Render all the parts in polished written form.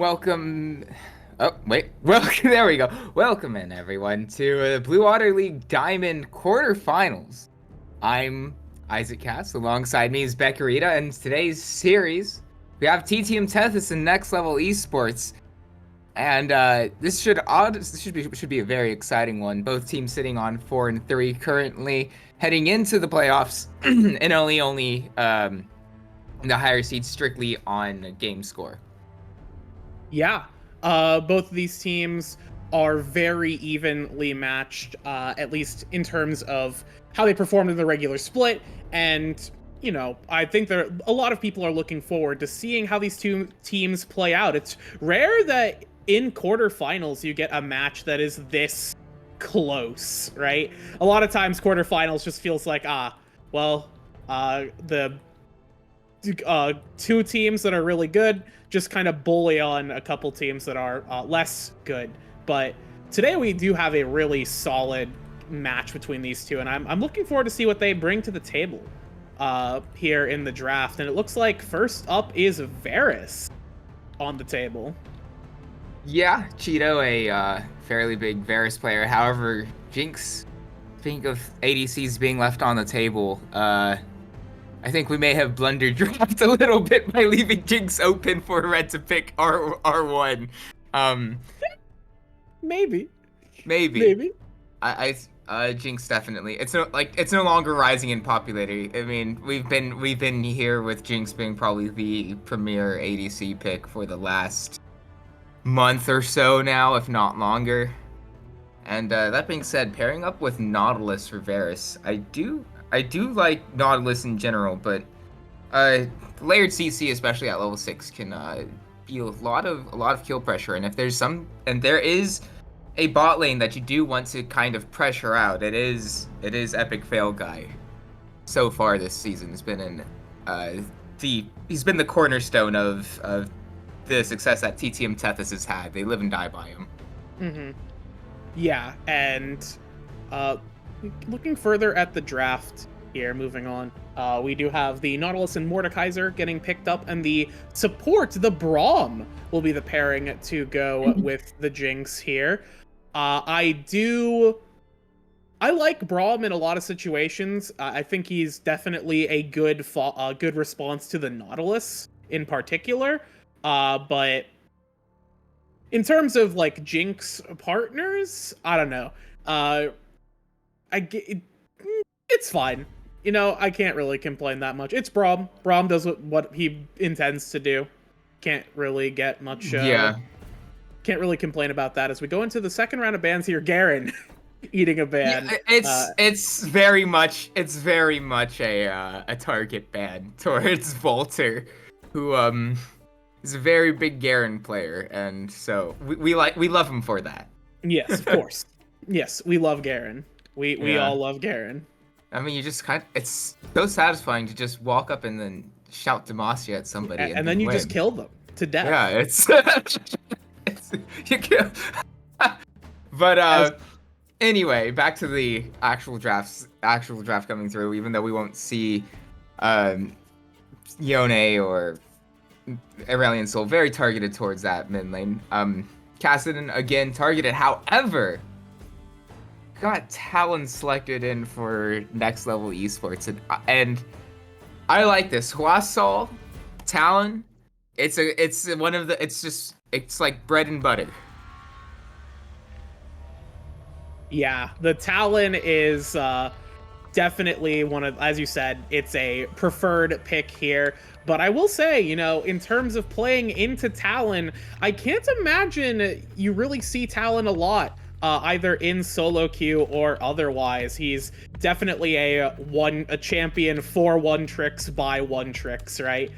Welcome. Oh, wait. Welcome. There we go. Welcome in, everyone, to the Blue Water League Diamond quarterfinals. I'm Isaac Cass. Alongside me is Beccarita. And today's series, we have TTM Tethys and Next Level Esports. And this should be a very exciting one. Both teams sitting on 4 and 3 currently, heading into the playoffs, and only the higher seeds strictly on game score. Yeah, both of these teams are very evenly matched, at least in terms of how they performed in the regular split. And, I think a lot of people are looking forward to seeing how these two teams play out. It's rare that in quarterfinals you get a match that is this close, right? A lot of times quarterfinals just feels like, the two teams that are really good just kind of bully on a couple teams that are less good. But today we do have a really solid match between these two, and I'm looking forward to see what they bring to the table here in the draft. And it looks like first up is Varus on the table. Yeah, Cheeto, a fairly big Varus player. However, Jinx, think of ADCs being left on the table. I think we may have blundered draft a little bit by leaving Jinx open for Red to pick R1. Maybe. Jinx definitely. It's no longer rising in popularity. I mean, we've been here with Jinx being probably the premier ADC pick for the last month or so now, if not longer. And that being said, pairing up with Nautilus for Varus, I do like Nautilus in general, but layered CC, especially at level 6, can be a lot of kill pressure. And if there is a bot lane that you do want to kind of pressure out, it is Epic Fail Guy. So far this season has been he's been the cornerstone of the success that TTM Tethys has had. They live and die by him. Mm-hmm. Yeah, and looking further at the draft here, moving on, we do have the Nautilus and Mordekaiser getting picked up, and the support, the Braum, will be the pairing to go with the Jinx here. I like Braum in a lot of situations. I think he's definitely a good response to the Nautilus in particular. But in terms of like Jinx partners, I don't know. It's fine. I can't really complain that much. It's Braum. Braum does what he intends to do. Can't really get much. Can't really complain about that. As we go into the second round of bans here, Garen eating a ban. Yeah, it's very much a target ban towards Volter, who is a very big Garen player, and so we love him for that. Yes, of course. Yes, we love Garen. We all love Garen. I mean, you just it's so satisfying to just walk up and then shout Demacia at somebody. And then you just kill them to death. Yeah, it's you kill. But anyway, back to the actual draft coming through, even though we won't see Yone or Aurelion Sol very targeted towards that mid lane. Kassadin again targeted, however, got Talon selected in for Next Level Esports, and I like this. Huasol, Talon, it's like bread and butter. Yeah, the Talon is definitely one of, as you said, it's a preferred pick here. But I will say, in terms of playing into Talon, I can't imagine you really see Talon a lot. Either in solo queue or otherwise. He's definitely a champion for one tricks by one tricks, right?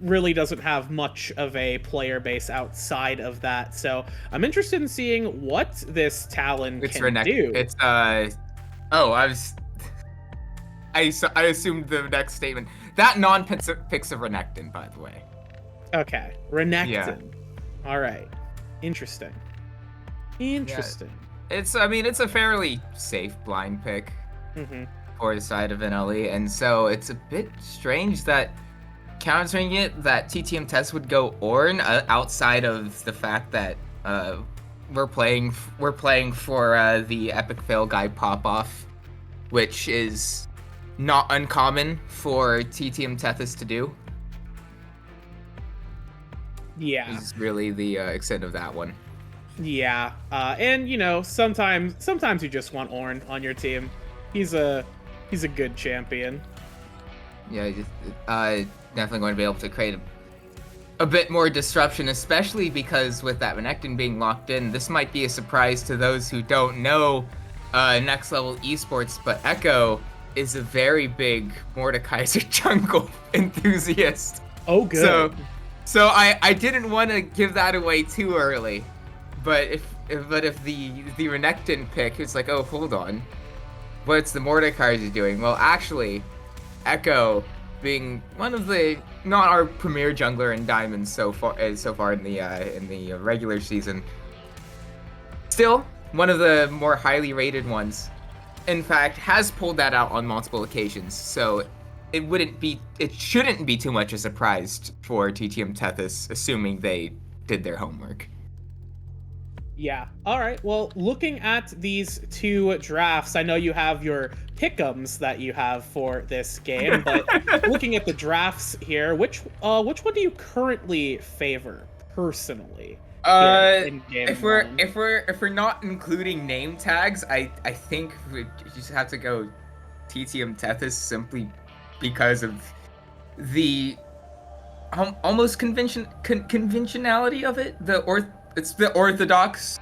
Really doesn't have much of a player base outside of that. So I'm interested in seeing what this Talon can do. It's I assumed the next statement. That non-picks of Renekton, by the way. Okay, Renekton. Yeah. All right, interesting. Yeah. It's a fairly safe blind pick for the side of NLE, and so it's a bit strange that countering it that TTM Test would go Ornn outside of the fact that we're playing for the Epic Fail Guy pop off, which is not uncommon for TTM Tethys to do. Yeah. Is really the extent of that one. Yeah. And you know, sometimes you just want Ornn on your team. He's a good champion. Yeah, definitely going to be able to create a bit more disruption, especially because with that Renekton being locked in, this might be a surprise to those who don't know Next Level Esports, but Echo is a very big Mordekaiser jungle enthusiast. Oh, good. So I didn't want to give that away too early, but if the Renekton pick, it's like, oh, hold on, what's the Mordekaiser doing? Well, actually, Echo, being one of the not our premier jungler in Diamonds so far in the regular season, still one of the more highly rated ones. In fact, has pulled that out on multiple occasions. So it shouldn't be too much a surprise for TTM Tethys, assuming they did their homework. Yeah. All right. Well, looking at these two drafts, I know you have your pick'ems that you have for this game, but looking at the drafts here, which one do you currently favor personally? If we're not including name tags, I think we just have to go TTM Tethys simply because of the almost conventionality of it. It's the orthodox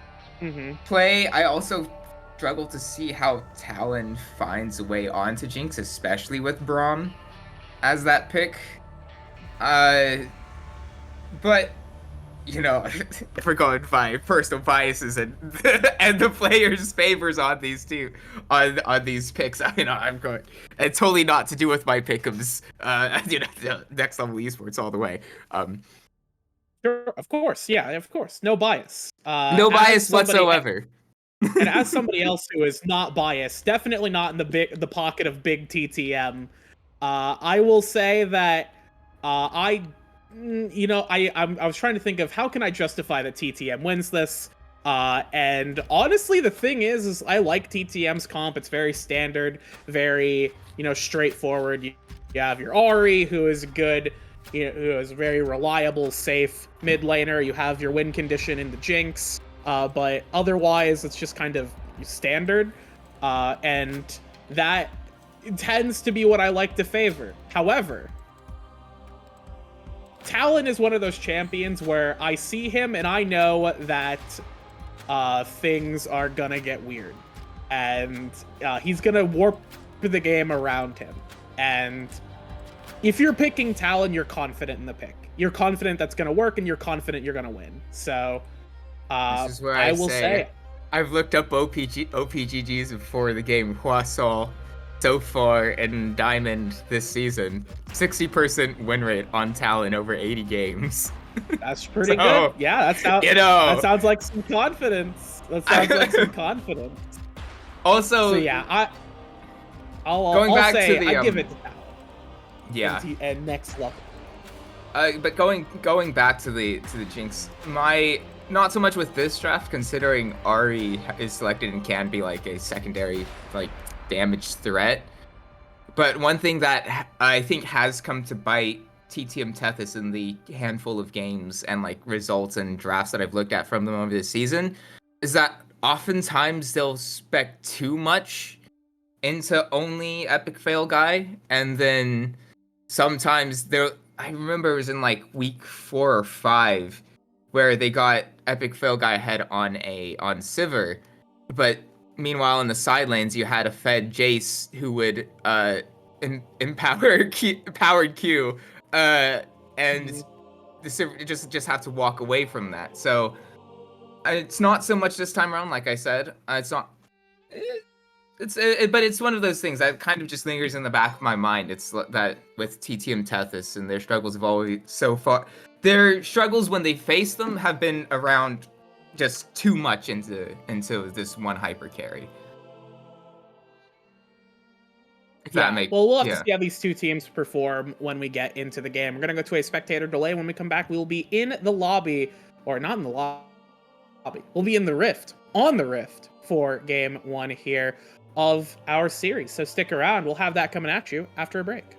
play. I also struggle to see how Talon finds a way onto Jinx, especially with Braum as that pick. But you know, if we're going by personal biases and and the players' favors on these on these picks, I'm going. It's totally not to do with my pick'ems. Next Level Esports all the way. Sure, of course. Yeah, of course. No bias. No bias whatsoever. And as somebody else who is not biased, definitely not in the pocket of big TTM, I will say that I was trying to think of how can I justify that TTM wins this. And honestly, the thing is I like TTM's comp. It's very standard, very straightforward. You have your Ahri, who is good, who is very reliable, safe mid laner. You have your win condition in the Jinx. But otherwise, it's just kind of standard, and that tends to be what I like to favor. However, Talon is one of those champions where I see him and I know that things are gonna get weird, and he's gonna warp the game around him. And if you're picking Talon, you're confident in the pick. You're confident that's gonna work, and you're confident you're gonna win. So. This is where I will say I've looked up OPGGs before the game Huasol so far in Diamond this season. 60% win rate on Talon over 80 games. That's pretty good. Yeah, that sounds like some confidence. Also, so yeah, I'll say I give it to Talon. Yeah. And next level. But going back to the Jinx, not so much with this draft, considering Ahri is selected and can be like a secondary damage threat. But one thing that I think has come to bite TTM Tethys in the handful of games and results and drafts that I've looked at from them over the season is that oftentimes they'll spec too much into only Epic Fail Guy, and then sometimes I remember it was in week 4 or 5 where they got Epic Fail Guy ahead on Sivir, but meanwhile in the side lanes you had a fed Jace who would powered Q, and the Sivir just have to walk away from that. So it's not so much this time around, like I said. It's not. But it's one of those things that kind of just lingers in the back of my mind. It's that with TTM Tethys and their struggles have always so far. Their struggles when they face them have been around just too much into this one hyper carry. If that Yeah, make well, we'll have to yeah. see how these two teams perform when we get into the game. We're gonna go to a spectator delay. When we come back, we will be in the lobby, or not in the lobby. We'll be in the Rift, on the Rift, for game 1 here of our series. So stick around. We'll have that coming at you after a break.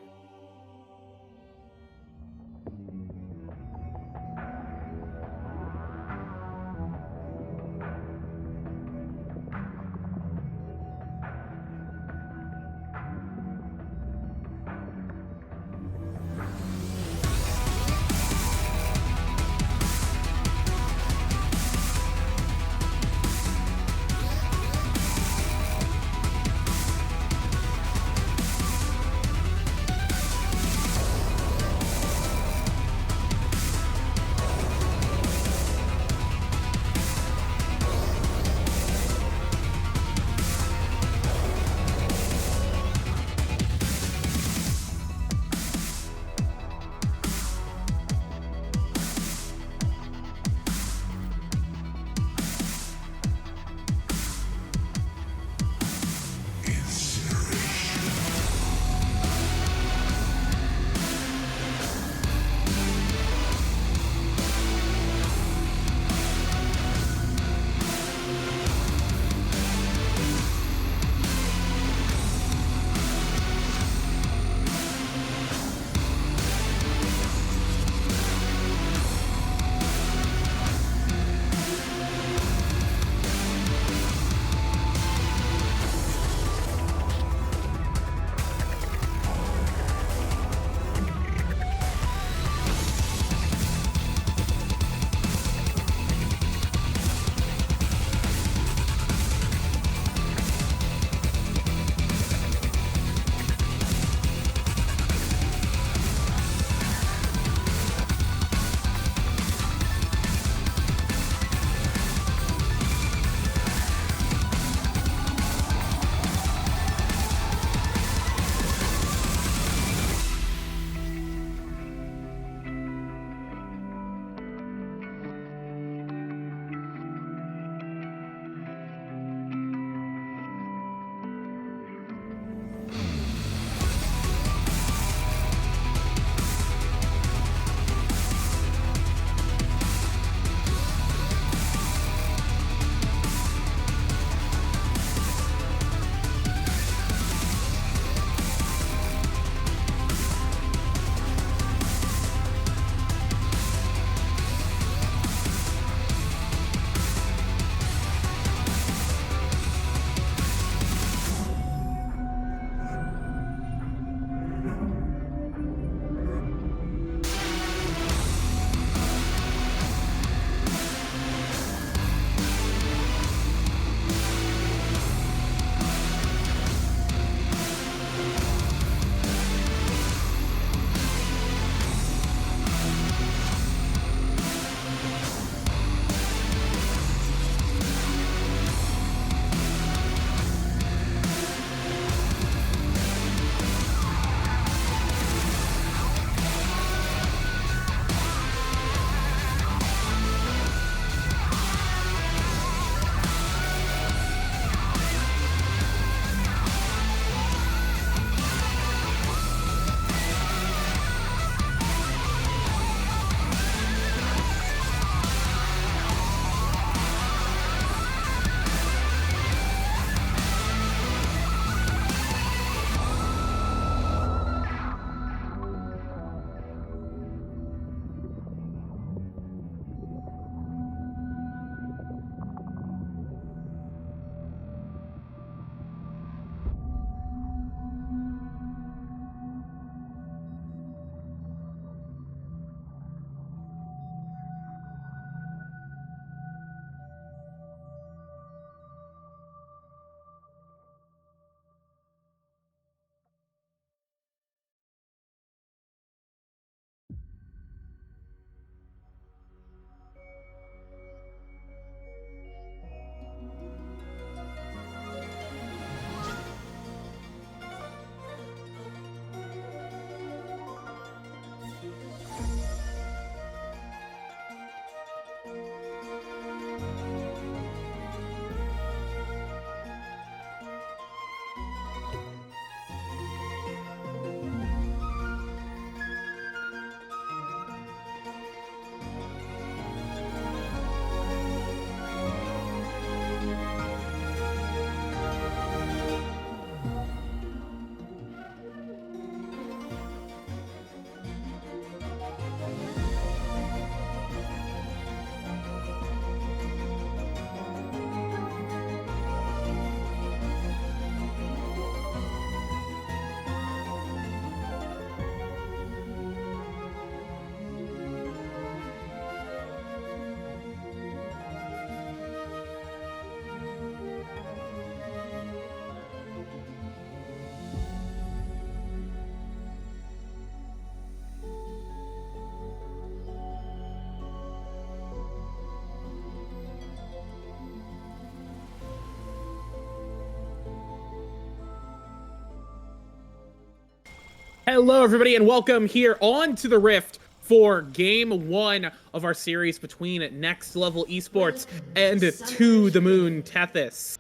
Hello, everybody, and welcome here on to the Rift for Game 1 of our series between Next Level Esports and To The Moon Tethys.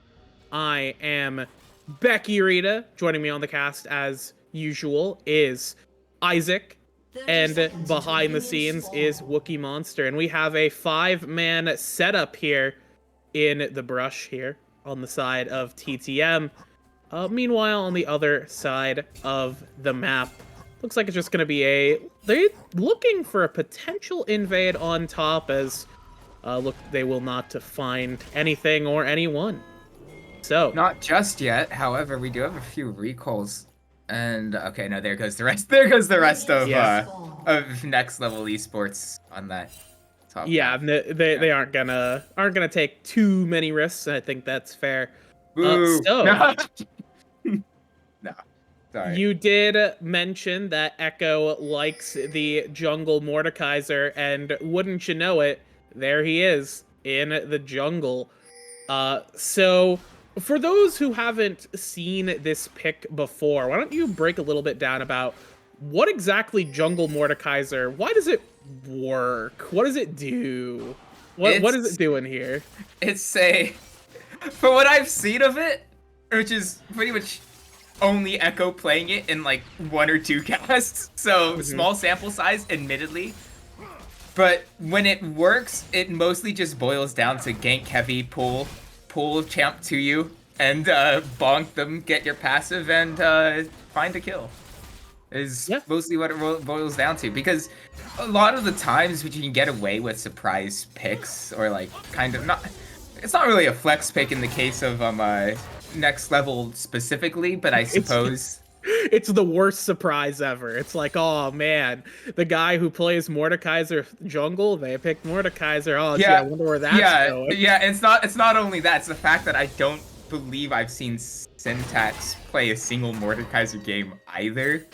I am Becky Rita. Joining me on the cast, as usual, is Isaac, and behind the scenes is Wookie Monster. And we have a 5-man setup here in the brush here on the side of TTM. Meanwhile, on the other side of the map, looks like it's just going to be they're looking for a potential invade on top, as look, they will not find anything or anyone. So Not just yet. However, we do have a few recalls. And okay, no, there goes the rest. There goes the rest of Next Level Esports on that top. Yeah, they aren't gonna take too many risks. I think that's fair. Boo. So No. Sorry. You did mention that Echo likes the jungle Mordekaiser, and wouldn't you know it, there he is in the jungle. So for those who haven't seen this pick before, why don't you break a little bit down about what exactly jungle Mordekaiser, why does it work? What does it do? What is it doing here? For what I've seen of it, which is pretty much only Echo playing it in like 1 or 2 casts, so small sample size, admittedly. But when it works, it mostly just boils down to gank heavy, pull champ to you, and bonk them, get your passive, and find a kill. Is mostly what it boils down to. Because a lot of the times you can get away with surprise picks, or like kind of not. It's not really a flex pick in the case of Next Level specifically, but I suppose it's the worst surprise ever. It's like, oh man, the guy who plays Mordekaiser jungle, they picked Mordekaiser. Oh yeah, gee, I wonder where that's going. Yeah, it's not only that, it's the fact that I don't believe I've seen Syntax play a single Mordekaiser game either.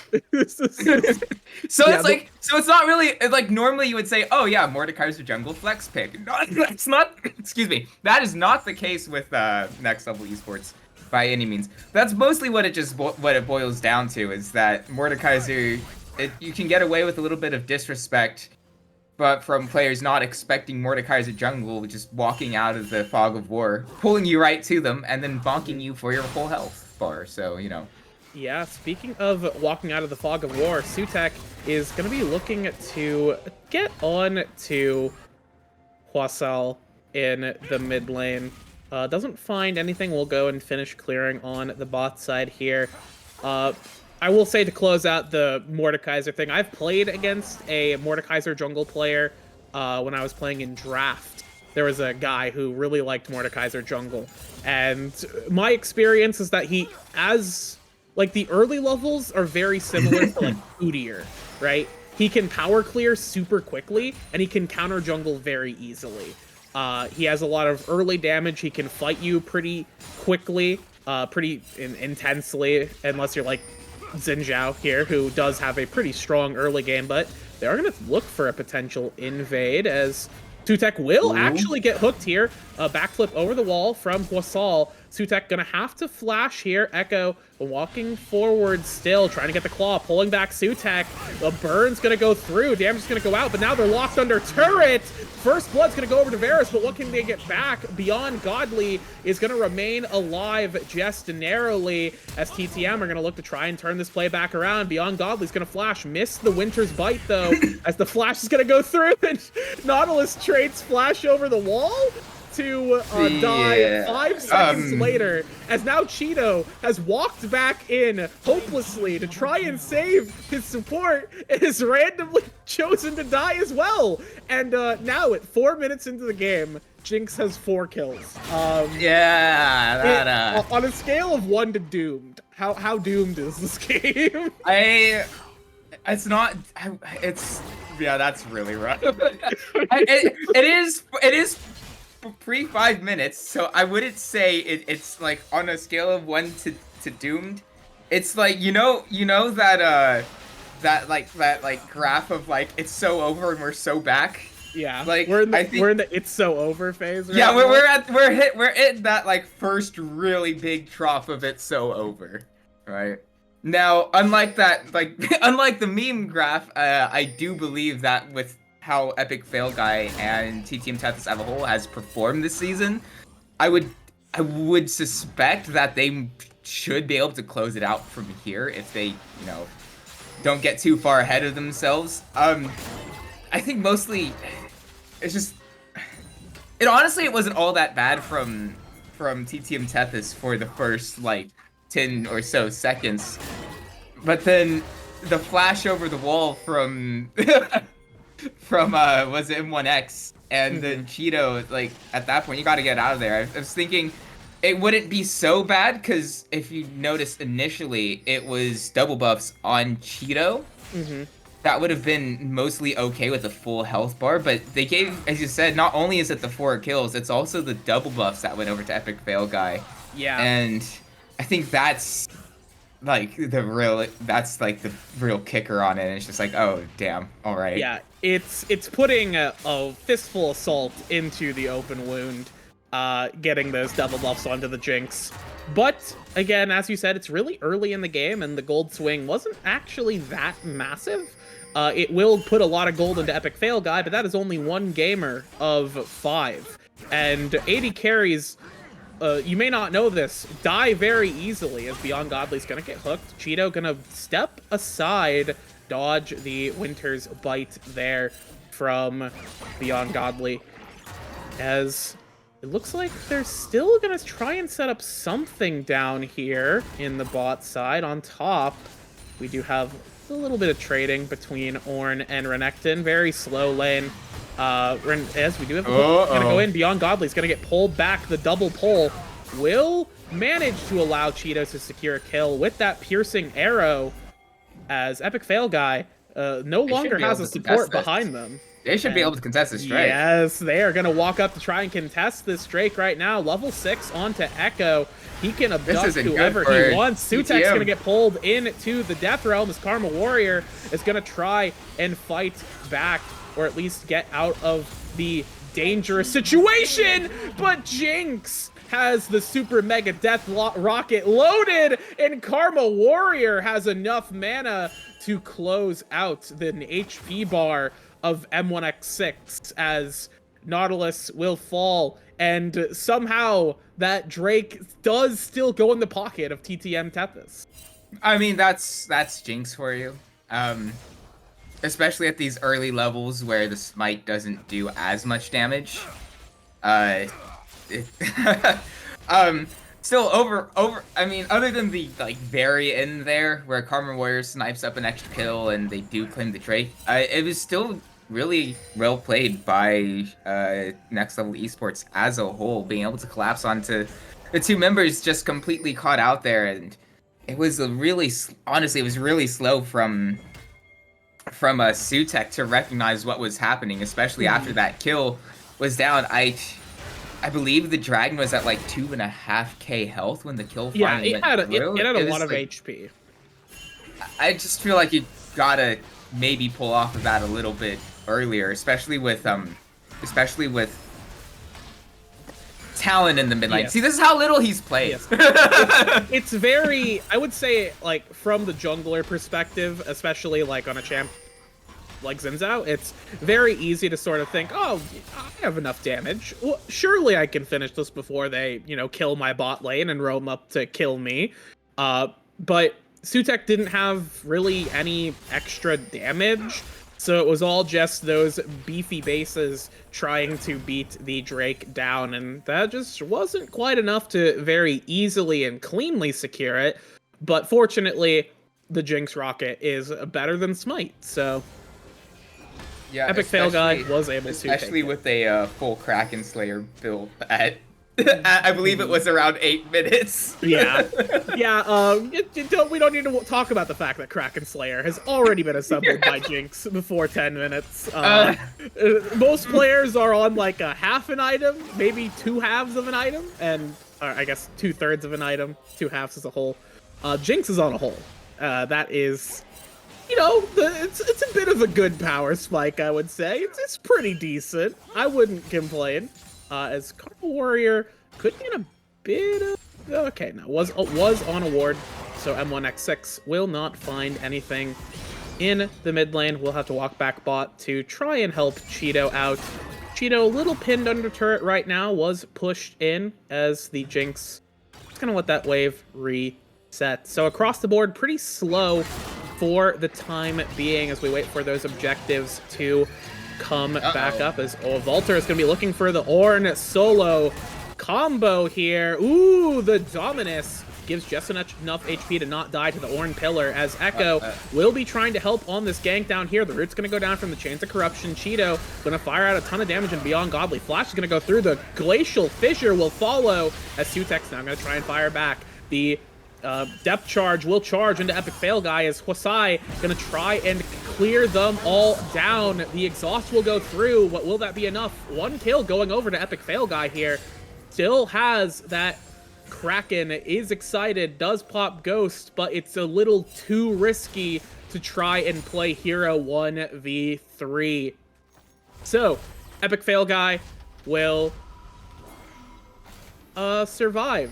So it's not really like, normally you would say, oh yeah, Mordekaiser jungle flex pick. No, that's not, excuse me, that is not the case with Next Level Esports by any means. That's mostly what it boils down to, is that Mordekaiser, you can get away with a little bit of disrespect, but from players not expecting Mordekaiser jungle, just walking out of the fog of war, pulling you right to them, and then bonking you for your full health bar. So, you know. Yeah, speaking of walking out of the fog of war, Sutek is going to be looking to get on to Hwasal in the mid lane. Doesn't find anything. We'll go and finish clearing on the bot side here. I will say, to close out the Mordekaiser thing, I've played against a Mordekaiser jungle player when I was playing in Draft. There was a guy who really liked Mordekaiser jungle, and my experience is that like, the early levels are very similar to like Udyr, right? He can power clear super quickly, and he can counter jungle very easily. He has a lot of early damage. He can fight you pretty quickly, pretty intensely, unless you're like Xin Zhao here, who does have a pretty strong early game, but they are going to look for a potential invade, as Sutek will actually get hooked here. A backflip over the wall from Hwasal. Sutek gonna have to flash here. Echo walking forward still, trying to get the claw, pulling back Sutek. The burn's gonna go through, damage is gonna go out, but now they're locked under turret. First blood's gonna go over to Varus, but what can they get back? Beyond Godly is gonna remain alive just narrowly, as TTM are gonna look to try and turn this play back around. Beyond Godly's gonna flash, miss the Winter's Bite though, as the flash is gonna go through, and Nautilus trades flash over the wall to die 5 seconds later, as now Cheeto has walked back in hopelessly to try and save his support, and is randomly chosen to die as well. And now at 4 minutes into the game, Jinx has 4 kills. On a scale of 1 to doomed, how doomed is this game? That's really rough. It is pre 5 minutes, so I wouldn't say it's like on a scale of 1 to doomed. It's like, you know that that graph of like, it's so over and we're so back. Yeah, like we're in the it's so over phase. Right yeah, now. we're in that like first really big trough of it's so over, right? Now, unlike that, like unlike the meme graph, I do believe that with how Epic Fail Guy and TTM Tethys as a whole has performed this season, I would I would suspect that they should be able to close it out from here if they, don't get too far ahead of themselves. I think mostly it's just it wasn't all that bad from TTM Tethys for the first like 10 or so seconds. But then the flash over the wall from from was it M1X and then Cheeto, like at that point you got to get out of there. I was thinking it wouldn't be so bad because if you notice initially it was double buffs on Cheeto. That would have been mostly okay with a full health bar, but they gave, as you said, not only is it the 4 kills, it's also the double buffs that went over to Epic Fail Guy. Yeah. And I think that's like the real kicker on it. And it's just like, oh damn, all right. Yeah, it's putting a fistful assault into the open wound, getting those double buffs onto the Jinx. But again, as you said, it's really early in the game, and the gold swing wasn't actually that massive. It will put a lot of gold into Epic Fail Guy, but that is only one gamer of 5. And 80 carries, you may not know this, die very easily as Beyond Godly's gonna get hooked. Cheeto gonna step aside, dodge the Winter's Bite there from Beyond Godly. As it looks like they're still gonna try and set up something down here in the bot side. On top, we do have a little bit of trading between Ornn and Renekton. Very slow lane. As we do have gonna go in. Beyond Godly's gonna get pulled back. The double pull will manage to allow Cheeto to secure a kill with that piercing arrow, as Epic Fail Guy no longer has a support behind them. They should be able to contest this Drake. Yes, they are going to walk up to try and contest this Drake right now. Level 6 onto Echo. He can abduct whoever he wants. Sutek's going to get pulled into the Death Realm as Karma Warrior is going to try and fight back, or at least get out of the dangerous situation. But Jinx has the Super Mega Death Rocket loaded, and Karma Warrior has enough mana to close out the HP bar of M1X6 as Nautilus will fall, and somehow that Drake does still go in the pocket of TTM Tethys. I mean, that's Jinx for you. Especially at these early levels where the smite doesn't do as much damage. Still I mean, other than the like very end there where Karma Warrior snipes up an extra kill and they do claim the Drake, it was still really well played by Next Level Esports as a whole, being able to collapse onto the two members just completely caught out there, and it was honestly, it was really slow from Sutek to recognize what was happening, especially after that kill was down. I believe the dragon was at like 2.5k health when the kill finally went through. It had a lot of HP. I just feel like you gotta maybe pull off of that a little bit earlier, especially with Talon in the mid lane. Yes. See, this is how little he's played. Yes. It's very, I would say, like, from the jungler perspective, especially like on a champ like Xin Zhao, it's very easy to sort of think, oh, I have enough damage. Well, surely I can finish this before they, kill my bot lane and roam up to kill me. But Sutek didn't have really any extra damage, so it was all just those beefy bases trying to beat the Drake down, and that just wasn't quite enough to very easily and cleanly secure it. But fortunately, the Jinx Rocket is better than Smite, so yeah, Epic Fail Guy was able to, especially with a full Kraken Slayer build at I believe it was around 8 minutes. Yeah. We don't need to talk about the fact that Kraken Slayer has already been assembled by Jinx before 10 minutes. Most players are on like a half an item, maybe 2 halves of an item, or I guess 2/3 of an item, 2 halves as a whole. Jinx is on a whole. That is, it's a bit of a good power spike, I would say. It's pretty decent. I wouldn't complain. As Karma Warrior could get a bit of... Okay, no, was on a ward So M1X6 will not find anything in the mid lane. We'll have to walk back bot to try and help Cheeto out. Cheeto, a little pinned under turret right now, was pushed in as the Jinx just gonna let that wave reset. So across the board, pretty slow for the time being as we wait for those objectives to come back up. As Valter is gonna be looking for the Ornn solo combo here. Ooh, the Dominus gives just enough HP to not die to the Ornn pillar, as Echo will be trying to help on this gank down here. The root's gonna go down from the Chains of Corruption. Cheeto gonna fire out a ton of damage, and Beyond Godly Flash is gonna go through. The Glacial Fissure will follow, as Sutek's now gonna try and fire back. The depth charge will charge into Epic Fail Guy, as Hwasai gonna try and clear them all down. The exhaust will go through, but will that be enough? One kill going over to Epic Fail Guy here. Still has that Kraken, is excited, does pop Ghost, but it's a little too risky to try and play Hero 1v3. So, Epic Fail Guy will survive,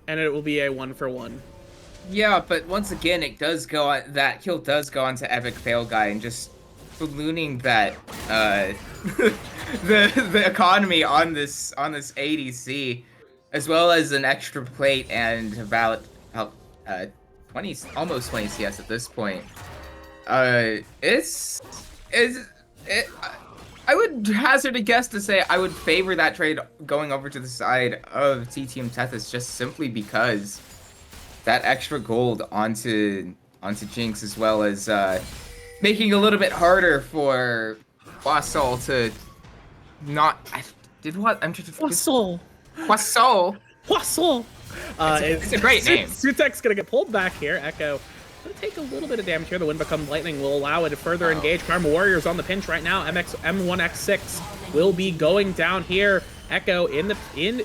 and it will be a 1-for-1. Yeah, but once again, it does go on, that kill does go on to Epic Fail Guy, and just ballooning that the economy on this ADC, as well as an extra plate and about 20, almost 20 CS at this point. I would hazard a guess to say I would favor that trade going over to the side of TTM Tethys, just simply because that extra gold onto Jinx, as well as making it a little bit harder for Poisson to not. Poisson. It's a great name. Sutek's gonna get pulled back here. Echo gonna take a little bit of damage here. The Wind Becomes Lightning will allow it to further engage. Karma Warrior's on the pinch right now. M1X6 will be going down here. Echo in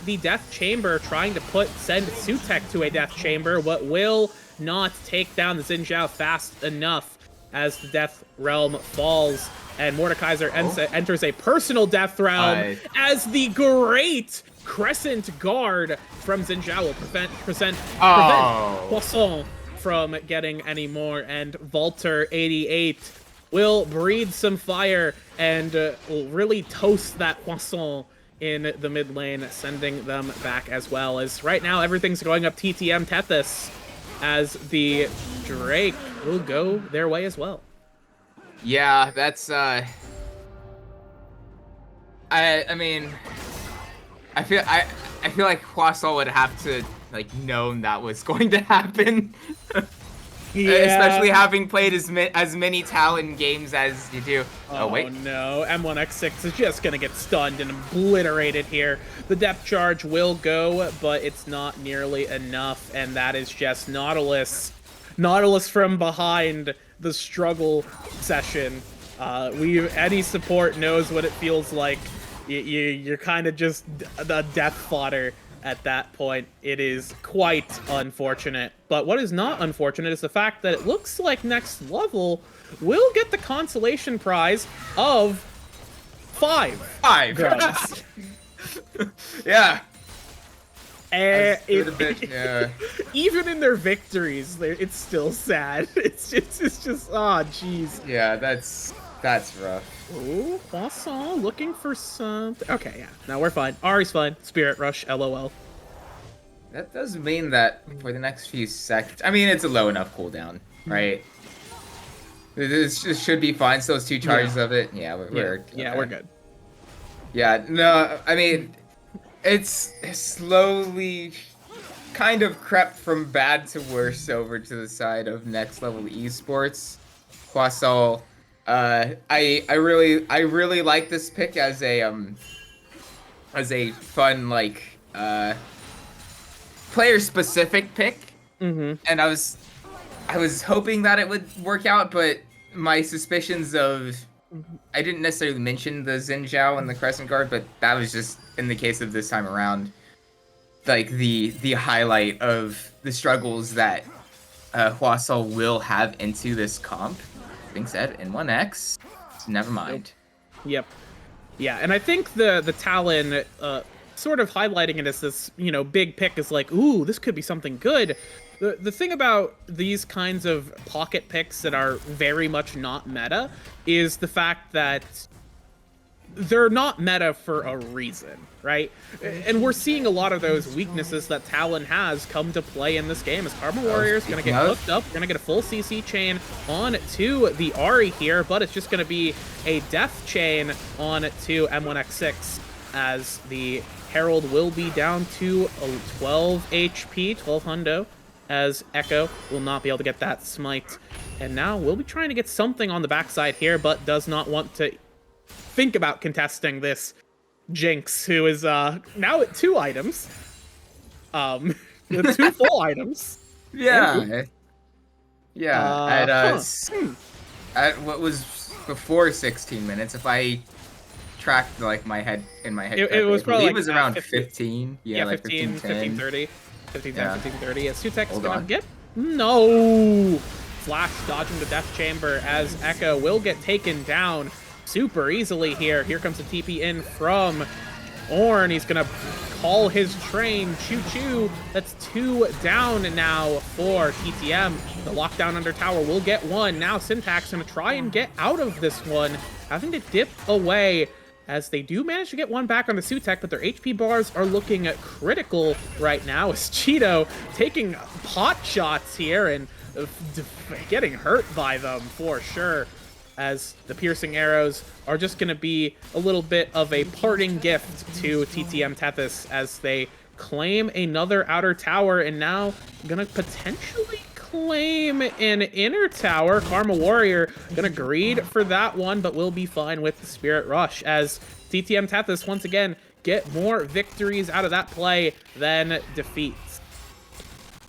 the death chamber, trying to send Sutek to a death chamber, but will not take down the Xin Zhao fast enough as the death realm falls. And Mordekaiser enters a personal death realm as the great Crescent Guard from Xin Zhao will prevent Poisson from getting any more. And Valter88 will breathe some fire and will really toast that Poisson in the mid lane, sending them back as well. As right now everything's going up TTM Tethys, as the Drake will go their way as well. Yeah, that's I mean, I feel like Poisson would have to known that was going to happen. Yeah. Especially having played as many Talon games as you do. Oh wait. No, M1X6 is just gonna get stunned and obliterated here. The depth charge will go, but it's not nearly enough, and that is just Nautilus from behind the struggle session. Any support knows what it feels like. You're kind of just the death fodder at that point. It is quite unfortunate. But what is not unfortunate is the fact that it looks like Next Level will get the consolation prize of 5 grubs. Yeah. Yeah. Even in their victories, it's still sad. It's just oh jeez. Yeah, that's rough. Ooh, Poisson looking for something. Okay, yeah. No, we're fine. Ari's fine. Spirit Rush, LOL. That does mean that for the next few seconds, I mean, it's a low enough cooldown, right? This should be fine. So those 2 charges of it. Yeah, we're good. Yeah, no, I mean, it's slowly kind of crept from bad to worse over to the side of Next Level Esports. Poisson, I really like this pick as a fun player specific pick. And I was hoping that it would work out, but my suspicions of I didn't necessarily mention the Xin Zhao and the Crescent Guard, but that was just in the case of this time around, like the highlight of the struggles that Hwasong will have into this comp. Being said, in 1x, never mind. Yep. Yeah, and I think the Talon sort of highlighting it as this, big pick is like, ooh, this could be something good. The thing about these kinds of pocket picks that are very much not meta is the fact that they're not meta for a reason, right? And we're seeing a lot of those weaknesses that Talon has come to play in this game as Karma Warrior's going to get hooked up. We're going to get a full CC chain on to the Ahri here, but it's just going to be a death chain on to M1X6 as the Herald will be down to 12 HP, 12 hundo, as Echo will not be able to get that smite. And now we'll be trying to get something on the backside here, but does not want to think about contesting this Jinx, who is now at 2 items. With 2 full items. Yeah. Yeah. At what was before 16 minutes, if I tracked like my head in my head, it was probably like, it was around 15. Yeah, like 15, 30. 15, 10, 15, 30. Yeah, Sutek's gonna get... No! Flash dodging the Death Chamber as Echo will get taken down super easily here. Here comes the TP in from Ornn. He's gonna call his train. Choo-choo. That's 2 down now for TTM. The lockdown under tower will get 1. Now Syntax gonna try and get out of this one, having to dip away as they do manage to get 1 back on the Sutek, but their HP bars are looking critical right now as Cheeto taking pot shots here and getting hurt by them for sure, as the piercing arrows are just going to be a little bit of a parting gift to TTM Tethys as they claim another outer tower and now going to potentially claim an inner tower. Karma Warrior going to greed for that one, but will be fine with the Spirit Rush as TTM Tethys once again get more victories out of that play than defeats.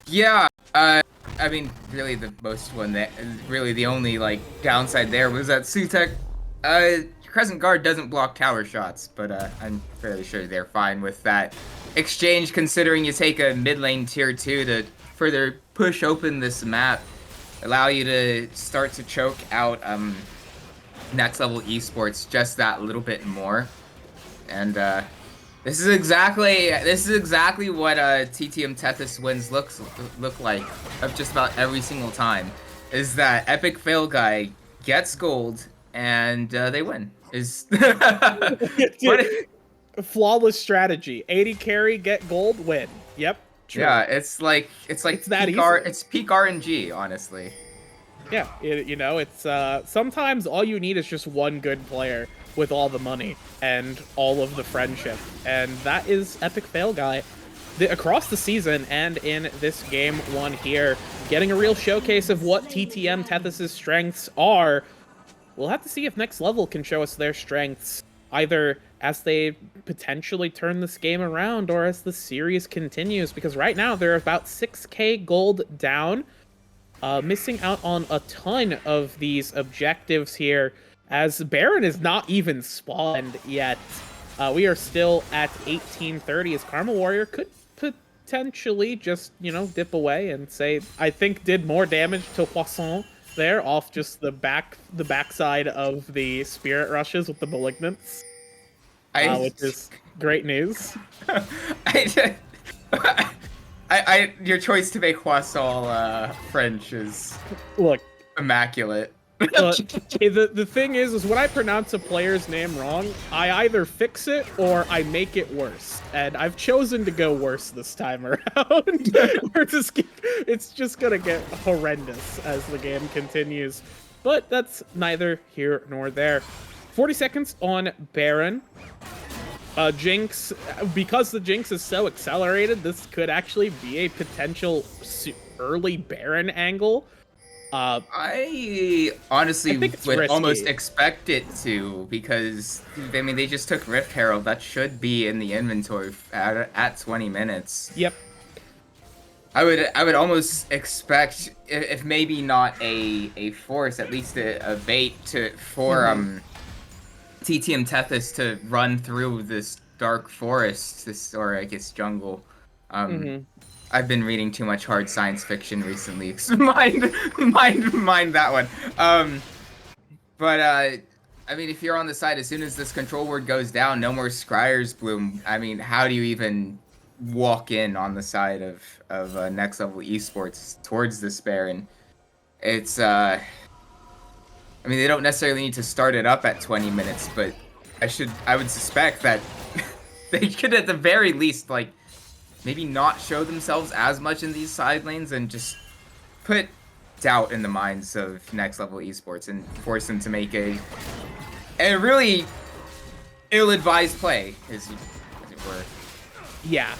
Yeah, I mean, really the most one that, really the only, like, downside there was that Sutek, Crescent Guard doesn't block tower shots, but, I'm fairly sure they're fine with that exchange, considering you take a mid lane tier 2 to further push open this map, allow you to start to choke out, next level esports just that little bit more, and, this is exactly what TTM Tethys wins look like of just about every single time. Is that epic fail guy gets gold and they win. Flawless strategy. 80 carry, get gold, win. Yep. True. Yeah, it's like that peak easy. It's peak RNG, honestly. Yeah, you know, it's sometimes all you need is just one good player with all the money and all of the friendship, and that is epic fail guy across the season and in this game 1 here, getting a real showcase of what TTM Tethys' strengths are. We'll have to see if Next Level can show us their strengths, either as they potentially turn this game around or as the series continues, because right now they're about 6k gold down, missing out on a ton of these objectives here, as Baron is not even spawned yet. We are still at 1830, as Karma Warrior could potentially just, you know, dip away and say, I think did more damage to Poisson there off just the backside of the Spirit Rushes with the Malignants, which is great news. Your choice to make Croissant French is immaculate. The thing is when I pronounce a player's name wrong, I either fix it or I make it worse, and I've chosen to go worse this time around. It's just gonna get horrendous as the game continues, but that's neither here nor there. 40 seconds on Baron. Jinx, because the Jinx is so accelerated, this could actually be a potential early Baron angle. I honestly would risky. almost expect it to, because I mean they just took Rift Herald. That should be in the inventory at 20 minutes. Yep. I would almost expect, if maybe not a force, at least a bait for TTM Tethys to run through this dark forest, or I guess jungle. I've been reading too much hard science fiction recently. mind that one. But I mean, if you're on the side, as soon as this control word goes down, no more Scryer's Bloom. I mean, how do you even walk in on the side of Next Level Esports towards this Baron. It's I mean, they don't necessarily need to start it up at 20 minutes, but I would suspect that they could at the very least, like, maybe not show themselves as much in these side lanes and just put doubt in the minds of Next Level Esports and force them to make a really ill-advised play, as it were. Yeah.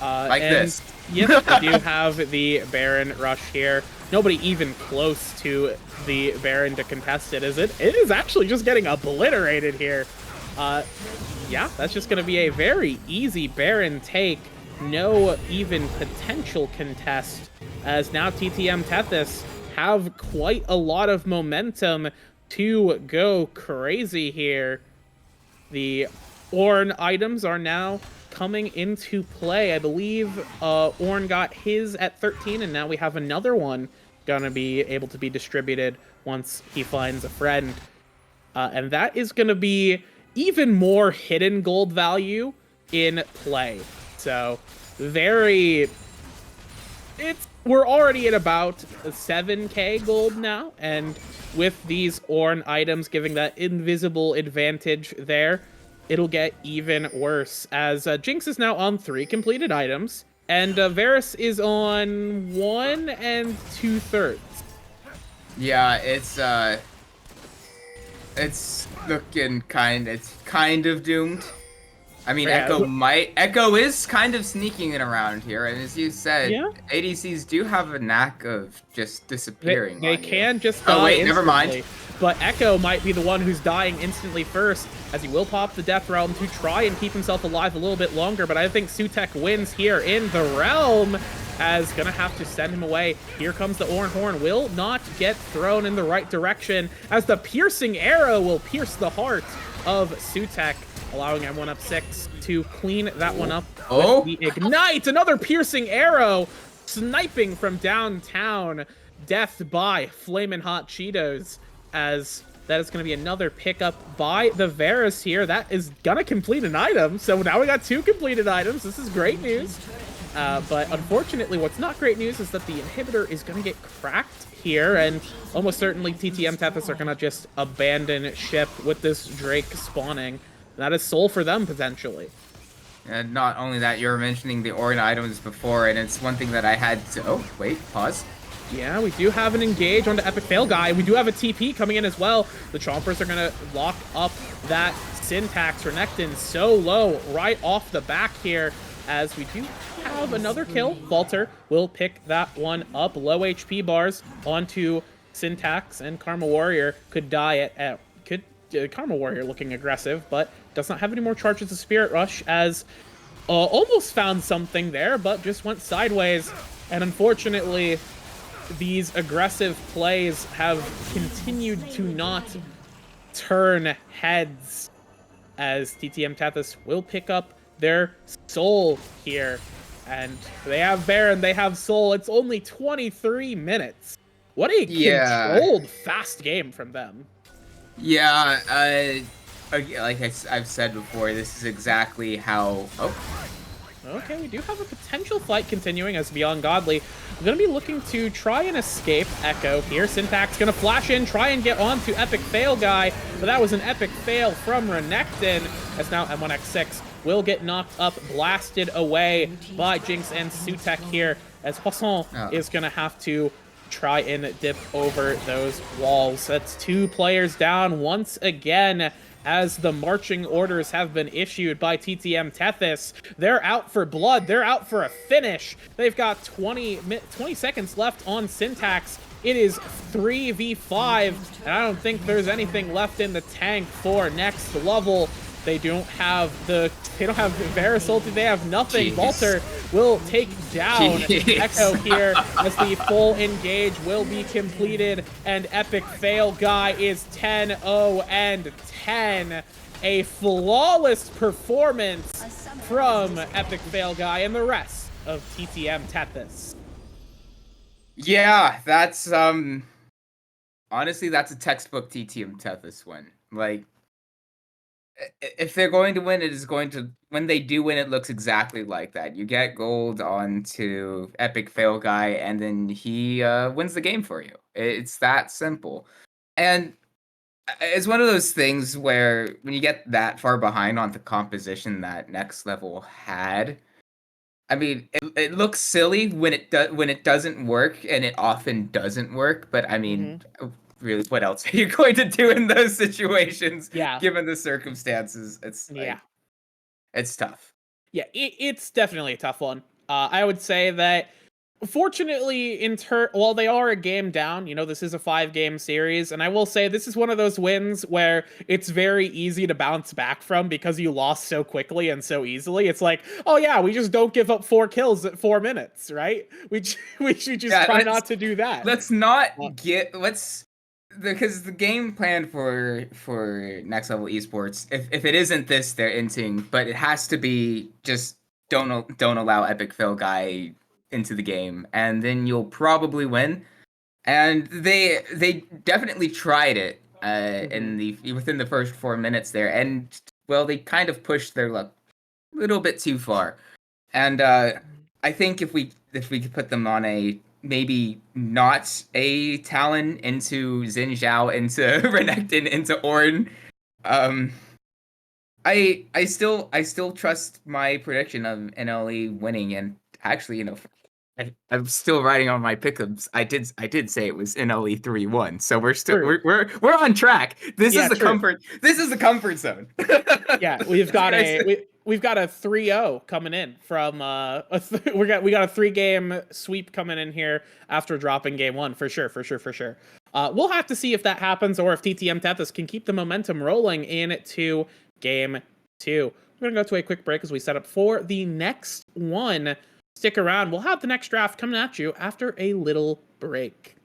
Like and this. Yes, we do have the Baron rush here. Nobody even close to the Baron to contest it, is it? It is actually just getting obliterated here. Yeah, that's just going to be a very easy Baron take. No even potential contest, as now TTM Tethys have quite a lot of momentum to go crazy here. The Ornn items are now coming into play. I believe Ornn got his at 13, and now we have another one gonna be able to be distributed once he finds a friend. And that is gonna be even more hidden gold value in play. So very... We're already at about 7k gold now, and with these Ornn items giving that invisible advantage there, it'll get even worse, as Jinx is now on 3 completed items, and Varus is on 1 2/3. Yeah, it's looking it's kind of doomed. I mean, Yeah. Echo is kind of sneaking it around here, and as you said, Yeah. ADCs do have a knack of just disappearing They on can you. just Oh die wait, never instantly. mind. But Echo might be the one who's dying instantly first, as he will pop the Death Realm to try and keep himself alive a little bit longer. But I think Sutek wins here in the Realm, as gonna have to send him away. Here comes the Ornn Horn. Will not get thrown in the right direction, as the piercing arrow will pierce the heart of Sutek, allowing M1 up 6 to clean that one up with the Ignite. Another piercing arrow sniping from downtown. Death by Flamin' Hot Cheetos, as that is going to be another pickup by the Varus here. That is going to complete an item. So now we got 2 completed items. This is great news. But unfortunately, what's not great news is that the inhibitor is going to get cracked here, and almost certainly TTM Tethys are going to just abandon ship with this Drake spawning. That is soul for them, potentially. And not only that, you were mentioning the Ornn items before, and it's one thing that I had to... Oh, wait, pause. Yeah, we do have an engage onto Epic Fail Guy. We do have a TP coming in as well. The Chompers are going to lock up that Syntax. Renekton so low right off the back here, as we do have another kill. Falter will pick that one up. Low HP bars onto Syntax, and Karma Warrior could die at... Karma Warrior looking aggressive, but does not have any more charges of Spirit Rush, as almost found something there, but just went sideways. And unfortunately, these aggressive plays have continued to not turn heads, as TTM Tethys will pick up their soul here. And they have Baron, they have soul. It's only 23 minutes. What a controlled, fast game from them. Yeah, like I've said before, this is exactly how... Oh. Okay, we do have a potential fight continuing, as Beyond Godly we're going to be looking to try and escape Echo here. Syntax going to flash in, try and get onto Epic Fail Guy, but that was an epic fail from Renekton, as now M1X6 will get knocked up, blasted away by Jinx and Sutek here, as Hosson is going to have to try and dip over those walls. That's 2 players down once again, as the marching orders have been issued by TTM Tethys. They're out for blood. They're out for a finish. They've got 20 seconds left on Syntax. It is 3v5, and I don't think there's anything left in the tank for next level. They don't have Varus ulti, they have nothing. Walter will take down Echo here, as the full engage will be completed, and Epic Fail Guy is 10-0 and 10. A flawless performance from Epic Fail Guy and the rest of TTM Tethys. Yeah, that's honestly, that's a textbook TTM Tethys win. Like, if they're going to win, it is going to when they do win, it looks exactly like that. You get gold onto Epic Fail Guy, and then he wins the game for you. It's that simple. And it's one of those things where when you get that far behind on the composition that Next Level had, I mean, it looks silly when it doesn't work, and it often doesn't work. But I mean, Hmm. really, what else are you going to do in those situations, Yeah, given the circumstances? It's yeah. like it's tough. Yeah, it's definitely a tough one. I would say that fortunately, while they are a game down, this is a 5-game series, and I will say this is one of those wins where it's very easy to bounce back from because you lost so quickly and so easily. It's like, oh yeah, we just don't give up 4 kills at 4 minutes, right? We should just Yeah, try not to do that. let's not Uh, get let's because the game plan for Next Level Esports, if it isn't this, they're inting, but it has to be just don't allow Epic Fail Guy into the game, and then you'll probably win. And they definitely tried it mhm. in the within the first 4 minutes there, and well, they kind of pushed their luck a little bit too far. And I think if we could put them on a maybe not a Talon into Xin Zhao into Renekton into Ornn, um, I still trust my prediction of NLE winning, and actually, I'm still writing on my pickups. I did say it was NLE 3-1, so we're still True. we're on track. This is Yeah, the true. comfort. This is the comfort zone. Yeah, we've That's got what I a said. we've got a 3-0 coming in from we got a 3-game sweep coming in here after dropping game 1 for sure, for sure, for sure. We'll have to see if that happens or if TTM Tethys can keep the momentum rolling into game 2. We're gonna go to a quick break as we set up for the next one. Stick around. We'll have the next draft coming at you after a little break.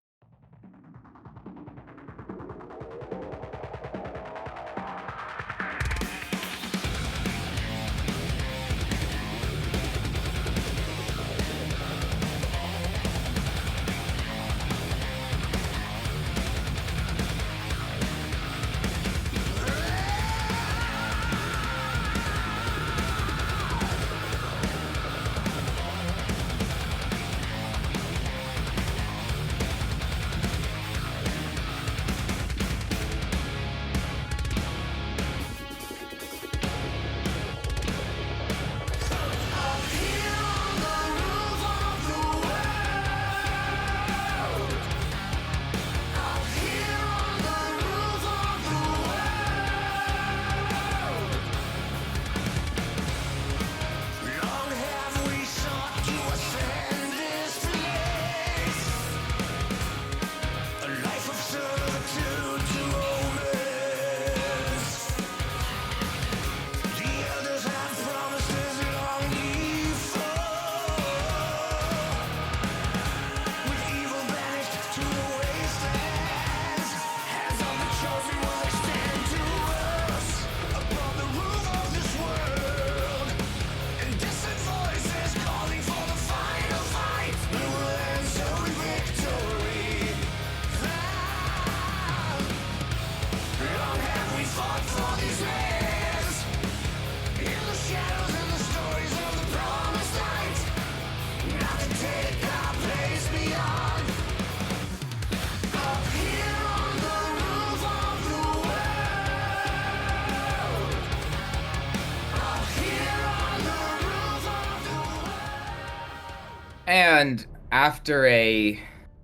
And after a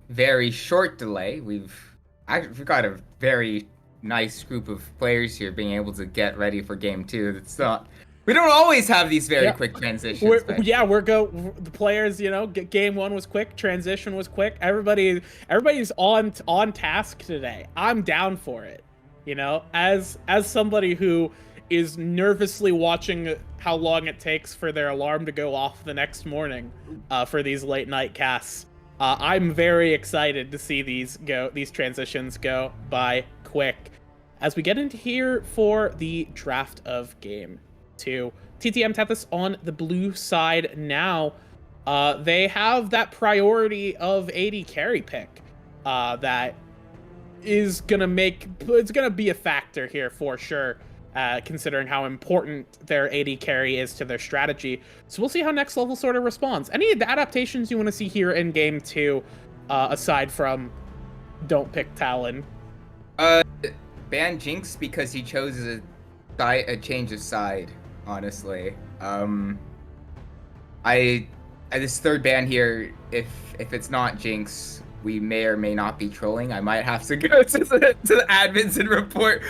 very short delay, we've got a very nice group of players here being able to get ready for game 2. It's not we don't always have these very Yeah. quick transitions, but The players, game 1 was quick, transition was quick. Everybody's on task today. I'm down for it. As somebody who is nervously watching how long it takes for their alarm to go off the next morning for these late night casts. I'm very excited to see these transitions go by quick. As we get into here for the draft of game 2, TTM Tethys on the blue side now. They have that priority of AD carry pick that is gonna be a factor here for sure considering how important their AD carry is to their strategy. So we'll see how Next Level sort of responds. Any adaptations you want to see here in Game 2, aside from don't pick Talon? Ban Jinx because he chose a change of side, honestly. This third ban here, if it's not Jinx, we may or may not be trolling. I might have to go to the admins and report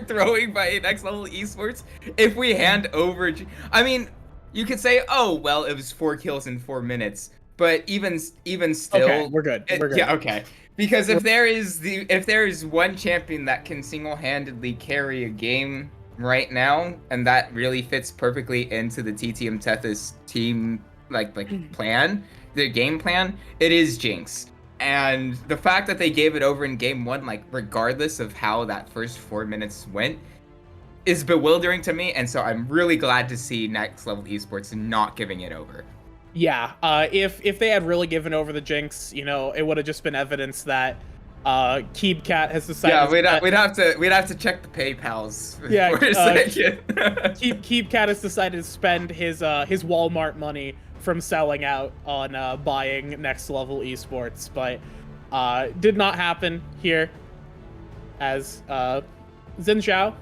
throwing by Next Level Esports if we hand over. I mean, you could say, oh well, it was 4 kills in 4 minutes, but even still, okay, we're good. We're good. Yeah, okay. Because if there is one champion that can single-handedly carry a game right now, and that really fits perfectly into the TTM Tethys team plan, the game plan, it is Jinx. And the fact that they gave it over in game 1, like regardless of how that first 4 minutes went, is bewildering to me. And so I'm really glad to see Next Level Esports not giving it over. Yeah, if they had really given over the Jinx, you know, it would have just been evidence that KeebCat has decided. Yeah, we'd have to check the PayPal's for a second. KeebCat has decided to spend his Walmart money from selling out on buying Next Level Esports, but did not happen here, as Xin Zhao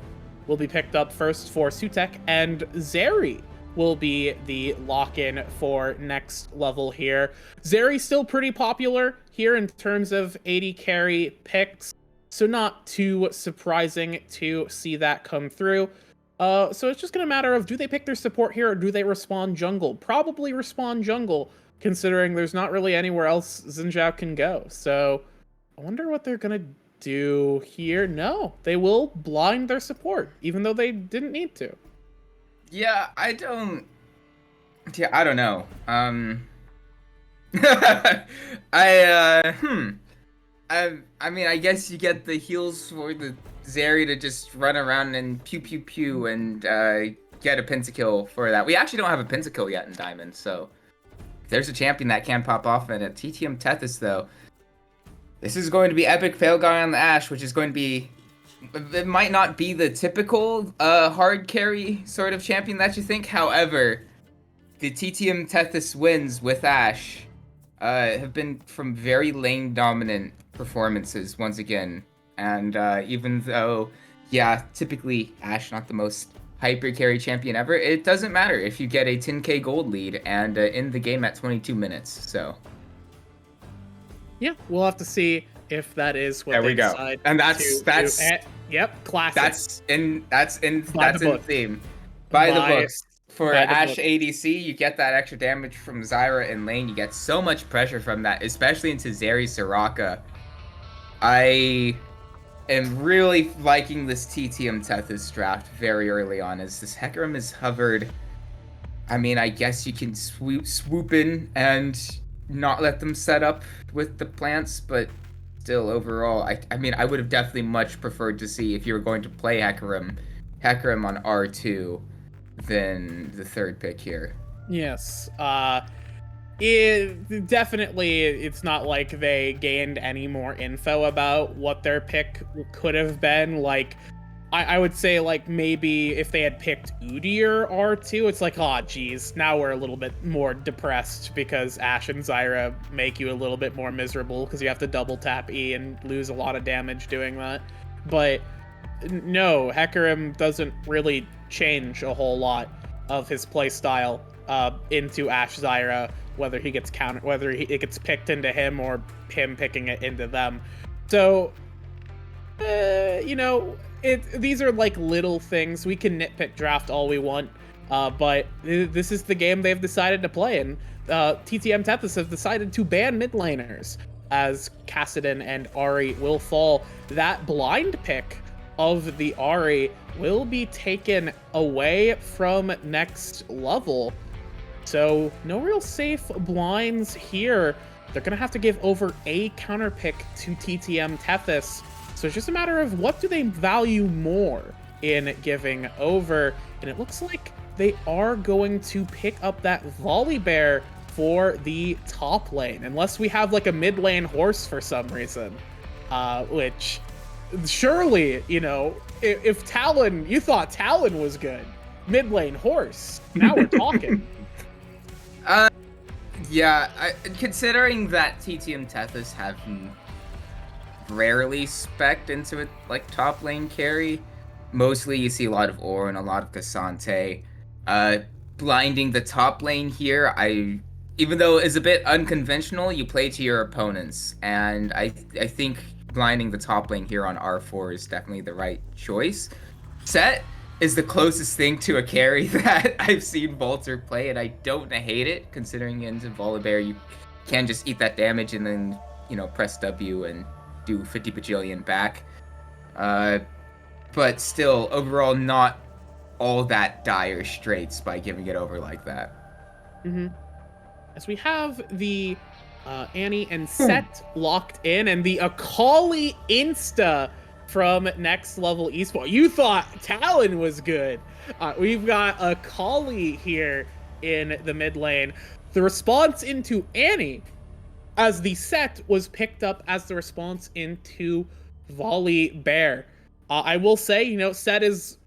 will be picked up first for Sutek, and Zeri will be the lock-in for Next Level here. Zeri's still pretty popular here in terms of AD carry picks, so not too surprising to see that come through. So it's just going to matter of, do they pick their support here or do they respawn jungle? Probably respawn jungle, considering there's not really anywhere else Xin Zhao can go. So I wonder what they're going to do here. No, they will blind their support, even though they didn't need to. Yeah, I don't know. I mean, I guess you get the heals for the Zeri to just run around and pew pew pew and get a pentakill for that. We actually don't have a pentakill yet in Diamond, so there's a champion that can pop off. And at TTM Tethys, though, this is going to be epic fail guy on the Ashe, which is going to be, it might not be the typical hard carry sort of champion that you think. However, the TTM Tethys wins with Ashe have been from very lane dominant performances once again. And even though, yeah, typically Ashe not the most hyper carry champion ever, it doesn't matter if you get a 10k gold lead and end the game at 22 minutes. So yeah, we'll have to see if that is what they decide. And that's yep, classic. That's in theme. By the books. For Ashe ADC, you get that extra damage from Zyra in lane. You get so much pressure from that, especially into Zeri Soraka. I am really liking this TTM Tethys draft very early on, as this Hecarim is hovered. I mean, I guess you can swoop in and not let them set up with the plants, but still, overall, I mean, I would have definitely much preferred to see, if you were going to play Hecarim on R2 than the third pick here. Yes. It's not like they gained any more info about what their pick could have been. Like, I would say, like, maybe if they had picked Udyr R2, it's like, oh, geez, now we're a little bit more depressed because Ashe and Zyra make you a little bit more miserable because you have to double tap E and lose a lot of damage doing that. But no, Hecarim doesn't really change a whole lot of his playstyle into Ashe Zyra, whether he gets countered, whether it gets picked into him or him picking it into them. So, you know, these are like little things. We can nitpick draft all we want, but this is the game they've decided to play, and TTM Tethys have decided to ban mid laners, as Kassadin and Ahri will fall. That blind pick of the Ahri will be taken away from Next Level. So no real safe blinds here. They're going to have to give over a counter pick to TTM Tethys. So it's just a matter of what do they value more in giving over. And it looks like they are going to pick up that Volibear for the top lane. Unless we have like a mid lane horse for some reason. Which surely, you know, if Talon, you thought Talon was good, mid lane horse. Now we're talking. Yeah, considering that TTM Tethys have rarely spec'd into it like top lane carry, mostly you see a lot of Aura and a lot of Cassante. Blinding the top lane here, even though it's a bit unconventional, you play to your opponents, and I think blinding the top lane here on R4 is definitely the right choice. Set is the closest thing to a carry that I've seen Volter play, and I don't hate it, considering into Volibear you can just eat that damage and then, press W and do 50 bajillion back. But still, overall, not all that dire straits by giving it over like that. Mm-hmm. As we have the Annie and Set locked in, and the Akali Insta from Next Level Esports. You thought Talon was good. We've got Akali here in the mid lane. The response into Annie, as the Set was picked up as the response into Volibear. I will say, Set is,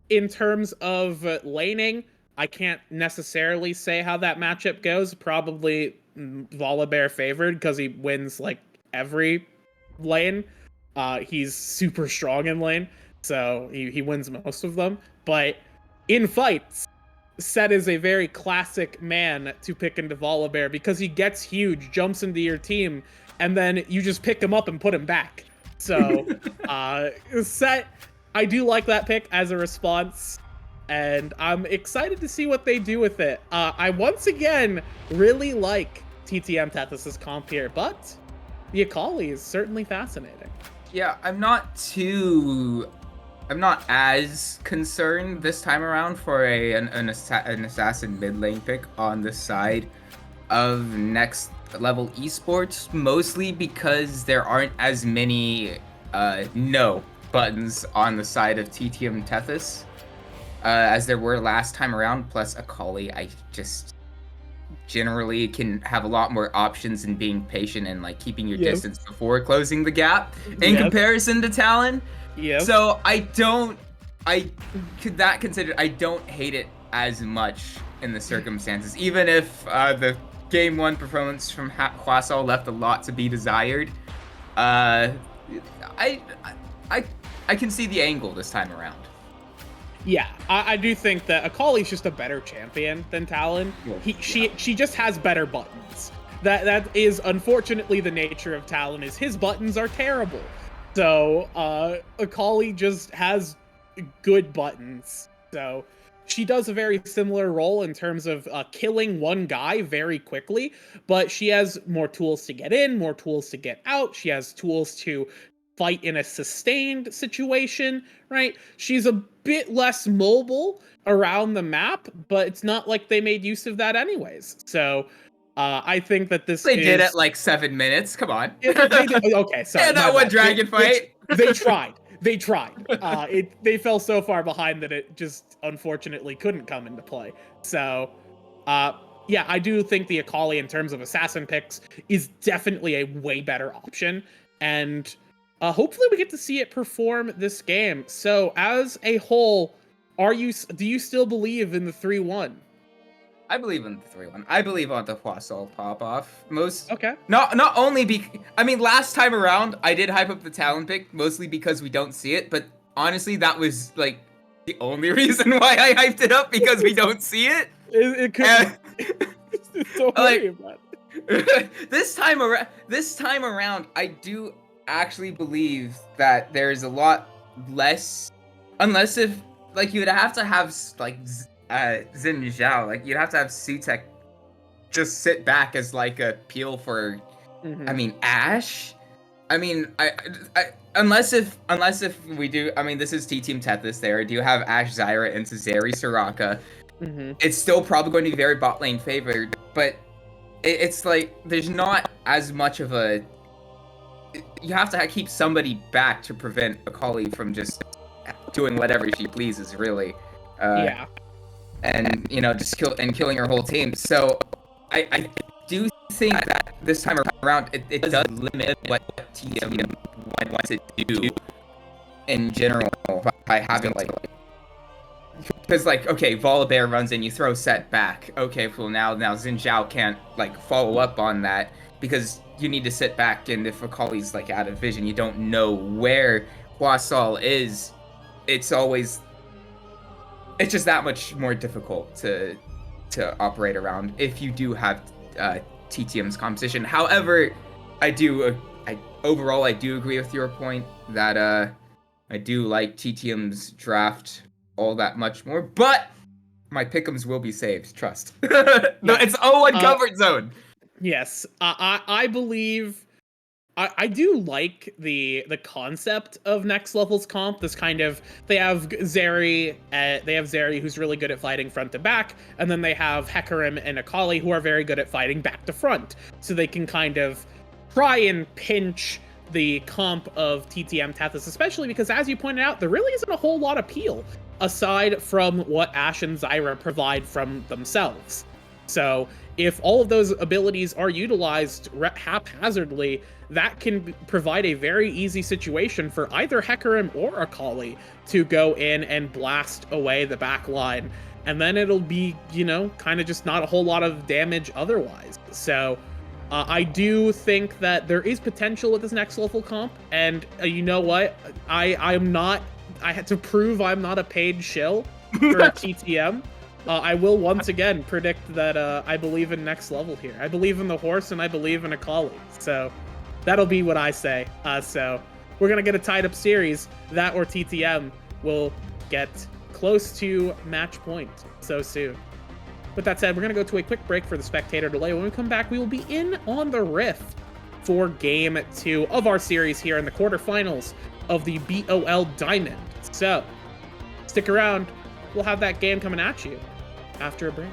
in terms of laning, I can't necessarily say how that matchup goes. Probably Volibear favored because he wins like every lane. He's super strong in lane, so he wins most of them. But in fights, Set is a very classic man to pick into Volibear because he gets huge, jumps into your team, and then you just pick him up and put him back. So, Set, I do like that pick as a response, and I'm excited to see what they do with it. I once again really like TTM Tethys' comp here, but the Akali is certainly fascinating. Yeah, I'm not as concerned this time around for an assassin mid lane pick on the side of Next Level Esports, mostly because there aren't as many no buttons on the side of TTM Tethys as there were last time around. Plus Akali, I just generally can have a lot more options in being patient and like keeping your distance before closing the gap in comparison to Talon. So I don't hate it as much in the circumstances, even if the game 1 performance from Hwasol left a lot to be desired. I can see the angle this time around. Yeah, I do think that Akali's just a better champion than Talon. She just has better buttons. That is unfortunately the nature of Talon, is his buttons are terrible. So Akali just has good buttons. So she does a very similar role in terms of killing one guy very quickly, but she has more tools to get in, more tools to get out. She has tools to fight in a sustained situation, right? She's a bit less mobile around the map, but it's not like they made use of that anyways. So I think that this did it like 7 minutes. Come on. They did. Okay, sorry. Yeah, that one dragon fight. They tried. They They fell so far behind that it just unfortunately couldn't come into play. So, yeah, I do think the Akali in terms of assassin picks is definitely a way better option, and hopefully we get to see it perform this game. So, as a whole, do you still believe in the 3-1? I believe in the 3-1. I believe on the Hwasol pop-off. Okay. Not only last time around, I did hype up the Talon pick, mostly because we don't see it, but honestly, that was, like, the only reason why I hyped it up, because we don't see it. It could don't worry about it. This time around, I do actually believe that there's a lot less, unless if, like, you would have to have, like, Xin Zhao, like, you'd have to have Sutek just sit back as, like, a peel for, I mean, Ashe? I mean, unless if we do, I mean, this is T-Team Tethys there, do you have Ashe, Zyra, into Zeri, Soraka? It's still probably going to be very bot lane favored, but it's like, there's not as much of a, you have to keep somebody back to prevent Akali from just doing whatever she pleases, really. Yeah. And, just killing her whole team. So, I do think that this time around, it does limit what TTM wants to do. in general by having like, because like, okay, Volibear runs in, you throw set back. Okay, well now Xin Zhao can't like follow up on that because you need to sit back, and if Akali's like out of vision, you don't know where Huasal is. It's always, it's just that much more difficult to operate around if you do have TTM's composition. However, I overall I do agree with your point that I do like TTM's draft all that much more, but my pick'ems will be saved. Trust. No, Yeah. it's 0-1 comfort zone. Yes, I believe I do like the concept of next levels comp. This kind of, they have Zeri who's really good at fighting front to back, and then they have Hecarim and Akali who are very good at fighting back to front. So they can kind of try and pinch the comp of TTM Tethys, especially because, as you pointed out, there really isn't a whole lot of peel aside from what Ashe and Zyra provide from themselves. So if all of those abilities are utilized haphazardly, that can provide a very easy situation for either Hecarim or Akali to go in and blast away the back line. And then it'll be, kind of just not a whole lot of damage otherwise. So I do think that there is potential with this next level comp. And you know what? I had to prove I'm not a paid shill for TTM. I will once again predict that I believe in next level here. I believe in the horse and I believe in Akali. So that'll be what I say. So we're going to get a tied up series. That or TTM will get close to match point so soon. With that said, we're going to go to a quick break for the spectator delay. When we come back, we will be in on the Rift for Game 2 of our series here in the quarterfinals of the BOL Diamond. So stick around. We'll have that game coming at you after a break.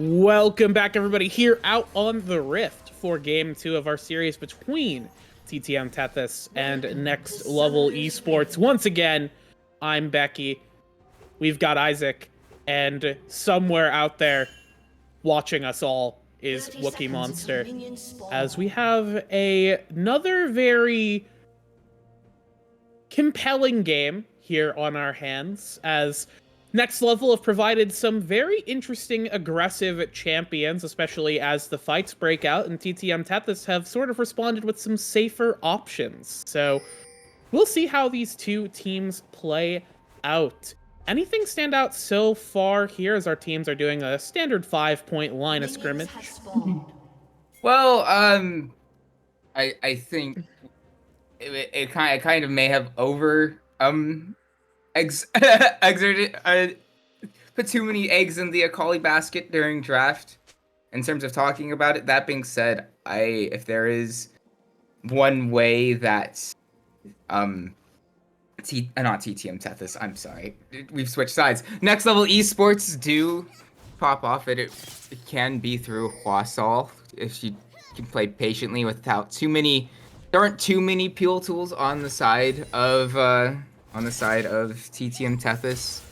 Welcome back, everybody, here out on the Rift for Game 2 of our series between TTM Tethys and Next Level Esports. Once again, I'm Becky. We've got Isaac, and somewhere out there watching us all is Wookie Monster. As we have another very compelling game here on our hands, as Next Level have provided some very interesting aggressive champions, especially as the fights break out, and TTM Tethys have sort of responded with some safer options. So we'll see how these two teams play out. Anything stand out so far here as our teams are doing a standard 5-point line of scrimmage? Well, I think it kind of may have exerted put too many eggs in the Akali basket during draft in terms of talking about it. That being said, if there is one way that not TTM Tethys, I'm sorry, we've switched sides. Next Level Esports do pop off. It can be through Huasol if you can play patiently without too many. There aren't too many peel tools on the side of TTM Tethys.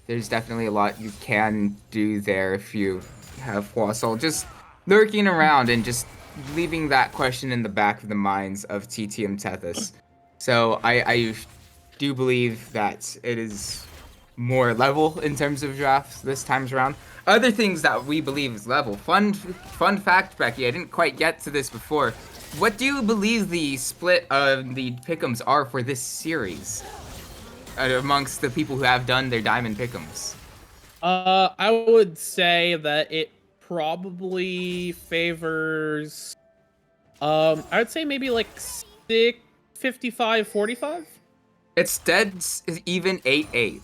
There's definitely a lot you can do there if you have Huasol just lurking around and just leaving that question in the back of the minds of TTM Tethys. So I do believe that it is more level in terms of drafts this time around. Other things that we believe is level. Fun fact, Becky, I didn't quite get to this before. What do you believe the split of the pick'ems are for this series amongst the people who have done their diamond pick'ems? I would say that it probably favors, I would say maybe like 55-45. It's dead even 8-8.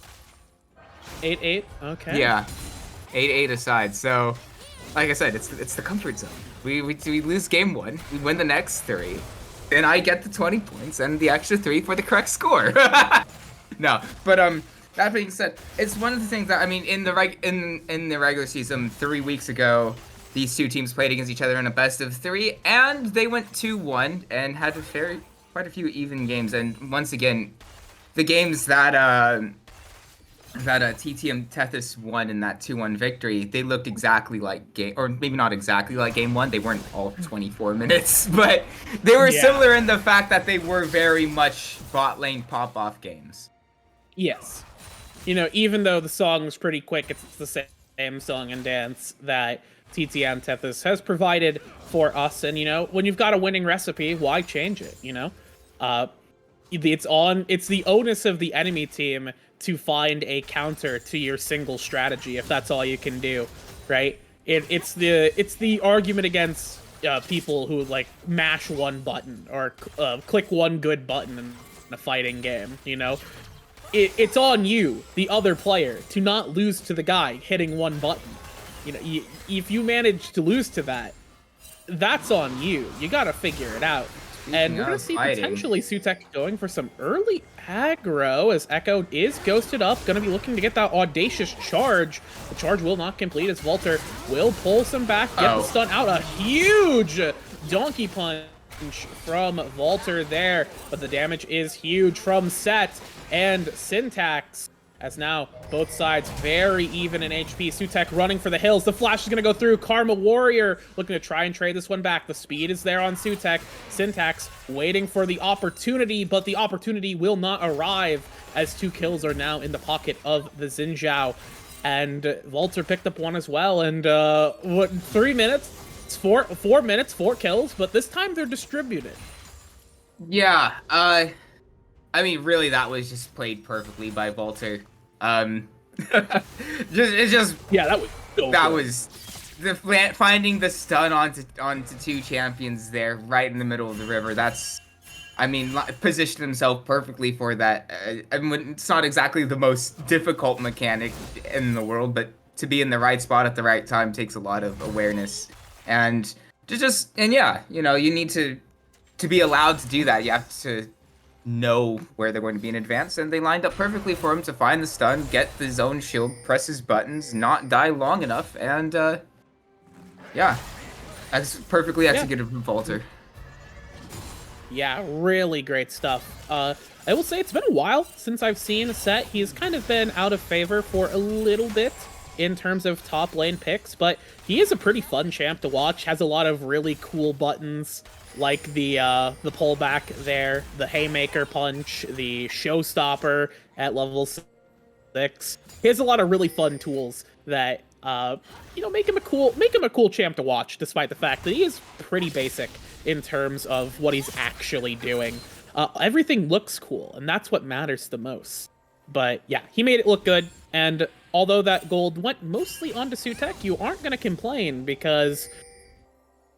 8-8. Okay. Yeah, 8-8 aside. So, like I said, it's the comfort zone. We lose game 1, we win the next 3, and I get the 20 points and the extra 3 for the correct score. No, but that being said, it's one of the things that, I mean, in the regular season 3 weeks ago, these two teams played against each other in a best of 3, and they went 2-1 and had quite a few even games. And once again, the games that TTM Tethys won in that 2-1 victory, they looked exactly like or maybe not exactly like game 1. They weren't all 24 minutes, but they were similar in the fact that they were very much bot lane pop-off games. Yes. You know, even though the song was pretty quick, it's the same song and dance that TTM Tethys has provided for us. And, you know, when you've got a winning recipe, why change it, you know? It's the onus of the enemy team to find a counter to your single strategy, if that's all you can do, right? It's the argument against people who like mash one button or click one good button in a fighting game, you know? It's on you, the other player, to not lose to the guy hitting one button. You know, if you manage to lose to that, that's on you. You gotta figure it out. And we're going to see potentially Sutek going for some early aggro as Echo is ghosted up. Going to be looking to get that audacious charge. The charge will not complete as Walter will pull some back, get the stun out. A huge donkey punch from Walter there. But the damage is huge from Set and Syntax. As now, both sides very even in HP. Sutek running for the hills. The flash is going to go through. Karma Warrior looking to try and trade this one back. The speed is there on Sutek. Syntax waiting for the opportunity, but the opportunity will not arrive as 2 kills are now in the pocket of the Xin Zhao. And Walter picked up one as well. And 3 minutes? 4 minutes, 4 kills, but this time they're distributed. Yeah, I mean, really, that was just played perfectly by Walter. That was finding the stun onto 2 champions there, right in the middle of the river. That's, I mean, positioned himself perfectly for that. I mean, it's not exactly the most difficult mechanic in the world, but to be in the right spot at the right time takes a lot of awareness, and yeah, you know, you need to be allowed to do that. You have to know where they're going to be in advance, and they lined up perfectly for him to find the stun, get the zone shield, press his buttons, not die long enough, and Yeah, that's perfectly executed from Volter. Yeah, really great stuff. I will say it's been a while since I've seen Set. He's kind of been out of favor for a little bit in terms of top lane picks, but he is a pretty fun champ to watch. Has a lot of really cool buttons, like the pullback there, the haymaker punch, the showstopper at level 6. He has a lot of really fun tools that make him a cool champ to watch, despite the fact that he is pretty basic in terms of what he's actually doing. Everything looks cool, and that's what matters the most. But yeah, he made it look good, and although that gold went mostly onto Sutek, you aren't going to complain, because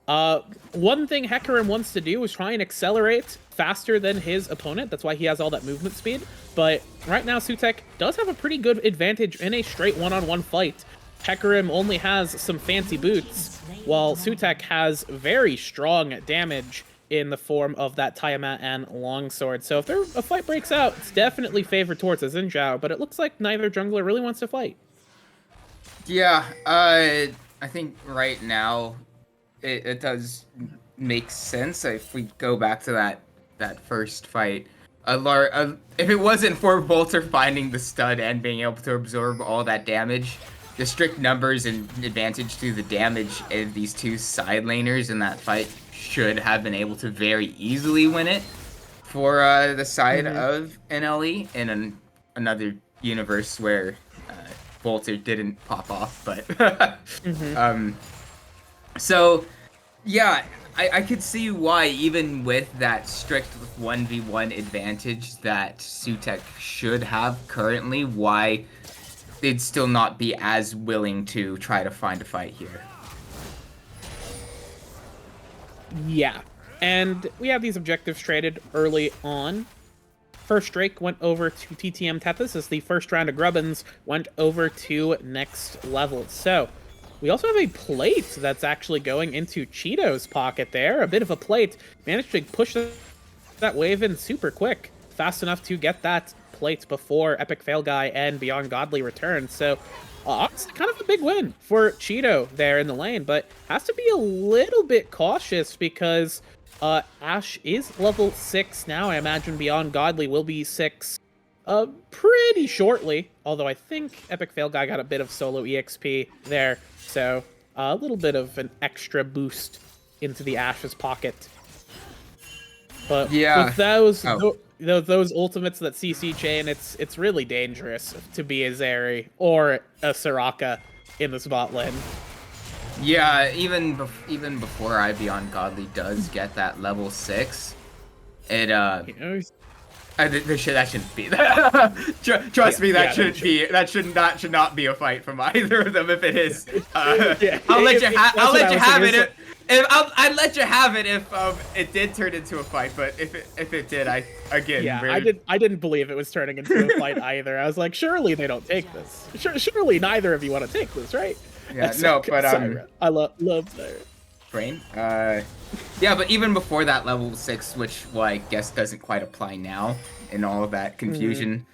one thing Hecarim wants to do is try and accelerate faster than his opponent. That's why he has all that movement speed. But right now, Sutek does have a pretty good advantage in a straight one-on-one fight. Hecarim only has some fancy boots, while Sutek has very strong damage in the form of that Tiamat and Longsword. So if a fight breaks out, it's definitely favored towards the Xin Zhao, but it looks like neither jungler really wants to fight. Yeah, I think right now it does make sense if we go back to that first fight. If it wasn't for Volter finding the stud and being able to absorb all that damage, the strict numbers and advantage to the damage of these two side laners in that fight should have been able to very easily win it for the side of NLE in another universe where Volter didn't pop off, but so yeah, I could see why, even with that strict 1v1 advantage that Sutek should have currently, why they'd still not be as willing to try to find a fight here. Yeah, and we have these objectives traded early on. First Drake went over to TTM Tethys as the first round of Grubbins went over to next level. So we also have a plate that's actually going into Cheeto's pocket there. A bit of a plate. Managed to push that wave in super quick. Fast enough to get that plate before Epic Fail Guy and Beyond Godly return. So honestly, kind of a big win for Cheeto there in the lane, but has to be a little bit cautious because Ashe is level 6 now. I imagine Beyond Godly will be 6 pretty shortly, although I think Epic Fail Guy got a bit of solo EXP there, so a little bit of an extra boost into the Ashe's pocket. But yeah, with those ultimates that CC chain, it's really dangerous to be a Zeri or a Soraka in the bot lane. Yeah, even before Beyond Godly does get that level 6, it that shouldn't be. Trust me, that shouldn't be. That should not be a fight from either of them. If it is, I'll let you have it. I'd let you have it if it did turn into a fight. But if it did, I didn't believe it was turning into a fight either. I was like, surely they don't take this. Surely neither of you want to take this, right? Yeah, no, but I love Syra. Brain. Yeah, but even before that level 6, which I guess doesn't quite apply now in all of that confusion,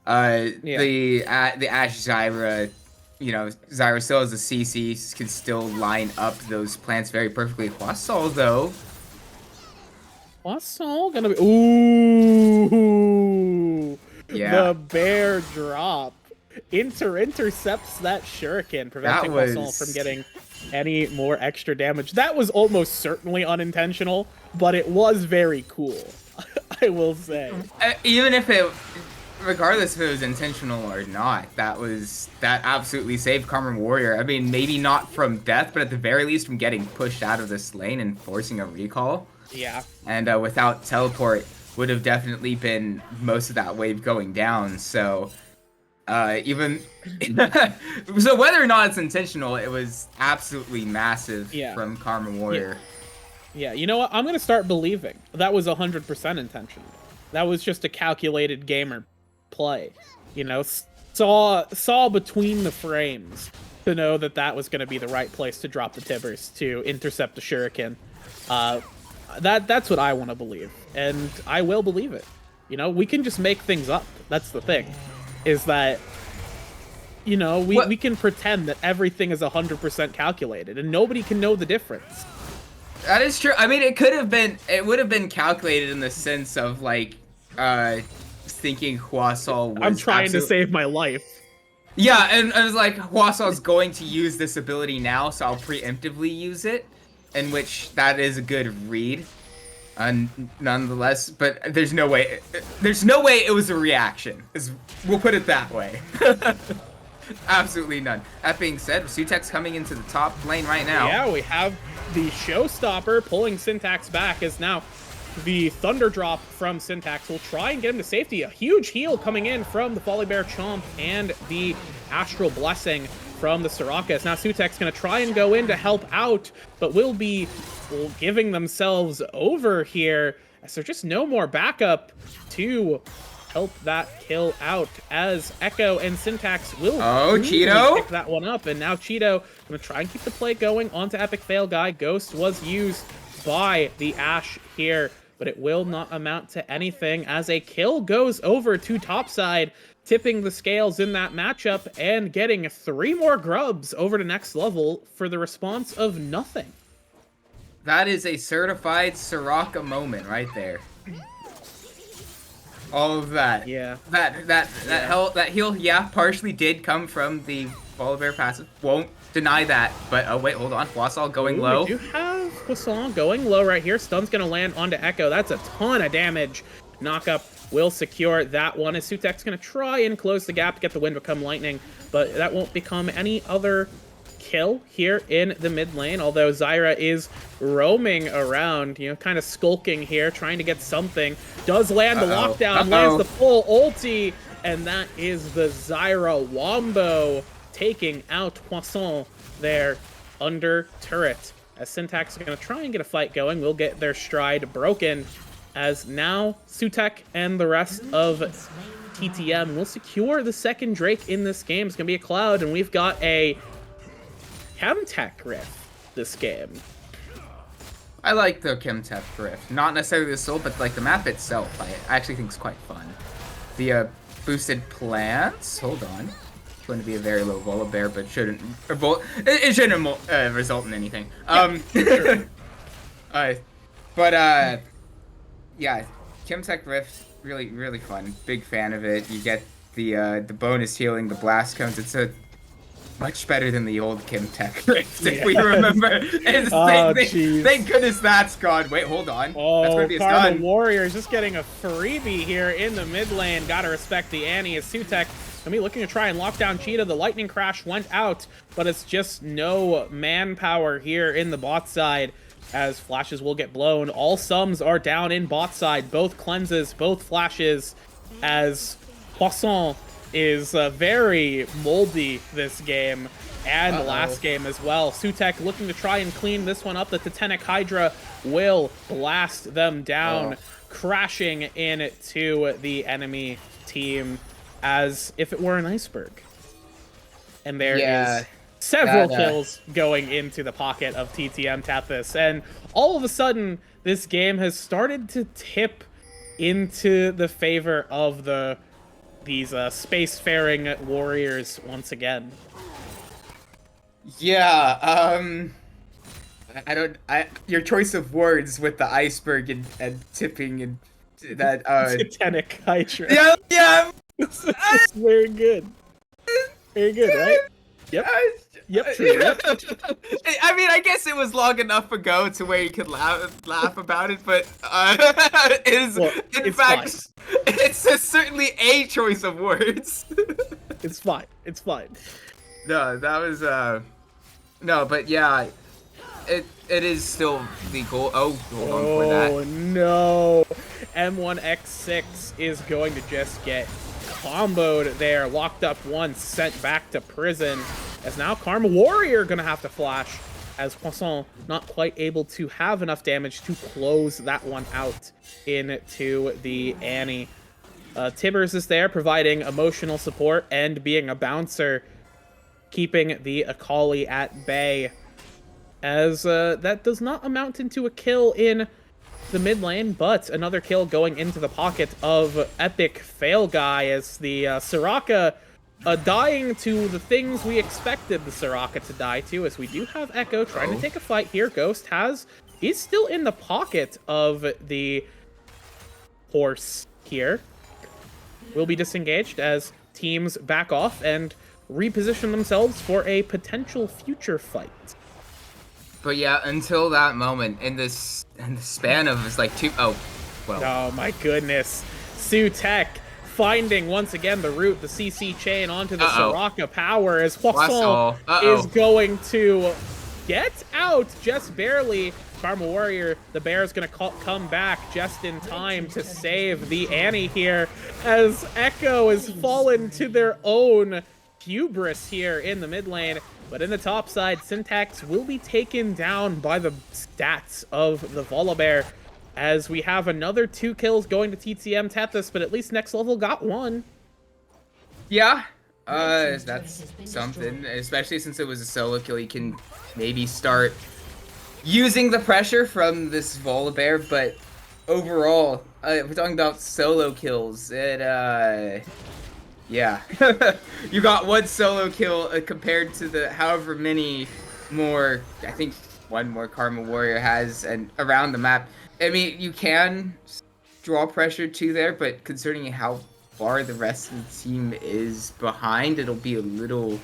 the Ashe Zyra, Zyra still as a CC can still line up those plants very perfectly. Huasol though. Huasol gonna be ooh. Yeah. The bear drop. Intercepts that shuriken, preventing Huasol from getting any more extra damage. That was almost certainly unintentional, but it was very cool. I will say. Even if regardless if it was intentional or not, that absolutely saved Karma Warrior. I mean, maybe not from death, but at the very least from getting pushed out of this lane and forcing a recall. Yeah. And without teleport, would have definitely been most of that wave going down. So. So whether or not it's intentional, it was absolutely massive from Karma Warrior. Yeah, you know what? I'm gonna start believing that was 100% intentional. That was just a calculated gamer play. Saw between the frames to know that was gonna be the right place to drop the Tibbers to intercept the Shuriken. That's what I want to believe, and I will believe it. We can just make things up. That's the thing. Is that you know, What? we can pretend that everything is 100% calculated, and nobody can know the difference. That is true. I mean, it would have been calculated in the sense of like, thinking Huasol I'm was trying to absolutely. save my life. Yeah, and I was like, Huasol's going to use this ability now, so I'll preemptively use it, in which that is a good read, nonetheless. But there's no way it was a reaction. We'll put it that way. Absolutely none. That being said, Sutek's coming into the top lane right now. Yeah, we have the showstopper pulling Syntax back as now the Thunder Drop from Syntax will try and get him to safety. A huge heal coming in from the Folly Bear Chomp and the Astral Blessing from the Soraka. Now Sutek's going to try and go in to help out, but will be giving themselves over here as there's just no more backup to help that kill out, as Echo and Syntax will Cheeto pick that one up. And now Cheeto going to try and keep the play going onto Epic Fail Guy. Ghost was used by the Ashe here, but it will not amount to anything as a kill goes over to topside, tipping the scales in that matchup and getting 3 more grubs over to next level for the response of nothing. That is a certified Soraka moment right there. All of that. Yeah. That heal, yeah, partially did come from the Polar Bear passive. Won't deny that. But oh wait, hold on. Huasol going low. We do have Huasol going low right here. Stun's gonna land onto Echo. That's a ton of damage. Knockup will secure that one as Sutek's gonna try and close the gap to get the Wind Become Lightning, but that won't become any other kill here in the mid lane, although Zyra is roaming around, you know, kind of skulking here, trying to get something. Does land the lockdown, lands the full ulti, and that is the Zyra Wombo taking out Poisson there under turret. As Syntax are going to try and get a fight going, will get their stride broken, as now Sutek and the rest of TTM will secure the second Drake in this game. It's going to be a Cloud, and we've got a Chemtech riff this game. I like the Chemtech riff. Not necessarily the soul, but like the map itself, I actually think is quite fun. The boosted plants, hold on. It's going to be a very low Volibear, but shouldn't, it shouldn't result in anything. Yeah, Chemtech riff, really, really fun. Big fan of it. You get the bonus healing, the blast cones. It's a much better than the old Chemtech rift, if we remember. Thank goodness that's gone. Wait, hold on. Oh, that's gonna be a Karma stun. Warriors just getting a freebie here in the mid lane. Gotta respect the Annie as Sutek gonna be looking to try and lock down Cheetah. The Lightning Crash went out, but it's just no manpower here in the bot side, as flashes will get blown. All sums are down in bot side. Both cleanses, both flashes, as Poisson is very moldy this game, and the last game as well. Sutek looking to try and clean this one up. The Titanic Hydra will blast them down, crashing into the enemy team as if it were an iceberg. And there is several kills going into the pocket of TTM Tethys, and all of a sudden this game has started to tip into the favor of these spacefaring warriors once again. Yeah, your choice of words with the iceberg and tipping and that Titanic Hydra. Yeah. It's very good. Very good, right? Yep. Yep, true. Yep. I mean, I guess it was long enough ago to where you could laugh about it, but in fact, it's certainly a choice of words. It's fine. It's fine. No, that was no, but yeah, it is still the goal. Oh, hold on for that. Oh no, M1X6 is going to just get comboed there, locked up once, sent back to prison, as now Karma Warrior gonna have to flash, as Poisson not quite able to have enough damage to close that one out into the Annie. Tibbers is there providing emotional support and being a bouncer, keeping the Akali at bay, as that does not amount into a kill in the mid lane, but another kill going into the pocket of Epic Fail Guy, as the Soraka dying to the things we expected the Soraka to die to, as we do have Echo trying to take a fight here. Ghost is still in the pocket of the horse here. Will be disengaged as teams back off and reposition themselves for a potential future fight. But yeah, until that moment, in the span of it's like Oh my goodness. Sutek finding once again the route, the CC chain onto the Soraka power as Poisson is going to get out just barely. Karma Warrior, the bear is going to come back just in time to save the Annie here as Echo has fallen to their own hubris here in the mid lane. But in the top side, Syntax will be taken down by the stats of the Volibear as we have another 2 kills going to TTM Tethys, but at least Next Level got 1. Yeah, that's something, especially since it was a solo kill. You can maybe start using the pressure from this Volibear, but overall, if we're talking about solo kills, yeah. You got 1 solo kill compared to the however many more, I think 1 more Karma Warrior has and around the map. I mean, you can draw pressure to there, but considering how far the rest of the team is behind, it'll be a little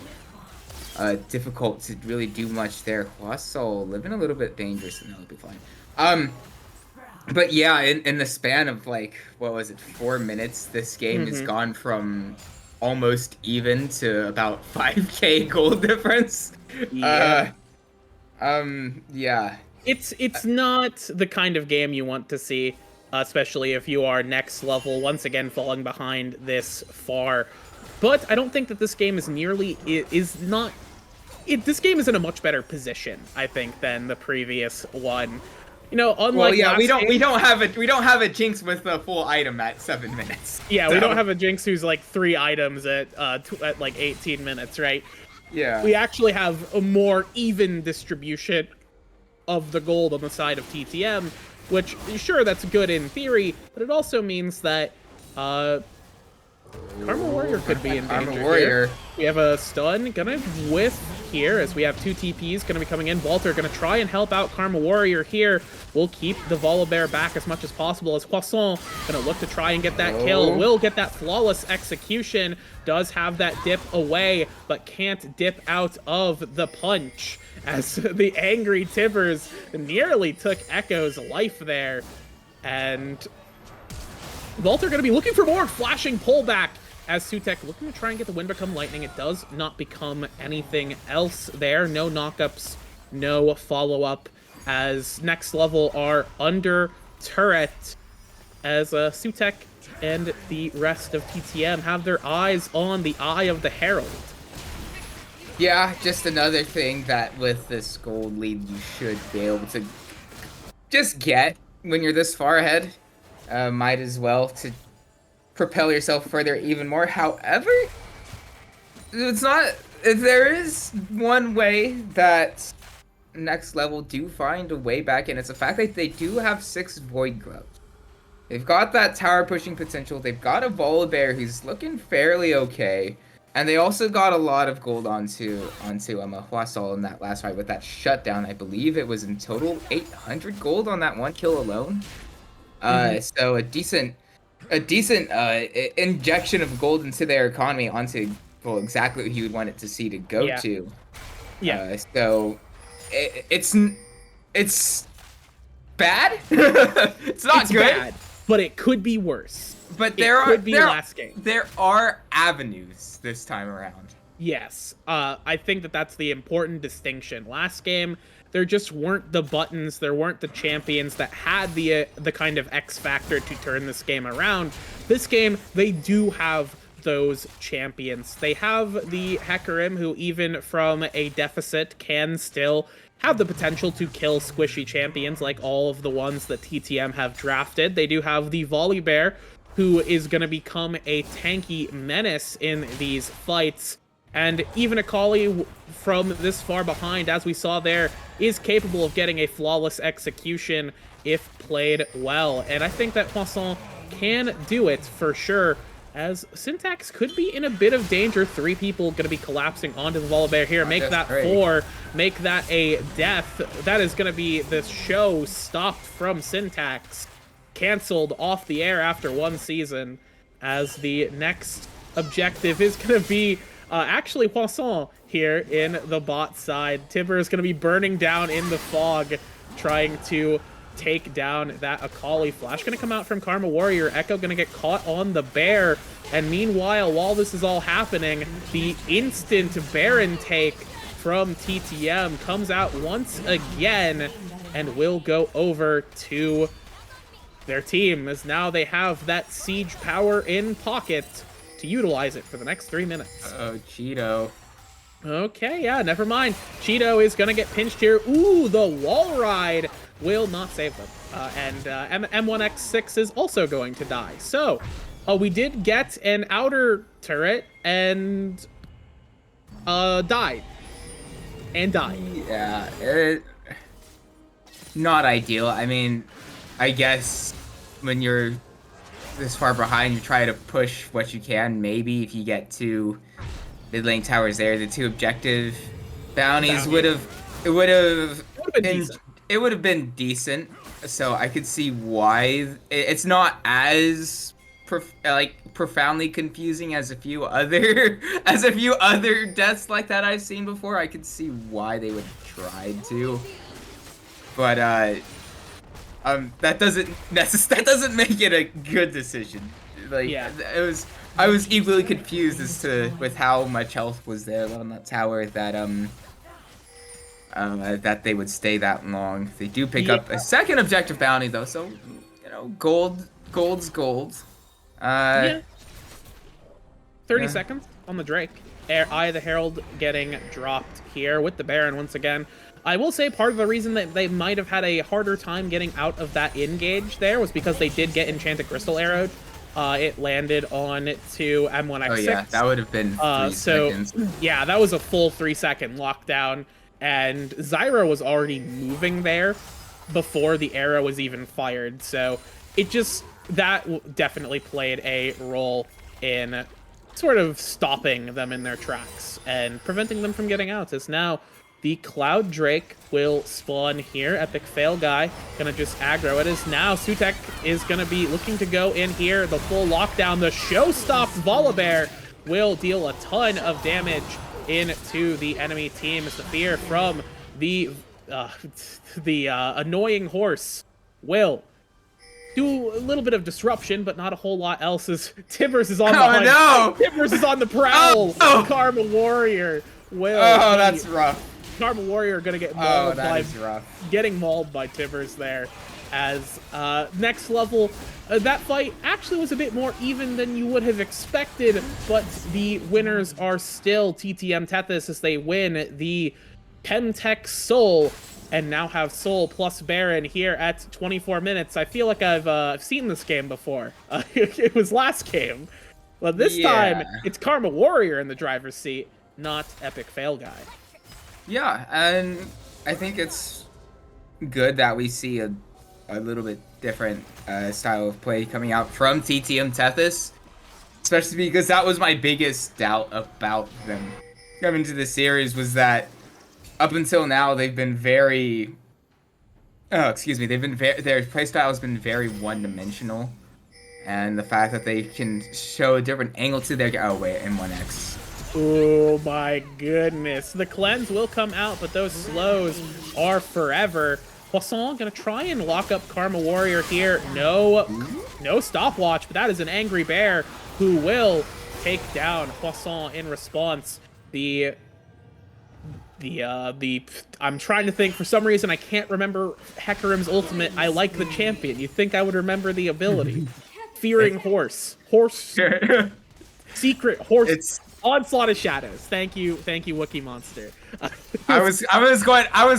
difficult to really do much there. Huasol living a little bit dangerous, and that'll be fine. But yeah, in the span of like, what was it, 4 minutes, this game has gone from almost even to about 5k gold difference. Yeah. Yeah. It's not the kind of game you want to see, especially if you are Next Level, once again falling behind this far. But I don't think that this game is this game is in a much better position, I think, than the previous one. You know, unlike we don't have a Jinx with a full item at 7 minutes. Yeah, so we don't have a Jinx who's like 3 items at like 18 minutes, right? Yeah. We actually have a more even distribution of the gold on the side of TTM, which, sure, that's good in theory, but it also means that Karma Warrior could be in danger. Karma Warrior. Here. We have a stun gonna whiff here as we have 2 TPs gonna be coming in. Walter gonna try and help out Karma Warrior here. We'll keep the Volibear back as much as possible as Poisson gonna look to try and get that kill. Will get that flawless execution. Does have that dip away, but can't dip out of the punch as the angry Tibbers nearly took Echo's life there. And Walter gonna be looking for more, flashing pullback as Sutek looking to try and get the wind become lightning. It does not become anything else there. No knockups, no follow-up as Next Level are under turret as Sutek and the rest of TTM have their eyes on the Eye of the Herald. Yeah, just another thing that with this gold lead you should be able to just get when you're this far ahead. Might as well to propel yourself further even more. However, there is one way that Next Level do find a way back, and it's the fact that they do have 6 Void Gloves. They've got that tower pushing potential. They've got a Volibear who's looking fairly okay. And they also got a lot of gold onto Huasol in that last fight with that shutdown. I believe it was in total 800 gold on that 1 kill alone. So a decent injection of gold into their economy onto exactly what you would want it to see to go to. Yeah. So it's bad. It's not good. Bad, but it could be worse. But last game. There are avenues this time around. Yes. I think that's the important distinction. Last game, there just weren't the buttons, there weren't the champions that had the kind of X factor to turn this game around. This game, they do have those champions. They have the Hecarim, who even from a deficit can still have the potential to kill squishy champions like all of the ones that TTM have drafted. They do have the Volibear, who is going to become a tanky menace in these fights. And even Akali from this far behind, as we saw there, is capable of getting a flawless execution if played well. And I think that Poisson can do it for sure. as Syntax could be in a bit of danger. 3 people going to be collapsing onto the Volibear here. Make that 4. Make that a death. That is going to be the show stopped from Syntax. Canceled off the air after 1 season, as the next objective is going to be actually Poisson here in the bot side. Tibber is going to be burning down in the fog, trying to take down that Akali. Flash going to come out from Karma Warrior. Echo going to get caught on the bear. And meanwhile, while this is all happening, the instant Baron take from TTM comes out once again and will go over to their team, as now they have that siege power in pocket to utilize it for the next 3 minutes. Oh, Cheeto. Okay, yeah, never mind. Cheeto is gonna get pinched here. Ooh, the wall ride will not save them. And M1X6 is also going to die. So, we did get an outer turret and died. And died. Yeah, not ideal. I mean, I guess when you're this far behind, you try to push what you can. Maybe if you get 2 mid lane towers there, the 2 objective bounties would have been decent. So I could see why it's not as profoundly confusing as a few other deaths like that I've seen before. I could see why they would have tried to, but that doesn't make it a good decision. Like, yeah, I was equally confused as to with how much health was there on that tower that that they would stay that long. They do pick up a second objective bounty though, so you know, gold's gold. Yeah. 30 seconds on the Drake. Eye of the Herald getting dropped here with the Baron once again. I will say part of the reason that they might have had a harder time getting out of that engage there was because they did get Enchanted Crystal arrowed. It landed on to M1X6. Oh yeah, that would have been 3 seconds. Yeah, that was a full 3-second lockdown, and Zyra was already moving there before the arrow was even fired. So it just, that definitely played a role in sort of stopping them in their tracks and preventing them from getting out, as now the Cloud Drake will spawn here. Epic Fail Guy gonna just aggro. It is now Sutek is gonna be looking to go in here. The full lockdown, the show-stopped Volibear will deal a ton of damage into the enemy team, as the fear from the annoying horse will do a little bit of disruption, but not a whole lot else, as Tibbers is on the no! Tibbers is on the prowl. Oh, no! Karma Warrior will. Oh, that's rough. Karma Warrior gonna get mauled getting mauled by Tibbers there, as next level that fight actually was a bit more even than you would have expected, but the winners are still TTM Tethys, as they win the Pemtech Soul and now have Soul plus Baron here at 24 minutes. I feel like I've seen this game before. It was last game, but this time it's Karma Warrior in the driver's seat, not Epic Fail Guy. Yeah, and I think it's good that we see a little bit different style of play coming out from TTM Tethys, especially because that was my biggest doubt about them coming to the series, was that up until now they've been very their playstyle has been very one-dimensional, and the fact that they can show a different angle to their M1X. Oh my goodness. The cleanse will come out, but those slows are forever. Poisson gonna try and lock up Karma Warrior here. No stopwatch, but that is an angry bear who will take down Poisson in response. I'm trying to think, for some reason I can't remember Hecarim's ultimate. I like the champion. You'd think I would remember the ability. Fearing horse. Secret horse. It's Onslaught of Shadows. Thank you, Wookiee Monster. I was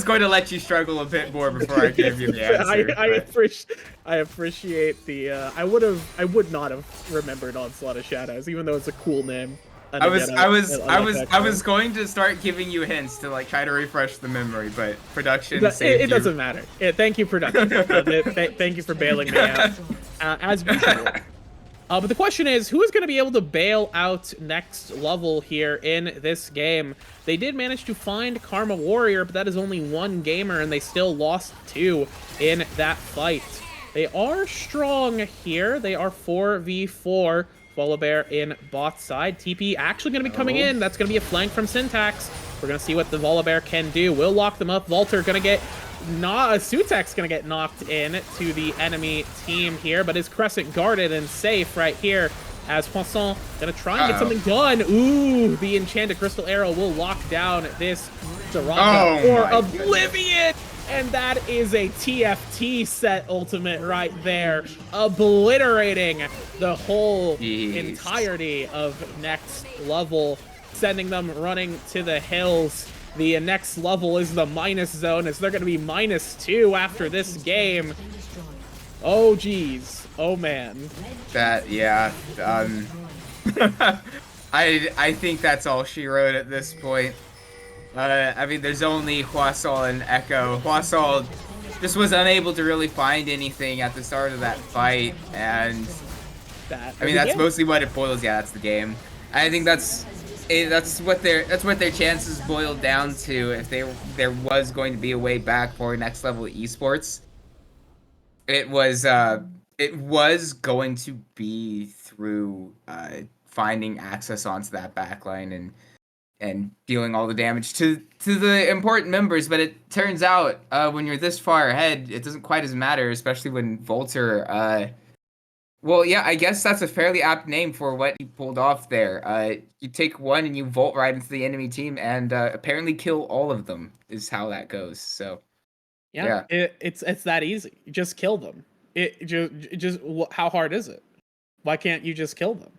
going to let you struggle a bit more before I gave you the answer. I appreciate the. I would not have remembered Onslaught of Shadows, even though it's a cool name. I was going to start giving you hints to like try to refresh the memory, but production saved you. It doesn't matter. Thank you, production. Thank you for bailing me out, as usual. But the question is, who is going to be able to bail out next level here in this game? They did manage to find Karma Warrior, but that is only one gamer, and they still lost 2 in that fight. They are strong here. They are 4v4. Volibear in bot side. TP actually going to be coming in. That's going to be a flank from Syntax. We're going to see what the Volibear can do. We'll lock them up. Volter going to get... Sutek's going to get knocked in to the enemy team here, but is Crescent guarded and safe right here as Poisson going to try and get something done. Ooh, the Enchanted Crystal Arrow will lock down this Soraka for Oblivion. And that is a TFT set ultimate right there, obliterating the whole entirety of next level, sending them running to the hills. The next level is the minus zone, as they're going to be -2 after this game. Oh, geez. Oh, man. That, yeah. I think that's all she wrote at this point. I mean, there's only Hwasol and Echo. Hwasol just was unable to really find anything at the start of that fight, and I mean that's mostly what it boils. Yeah, that's the game. I think that's what their chances boiled down to. If there was going to be a way back for next level esports, it was going to be through finding access onto that backline and dealing all the damage to the important members. But it turns out when you're this far ahead, it doesn't quite as matter, especially when Volter... well, yeah, I guess that's a fairly apt name for what he pulled off there. You take one and you volt right into the enemy team and apparently kill all of them is how that goes. So, yeah. It's that easy. You just kill them. How hard is it? Why can't you just kill them?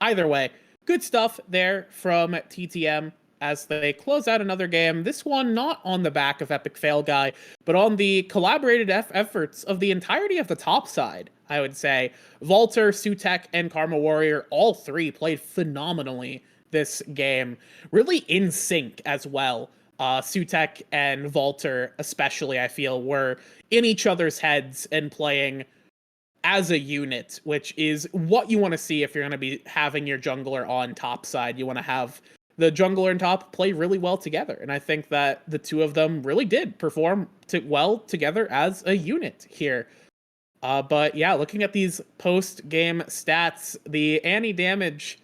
Either way, good stuff there from TTM as they close out another game. This one not on the back of Epic Fail Guy, but on the collaborated efforts of the entirety of the top side, I would say. Volter, Sutek, and Karma Warrior, all 3 played phenomenally this game. Really in sync as well. Sutek and Volter especially, I feel, were in each other's heads and playing as a unit, which is what you want to see if you're going to be having your jungler on top side. You want to have the jungler and top play really well together. And I think that the 2 of them really did perform well together as a unit here. But yeah, looking at these post-game stats, the Annie damage,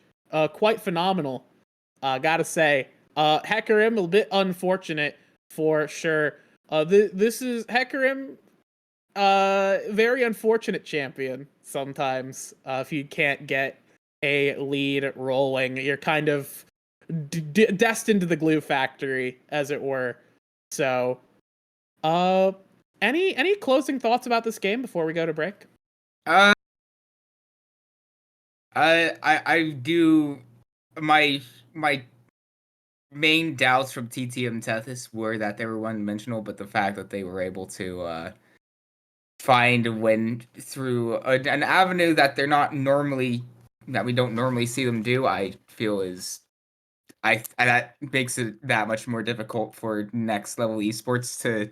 quite phenomenal. Gotta say. Hecarim, a bit unfortunate for sure. This is Hecarim, very unfortunate champion sometimes. If you can't get a lead rolling, you're kind of destined to the glue factory, as it were. So, any closing thoughts about this game before we go to break? I do. My main doubts from TTM Tethys were that they were one-dimensional, but the fact that they were able to find a win through an avenue that we don't normally see them do, I feel that makes it that much more difficult for next level esports to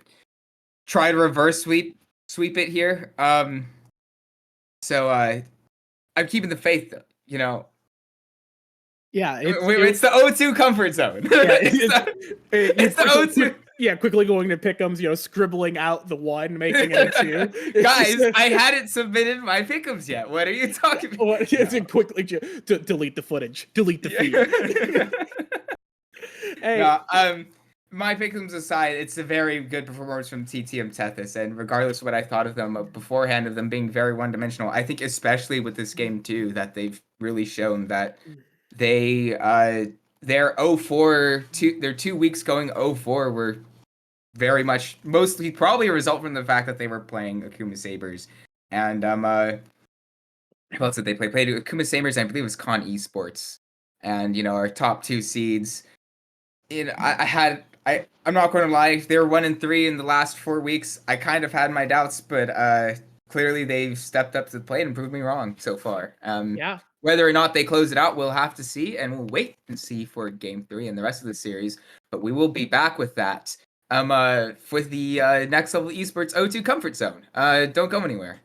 try to reverse sweep it here. So I'm keeping the faith, though, you know. Yeah, it's the O2 comfort zone. Yeah, it's the O2. Yeah, quickly going to pick'ems, scribbling out the 1, making it a 2. Guys, I hadn't submitted my pick'ems yet. What are you talking about? Quickly delete the footage. Delete the feed. Hey. No, my pick'ems aside, it's a very good performance from TTM Tethys, and regardless of what I thought of them beforehand, of them being very one-dimensional, I think especially with this game too, that they've really shown that their 0-4, their 2 weeks going 0-4 were very much, mostly probably a result from the fact that they were playing Akuma Sabers. And what else did they play? Played Akuma Sabers, and I believe it was Con Esports. And our top 2 seeds. I'm not going to lie, they were 1-3 in the last 4 weeks. I kind of had my doubts, but clearly they've stepped up to the plate and proved me wrong so far. Yeah. Whether or not they close it out, we'll have to see, and we'll wait and see for Game 3 and the rest of the series. But we will be back with that for the Next Level Esports O2 Comfort Zone. Don't go anywhere.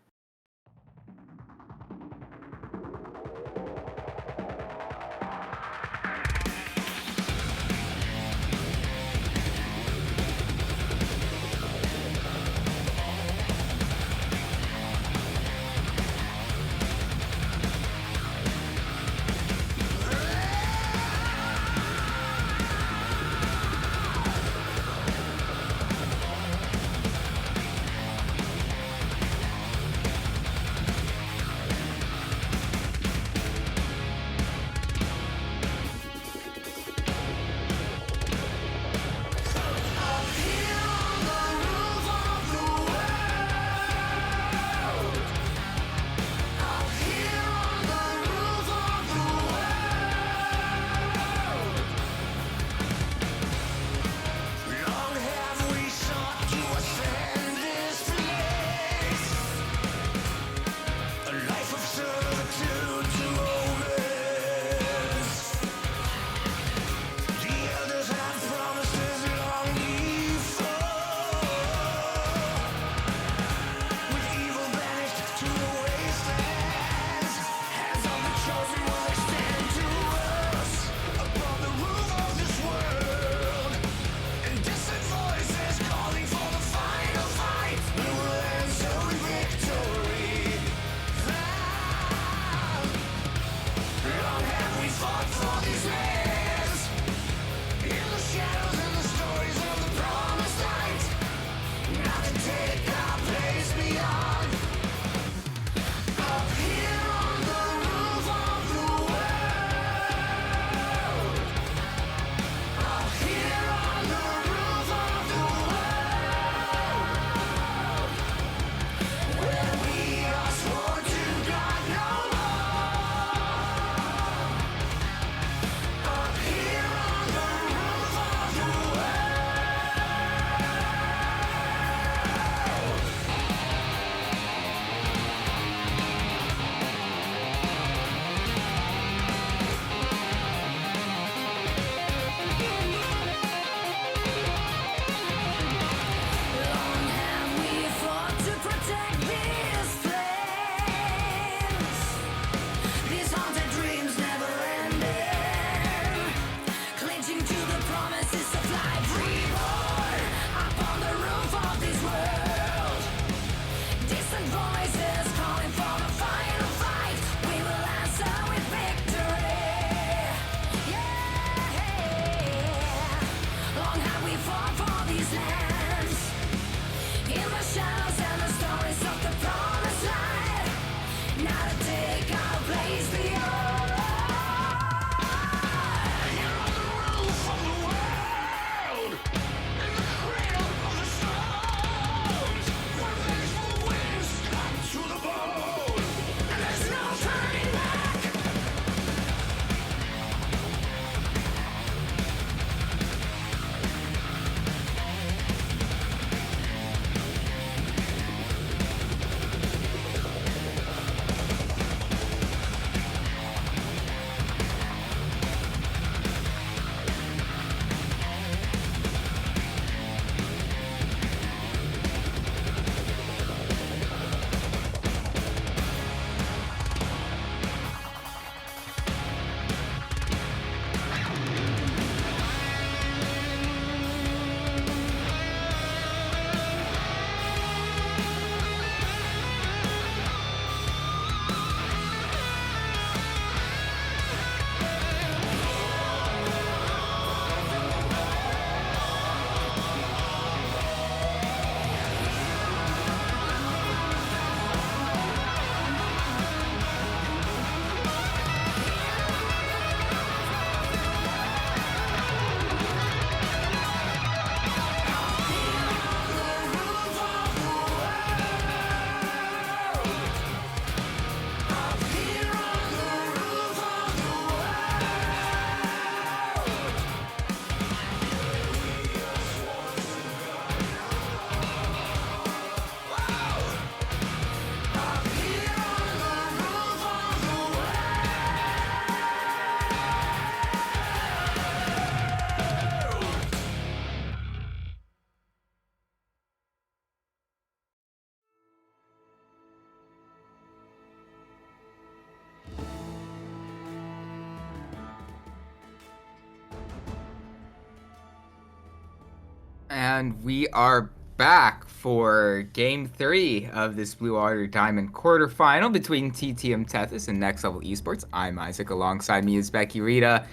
And we are back for Game 3 of this Blue Water Diamond quarterfinal between TTM Tethys and Next Level Esports. I'm Isaac, alongside me is Becky Rita.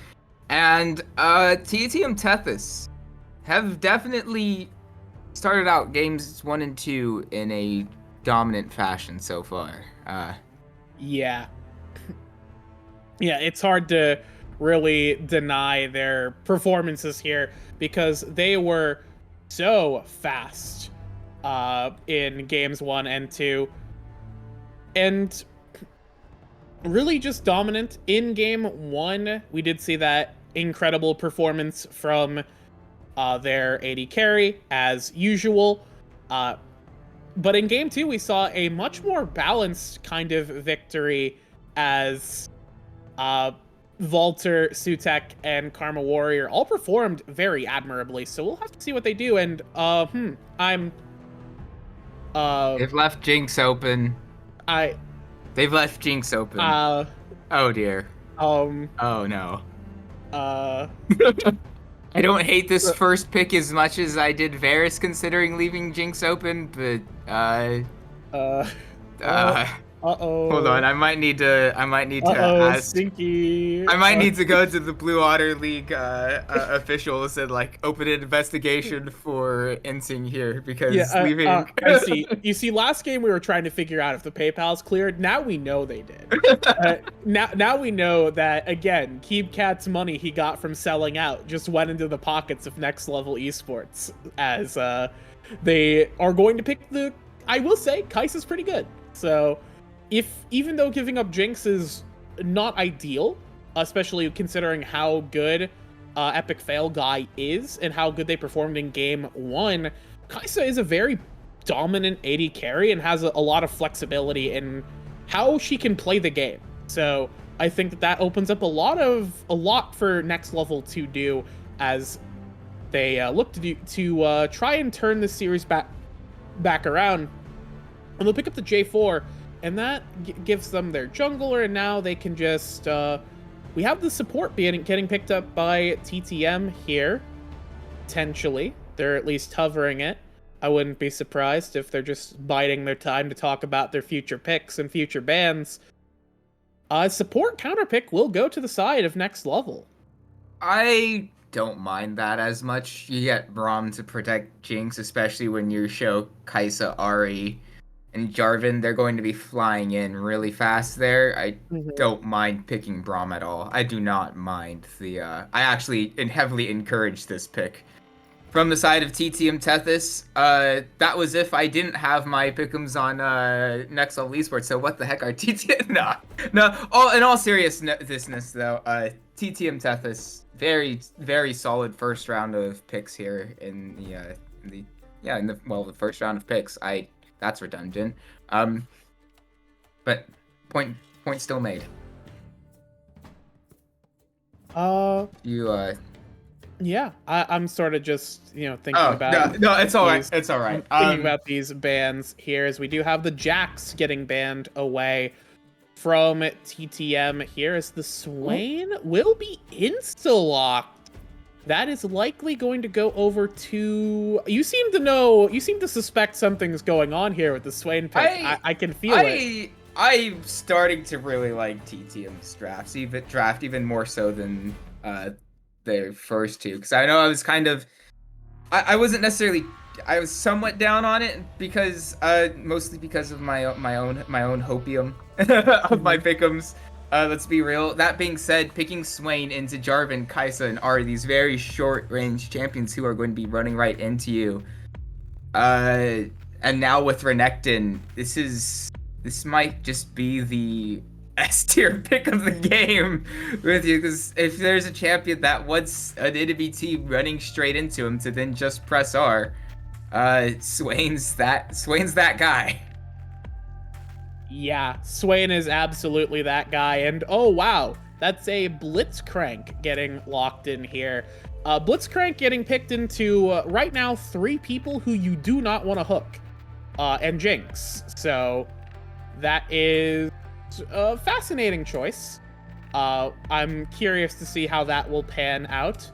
And TTM Tethys have definitely started out games 1 and 2 in a dominant fashion so far. Yeah. Yeah, it's hard to really deny their performances here because they were so fast in games 1 and 2 and really just dominant in game 1. We did see that incredible performance from their AD carry as usual, but in game 2 we saw a much more balanced kind of victory as Valter, Sutek, and Karma Warrior all performed very admirably, so we'll have to see what they do. And They've left Jinx open. They've left Jinx open. Oh dear. Oh no. I don't hate this first pick as much as I did Varus considering leaving Jinx open, but hold on, I might need to ask. Stinky. I might need to go to the Blue Water League officials and like open an investigation for Insing here because leaving. I see. You see, last game we were trying to figure out if the PayPal's cleared. Now we know they did. Now we know that again, Keep Cat's money he got from selling out just went into the pockets of Next Level Esports as they are going to pick the. I will say, Kais is pretty good. So. Even though giving up Jinx is not ideal, especially considering how good Epic Fail Guy is and how good they performed in game 1, Kai'Sa is a very dominant AD carry and has a lot of flexibility in how she can play the game. So I think that opens up a lot for Next Level to do as they look to try and turn this series back around. And they'll pick up the J4. And that gives them their jungler, and now they can just, we have the support getting picked up by TTM here, potentially. They're at least hovering it. I wouldn't be surprised if they're just biding their time to talk about their future picks and future bans. Support counter pick will go to the side of next level. I don't mind that as much. You get Braum to protect Jinx, especially when you show Kaisa, Ari, and Jarvan. They're going to be flying in really fast there. I Mhm. don't mind picking Braum at all. I do not mind the. I actually heavily encourage this pick. From the side of TTM Tethys, that was if I didn't have my pick'ems on Next Level Esports. So what the heck are TTM? No, no. In all seriousness, though, TTM Tethys, very solid first round of picks here the first round of picks. That's redundant. But point point still made. Uh, You yeah, I'm sort of just thinking Oh, about no, it's all right. these. It's all right. I'm thinking about these bans here as we do have the Jax getting banned away from TTM here as the Swain will be insta-locked. That is likely going to go over to... You seem to suspect something's going on here with the Swain pick. I can feel it. I'm starting to really like TTM's draft even more so than their first two, because I know I was kind of I wasn't necessarily I was somewhat down on it because mostly because of my own hopium of my pick'ems. Let's be real. That being said, picking Swain into Jarvan, Kaisa, and Ari, these very short range champions who are going to be running right into you. And now with Renekton, this might just be the S tier pick of the game with you, because if there's a champion that wants an enemy team running straight into him to then just press R, Swain's that guy. Yeah, Swain is absolutely that guy. And oh wow, that's a Blitzcrank getting locked in here. Blitzcrank getting picked into right now 3 people who you do not want to hook, and Jinx. So that is a fascinating choice. I'm curious to see how that will pan out,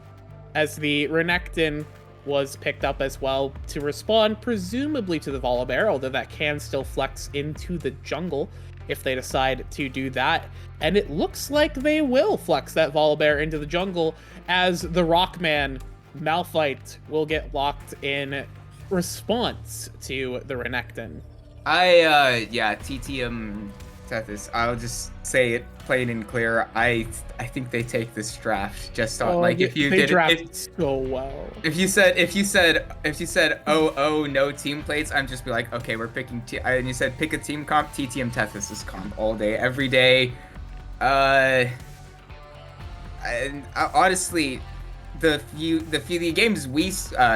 as the Renekton was picked up as well to respond presumably to the Volibear, although that can still flex into the jungle if they decide to do that. And it looks like they will flex that Volibear into the jungle, as the Rockman Malphite will get locked in response to the Renekton. TTM Tethys, I'll just say it plain and clear. I think they take this draft just on if you they did drafted so well. If you said oh no team plates, I'm just be like, okay, we're picking and you said pick a team comp, TTM Tethys is comp all day every day. And honestly, the games we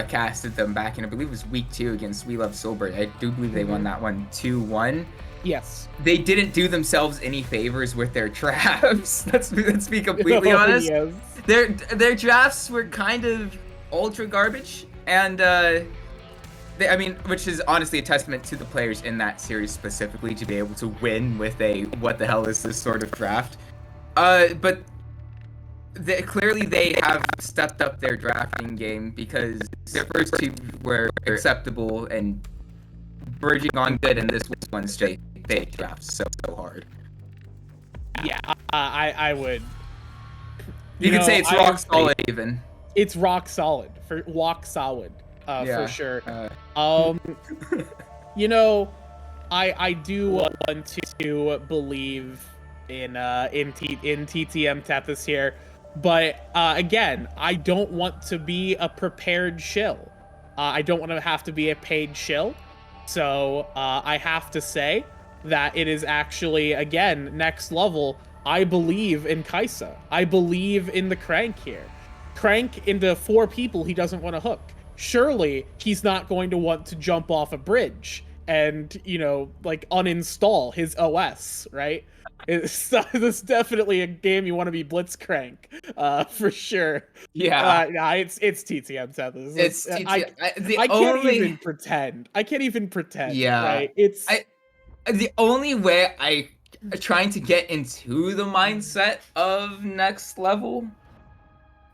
casted them back in, I believe it was week 2 against We Love Silver. I do believe they won that one 2-1. Yes. They didn't do themselves any favors with their drafts. Let's be completely honest. Yes. Their drafts were kind of ultra garbage, and which is honestly a testament to the players in that series specifically to be able to win with a what the hell is this sort of draft. But clearly they have stepped up their drafting game, because their first 2 were acceptable and verging on good, and this one's straight they draft so hard. Yeah, I would. You could say it's rock solid even. It's rock solid for for sure. I do want to believe in TTM Tethys here, but again, I don't want to be a prepared shill. I don't want to have to be a paid shill. So I have to say that it is actually, again, next level. I believe in Kaisa. I believe in the Crank here. Crank into 4 people he doesn't want to hook. Surely he's not going to want to jump off a bridge and, uninstall his OS, right? This is definitely a game you want to be Blitzcrank, for sure. Yeah. It's TTM Tethys. It's TTM. I can't even pretend. I can't even pretend. Yeah. Right? It's the only way I trying to get into the mindset of next level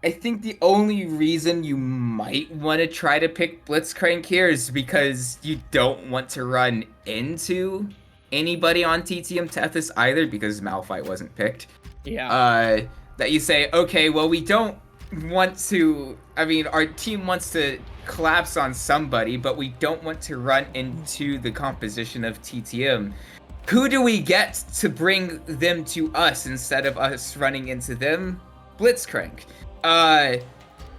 I think the only reason you might want to try to pick Blitzcrank here is because you don't want to run into anybody on TTM Tethys either, because Malphite wasn't picked. Yeah. That you say, okay, well, we don't want to. I mean, our team wants to collapse on somebody, but we don't want to run into the composition of TTM. Who do we get to bring them to us instead of us running into them? Blitzcrank.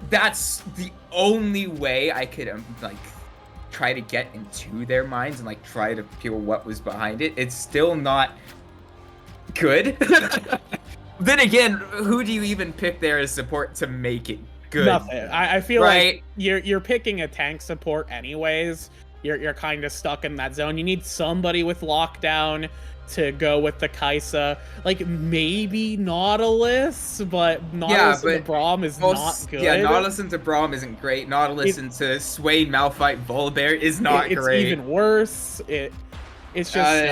That's the only way I could like try to get into their minds and like try to feel what was behind it. It's still not good. Then again, who do you even pick there as support to make it good? Nothing. I feel like you're picking a tank support anyways. You're kind of stuck in that zone. You need somebody with lockdown to go with the Kaisa. Like maybe Nautilus, but Nautilus into Braum is not good. Yeah, Nautilus into Braum isn't great. Nautilus into Swain, Malphite, Volibear is not great. It's even worse. It's just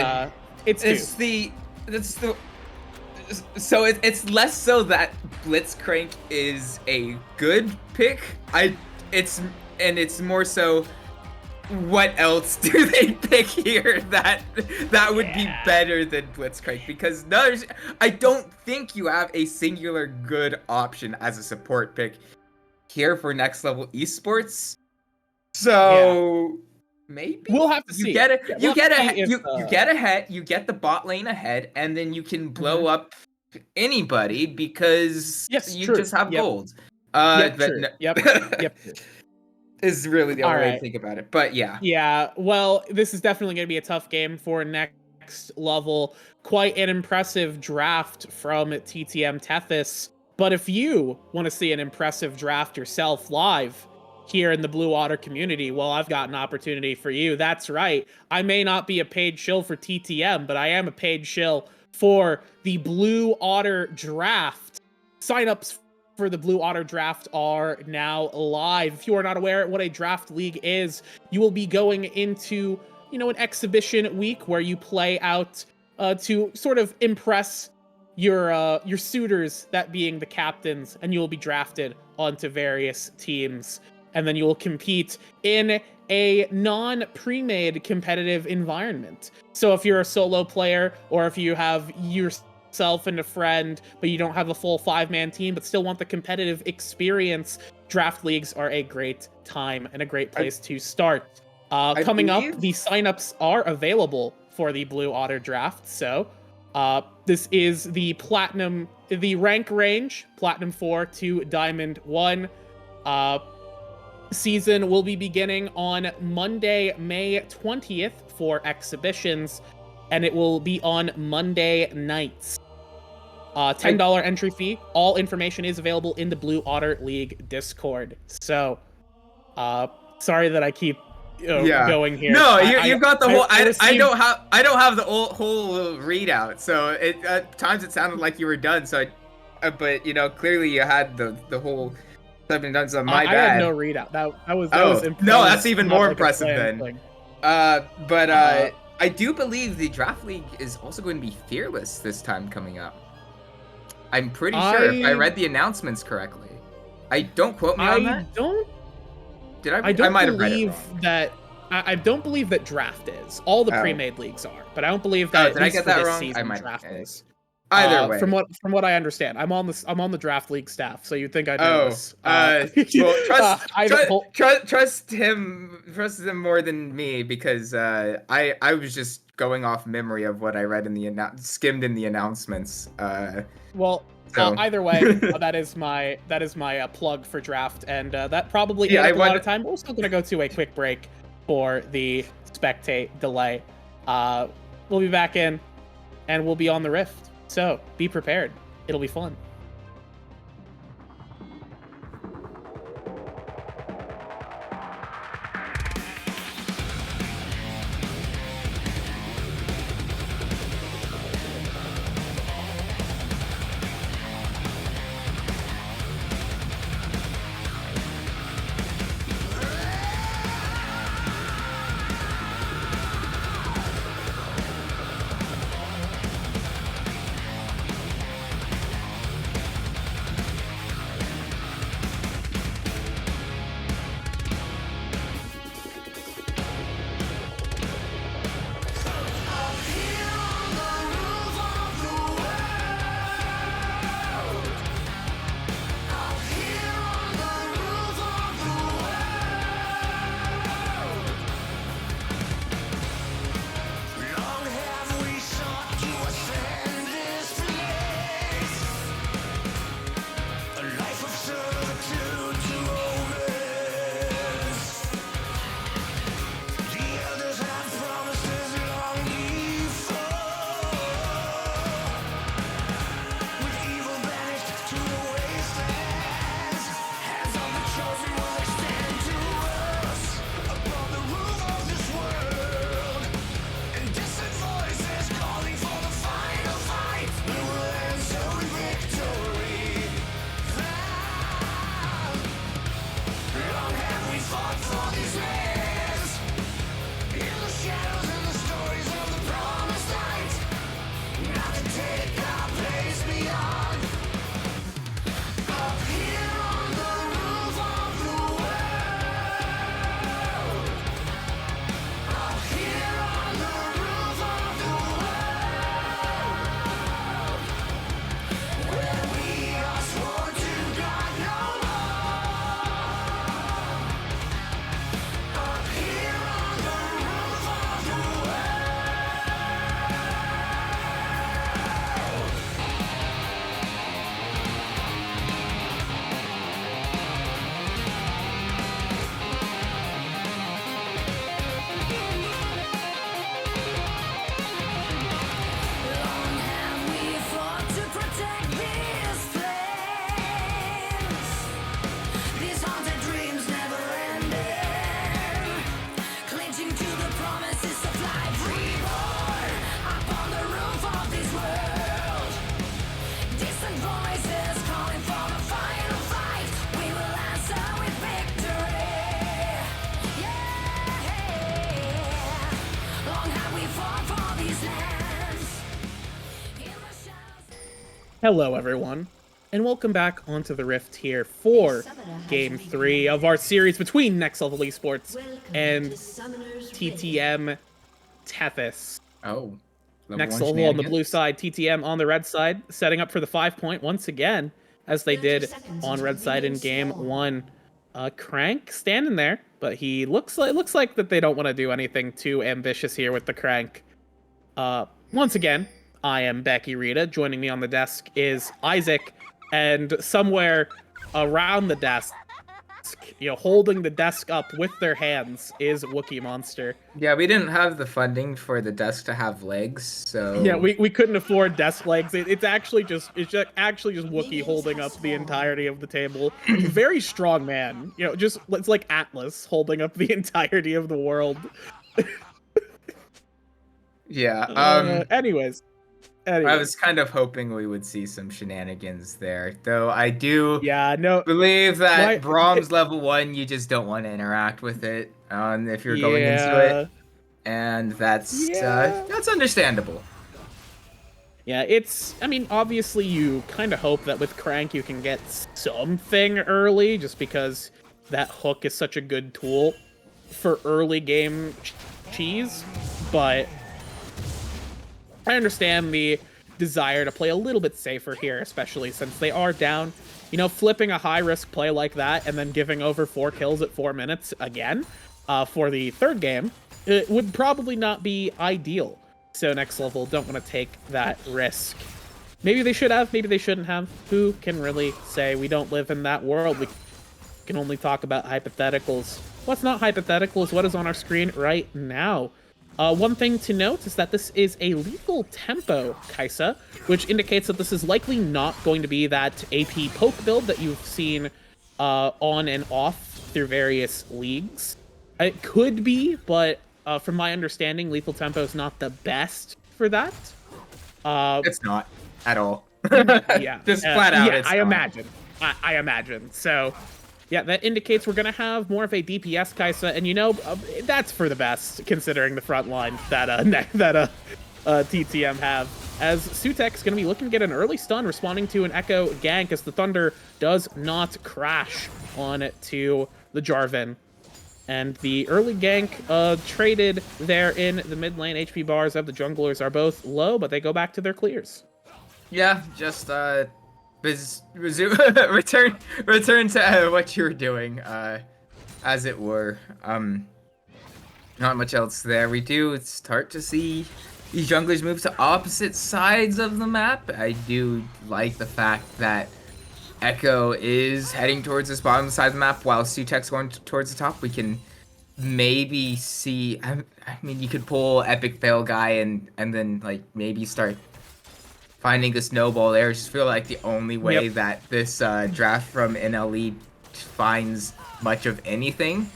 so it's less so that Blitzcrank is a good pick. It's more so, what else do they pick here that would be better than Blitzcrank? Because I don't think you have a singular good option as a support pick here for next level esports. So maybe we'll have to see. You get ahead, you get the bot lane ahead, and then you can blow up anybody because you just have gold. Yep. Is really the only way to think about it. But yeah. Yeah, well, this is definitely going to be a tough game for next level. Quite an impressive draft from TTM Tethys. But if you want to see an impressive draft yourself live here in the Blue Otter community, well, I've got an opportunity for you. That's right. I may not be a paid shill for TTM, but I am a paid shill for the Blue Otter draft. Signups for the Blue Otter draft are now live. If you are not aware what a draft league is, you will be going into, an exhibition week where you play out to sort of impress your suitors, that being the captains, and you will be drafted onto various teams. And then you will compete in a non-pre-made competitive environment. So if you're a solo player, or if you have yourself and a friend, but you don't have a full 5-man team, but still want the competitive experience, draft leagues are a great time and a great place to start. Coming up, the signups are available for the Blue Otter draft. So this is the rank range, Platinum 4 to Diamond 1. Season will be beginning on Monday, May 20th for exhibitions, and it will be on Monday nights. $10 entry fee. All information is available in the Blue Otter League Discord. So, sorry that I keep going here. No, you've got the whole. I don't have the whole readout. So at times it sounded like you were done. So, but clearly you had the whole. Been done, so my bad. I had no readout. That was impressive. No, that's even more impressive then. I do believe the draft league is also going to be fearless this time coming up. I'm pretty sure if I read the announcements correctly. Don't quote me on that. I might have read it wrong. I don't believe that draft is. All the pre-made leagues are, but I don't believe that. Did I get that wrong? I might draft is. Either way, from what I understand, I'm on the draft league staff, so you'd think I know this. Trust him more than me, because I was just going off memory of what I read in skimmed in the announcements. Either way, that is my plug for draft, and that probably ate up a lot of time. But we're still gonna go to a quick break for the spectate delay. We'll be back in, and we'll be on the Rift. So, be prepared. It'll be fun. Hello, everyone, and welcome back onto the Rift here for Game 3 of our series between Next Level Esports and TTM Tethys. Oh, Next Level on the blue side, TTM on the red side, setting up for the 5-point once again, as they did on red side in Game 1. Crank standing there, but he looks like that they don't want to do anything too ambitious here with the Crank. Once again, I am Becky Rita. Joining me on the desk is Isaac, and somewhere around the desk, holding the desk up with their hands is Wookiee Monster. Yeah, we didn't have the funding for the desk to have legs, so Yeah, we couldn't afford desk legs. It's actually just Wookiee holding up the entirety of the table. Very strong man. It's like Atlas holding up the entirety of the world. Yeah. Anyways. I was kind of hoping we would see some shenanigans there, though I do believe that Brahms level 1, you just don't want to interact with it if you're going into it, and that's understandable. Yeah, obviously you kind of hope that with Crank you can get something early, just because that hook is such a good tool for early game cheese, but I understand the desire to play a little bit safer here, especially since they are down. Flipping a high-risk play like that and then giving over 4 kills at 4 minutes again for the third game, it would probably not be ideal. So Next Level don't want to take that risk. Maybe they should have, maybe they shouldn't have. Who can really say? We don't live in that world. We can only talk about hypotheticals. What's not hypothetical is what is on our screen right now. One thing to note is that this is a lethal tempo Kai'Sa, which indicates that this is likely not going to be that AP poke build that you've seen on and off through various leagues. It could be, but from my understanding, lethal tempo is not the best for that. It's not at all. Yeah, just flat out. Yeah, I imagine. So. Yeah, that indicates we're going to have more of a DPS Kai'Sa, and that's for the best, considering the front line that TTM have. As Sutek's going to be looking to get an early stun, responding to an Echo gank, as the Thunder does not crash on to the Jarvan. And the early gank traded there in the mid lane. HP bars of the junglers are both low, but they go back to their clears. Yeah, just return to what you were doing, as it were. Not much else there. We do start to see these junglers move to opposite sides of the map. I do like the fact that Echo is heading towards this bottom side of the map while Sutek's going towards the top. We can maybe see, you could pull Epic Fail Guy and then maybe start finding the snowball there. I just feel like the only way that this draft from NLE finds much of anything.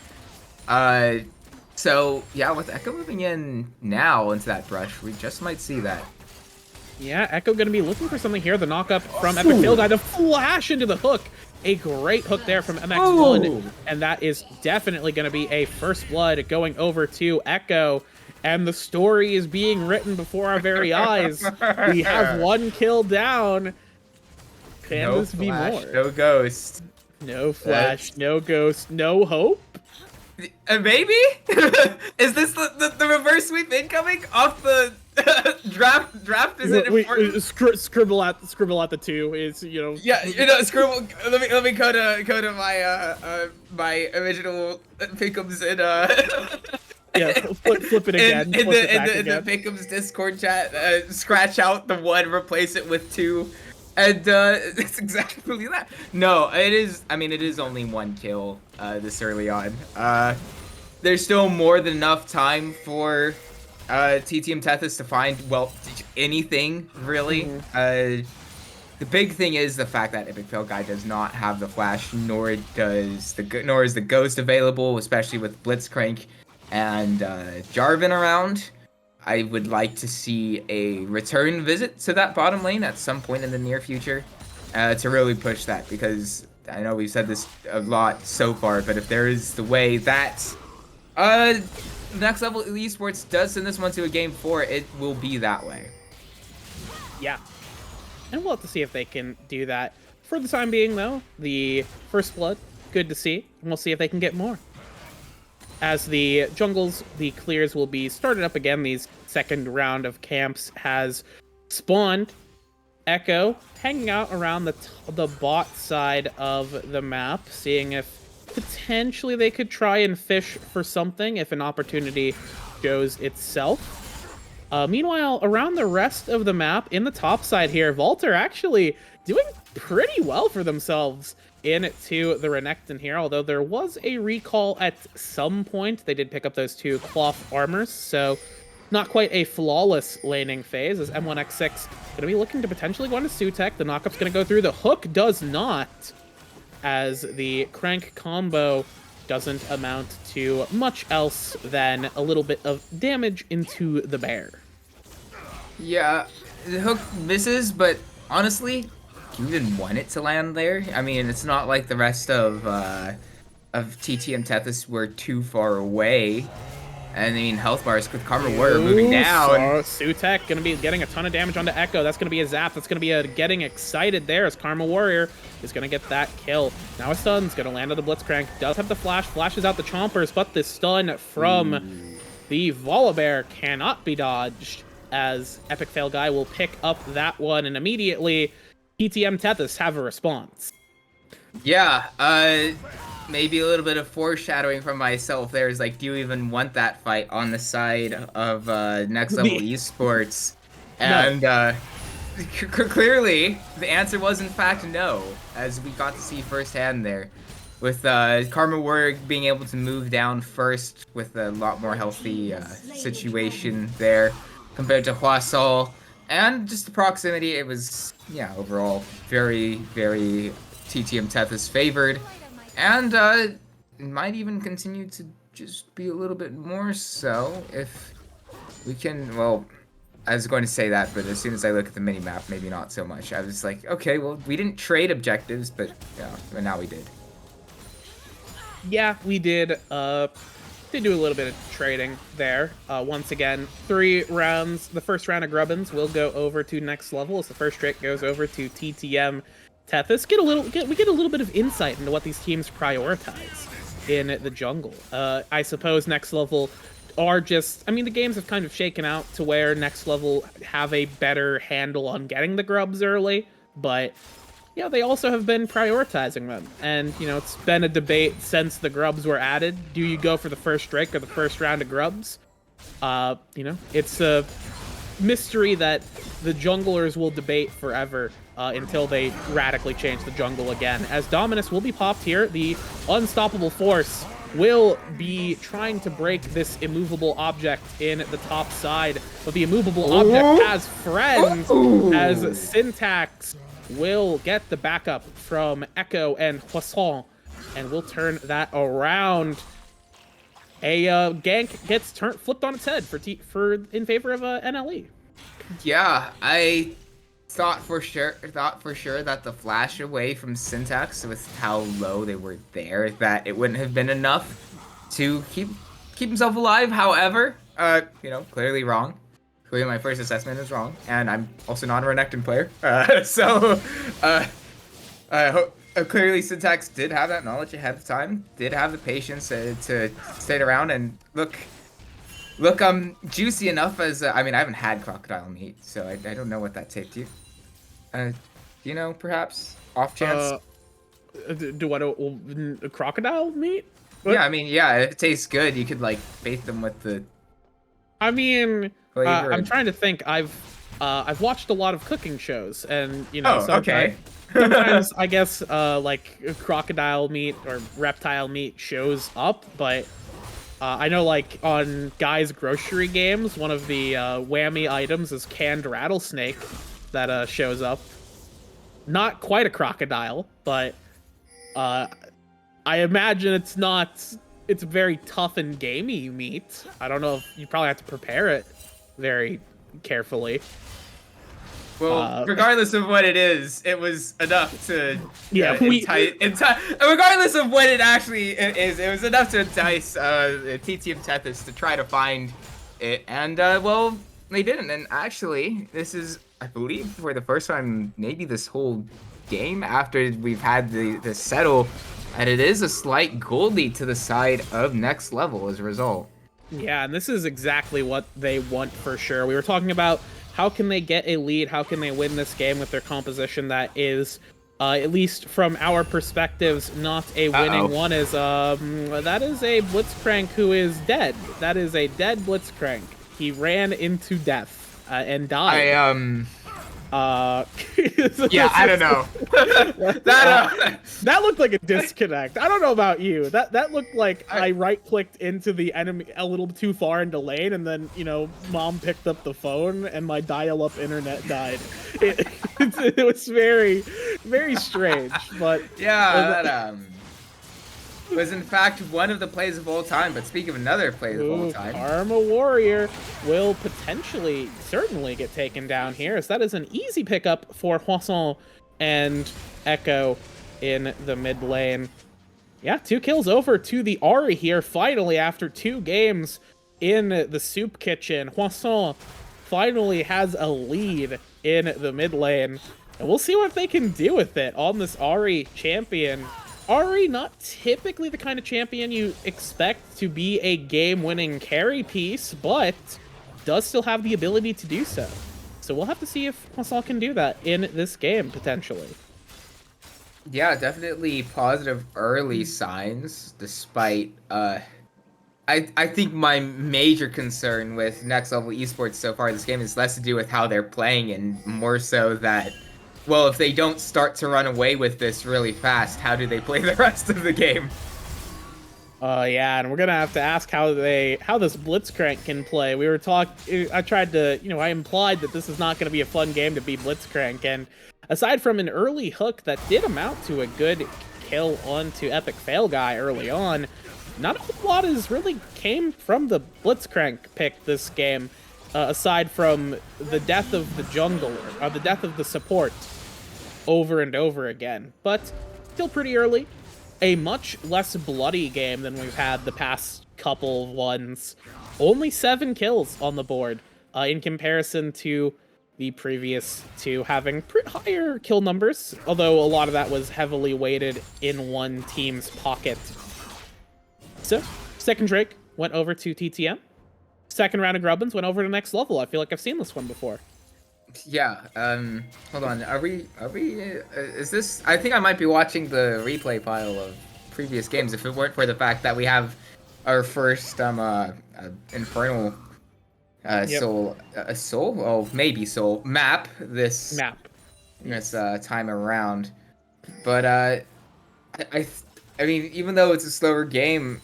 So yeah, with Echo moving in now into that brush, we just might see that. Yeah, Echo gonna be looking for something here. The knockup from Epic Fail Guy, the flash into the hook. A great hook there from MX1, and that is definitely gonna be a first blood going over to Echo. And the story is being written before our very eyes. We have 1 kill down. Can this be more? No ghost. No flash, no ghost, no hope? Maybe? Is this the reverse sweep incoming off the draft? Is it important? Scribble out the 2 is, Yeah, scribble. Let me go to my my original pickums and Yeah, flip it again. In the Pick'em's Discord chat, scratch out the 1, replace it with 2, and it's exactly that. No, it is. It is only 1 kill this early on. There's still more than enough time for TTM Tethys to find anything really. The big thing is the fact that Epic Fail Guy does not have the flash, nor is the ghost available, especially with Blitzcrank and Jarvan around. I would like to see a return visit to that bottom lane at some point in the near future to really push that, because I know we've said this a lot so far, but if there is the way that Next Level Esports does send this one to a game 4, it will be that way. Yeah. And we'll have to see if they can do that. For the time being, though, the first blood, good to see. And we'll see if they can get more. As the jungles, the clears will be started up again. These second round of camps has spawned. Echo hanging out around the bot side of the map, seeing if potentially they could try and fish for something if an opportunity shows itself. Meanwhile, around the rest of the map, in the top side here, Vault are actually doing pretty well for themselves into the Renekton here, although there was a recall at some point. They did pick up those 2 cloth armors, so not quite a flawless laning phase, as M1X6 going to be looking to potentially go into Sutek. The knockup's going to go through. The hook does not, as the crank combo doesn't amount to much else than a little bit of damage into the bear. Yeah, the hook misses, but honestly, you didn't want it to land there. I mean, it's not like the rest of TTM Tethys were too far away. And I mean, health bars with Karma Warrior moving down. Sutek gonna be getting a ton of damage onto Echo. That's gonna be a zap. That's gonna be a getting excited there as Karma Warrior is gonna get that kill. Now a stun's gonna land on the Blitzcrank. Does have the flash, flashes out the chompers, but the stun from the Volibear cannot be dodged, as Epic Fail Guy will pick up that one, and immediately TTM Tethys have a response. Yeah, maybe a little bit of foreshadowing from myself there is like, do you even want that fight on the side of Next Level Esports? And clearly, the answer was in fact no, as we got to see firsthand there. With Karma Warrior being able to move down first with a lot more healthy situation there compared to Huasol. And just the proximity, it was, yeah, overall very, very TTM Tethys favored. And it might even continue to just be a little bit more so if we can, well, I was going to say that, but as soon as I look at the mini-map, maybe not so much. I was like, okay, well, we didn't trade objectives, but yeah, but now we did. Yeah, we did do a little bit of trading there. Once again, 3 rounds. The first round of Grubbins will go over to Next Level as the first trick goes over to TTM Tethys. We get a little bit of insight into what these teams prioritize in the jungle. I suppose Next Level are just, I mean, the games have kind of shaken out to where Next Level have a better handle on getting the grubs early, but yeah, they also have been prioritizing them. And, you know, it's been a debate since the grubs were added. Do you go for the first drake or the first round of grubs? You know, it's a mystery that the junglers will debate forever until they radically change the jungle again. As Dominus will be popped here, the unstoppable force will be trying to break this immovable object in the top side. But the immovable object has friends, as Syntax will get the backup from Echo and Poisson, and we'll turn that around. A gank gets flipped on its head in favor of NLE. Yeah, I thought for sure that the flash away from Syntax, with how low they were there, that it wouldn't have been enough to keep himself alive. However, you know, clearly wrong. Clearly my first assessment is wrong, and I'm also not a Renekton player. Clearly Syntax did have that knowledge ahead of time, did have the patience to stay around and look juicy enough as, I mean, I haven't had crocodile meat, so I don't know what that tastes. Do you know, perhaps? Off chance? Do crocodile meat? What? Yeah, I mean, yeah, if it tastes good, you could, like, bait them with the... I mean, I'm trying to think. I've watched a lot of cooking shows, and, you know, sometimes I guess, like, crocodile meat or reptile meat shows up, but... I know, like, on Guy's grocery games, one of the whammy items is canned rattlesnake that shows up. Not quite a crocodile, but I imagine it's not... It's very tough and gamey meat. I don't know if you probably have to prepare it very carefully. Well, regardless of what it is, it was enough to Yeah, regardless of what it actually is, it was enough to entice TTM Tethys to try to find it, and well, they didn't. And actually, this is, I believe, for the first time, maybe this whole game after we've had the settle, and it is a slight goal lead to the side of Next Level as a result. Yeah, and this is exactly what they want for sure. We were talking about how can they get a lead, how can they win this game with their composition that is, at least from our perspectives, not a winning one. Is that is a Blitzcrank who is dead. That is a dead Blitzcrank. He ran into death and died. Yeah, I don't know. That looked like a disconnect. I don't know about you. That looked like I right-clicked into the enemy a little too far into lane, and then, you know, mom picked up the phone and my dial-up internet died. It was very, very strange. But yeah, that was in fact one of the plays of all time. But speaking of another play of all time, Karma Warrior will potentially, certainly get taken down here, as that is an easy pickup for Hwasong and Echo in the mid lane. Yeah, 2 kills over to the Ahri here, finally, after 2 games in the soup kitchen. Hwasong finally has a lead in the mid lane, and we'll see what they can do with it on this Ahri champion. Ahri, not typically the kind of champion you expect to be a game-winning carry piece, but does still have the ability to do so. So we'll have to see if Hwasong can do that in this game, potentially. Yeah, definitely positive early signs, despite, I think my major concern with Next Level Esports so far this game is less to do with how they're playing and more so that, well, if they don't start to run away with this really fast, how do they play the rest of the game? Yeah, and we're gonna have to ask how this Blitzcrank can play. I tried to, you know, I implied that this is not gonna be a fun game to be Blitzcrank, and aside from an early hook that did amount to a good kill onto Epic Fail Guy early on, not a whole lot has really came from the Blitzcrank pick this game, aside from the death of the jungler, or the death of the support, over and over again. But still pretty early. A much less bloody game than we've had the past couple of ones. Only 7 kills on the board, in comparison to the previous 2 having higher kill numbers, although a lot of that was heavily weighted in one team's pocket. So, second Drake went over to TTM. Second round of Grubbins went over to Next Level. I feel like I've seen this one before. Yeah, hold on. Is this, I think I might be watching the replay pile of previous games if it weren't for the fact that we have our first, Infernal, maybe Soul map this time around. But, I mean, even though it's a slower game,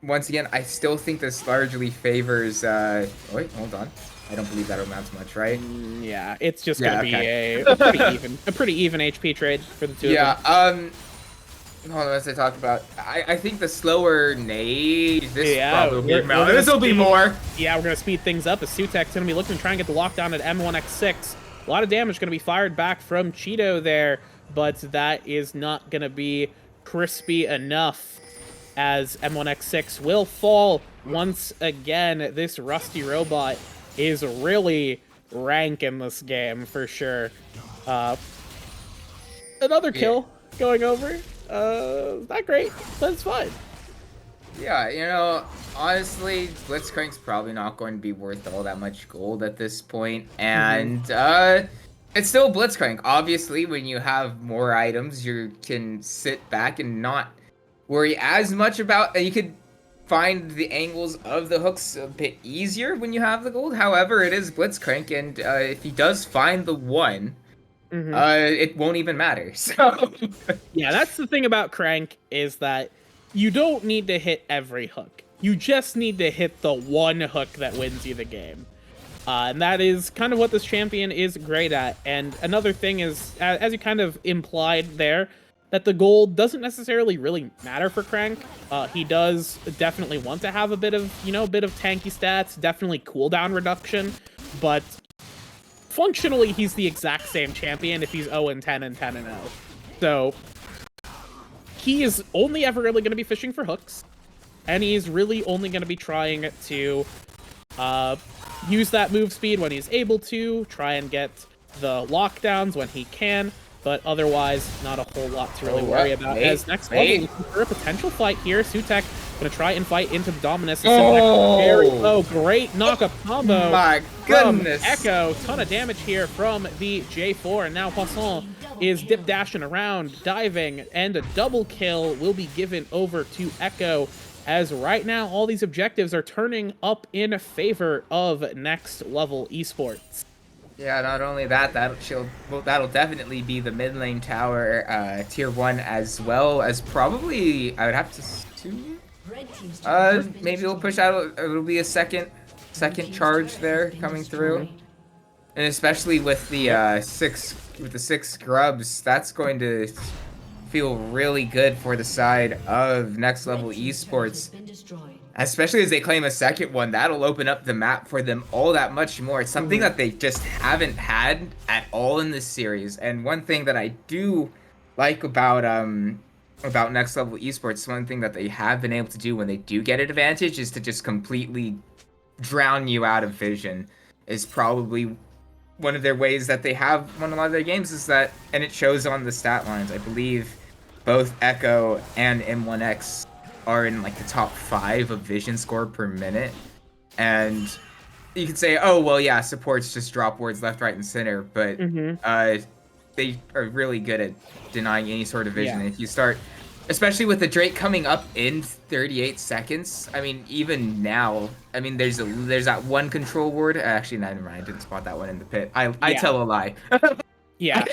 once again, I still think this largely favors, wait, hold on. I don't believe that amounts much, right? Yeah, it's just gonna be a pretty even HP trade for the two of them. Hold on, as I talked about, I think the slower nade, this will be more. Yeah, we're gonna speed things up as Sutek's gonna be looking to try and get the lockdown at M1X6. A lot of damage gonna be fired back from Cheeto there, but that is not gonna be crispy enough, as M1X6 will fall once again. This rusty robot is really rank in this game for sure. Another kill going over. Not great, but it's fine. Yeah, you know, honestly, Blitzcrank's probably not going to be worth all that much gold at this point, and it's still Blitzcrank. Obviously, when you have more items, you can sit back and not worry as much about, and you could find the angles of the hooks a bit easier when you have the gold. However, it is Blitzcrank, and if he does find the one, it won't even matter. So yeah, that's the thing about Crank, is that you don't need to hit every hook. You just need to hit the one hook that wins you the game. And that is kind of what this champion is great at. And another thing is, as you kind of implied there, that the gold doesn't necessarily really matter for Crank. He does definitely want to have a bit of, tanky stats, definitely cooldown reduction, but functionally, he's the exact same champion if he's 0-10 and 10-0. So he is only ever really going to be fishing for hooks, and he's really only going to be trying to use that move speed when he's able to, try and get the lockdowns when he can, but otherwise, not a whole lot to really worry about. As next level, looking for a potential fight here, Sutek gonna try and fight into the Dominus. Very low, great knockup combo. My goodness. From Echo, ton of damage here from the J4, and now Poisson is dip dashing around, diving, and a double kill will be given over to Echo. As right now, all these objectives are turning up in favor of Next Level Esports. Yeah, not only that, that'll definitely be the mid lane tower, tier 1, as well as probably, I would have to assume, maybe we'll push out, it'll be a second charge there coming through. And especially with the six scrubs, that's going to feel really good for the side of Next Level Esports. Especially as they claim a second one, that'll open up the map for them all that much more. It's something that they just haven't had at all in this series. And one thing that I do like about Next Level Esports, one thing that they have been able to do when they do get an advantage is to just completely drown you out of vision. Is probably one of their ways that they have won a lot of their games, is that, and it shows on the stat lines. I believe both Echo and M1X are in like the top 5 of vision score per minute. And you could say, oh, well, yeah, supports just drop wards left, right, and center, but they are really good at denying any sort of vision. If you start, especially with the Drake coming up in 38 seconds, I mean, even now, I mean, there's that one control ward. Actually, never mind, I didn't spot that one in the pit. I tell a lie. Yeah.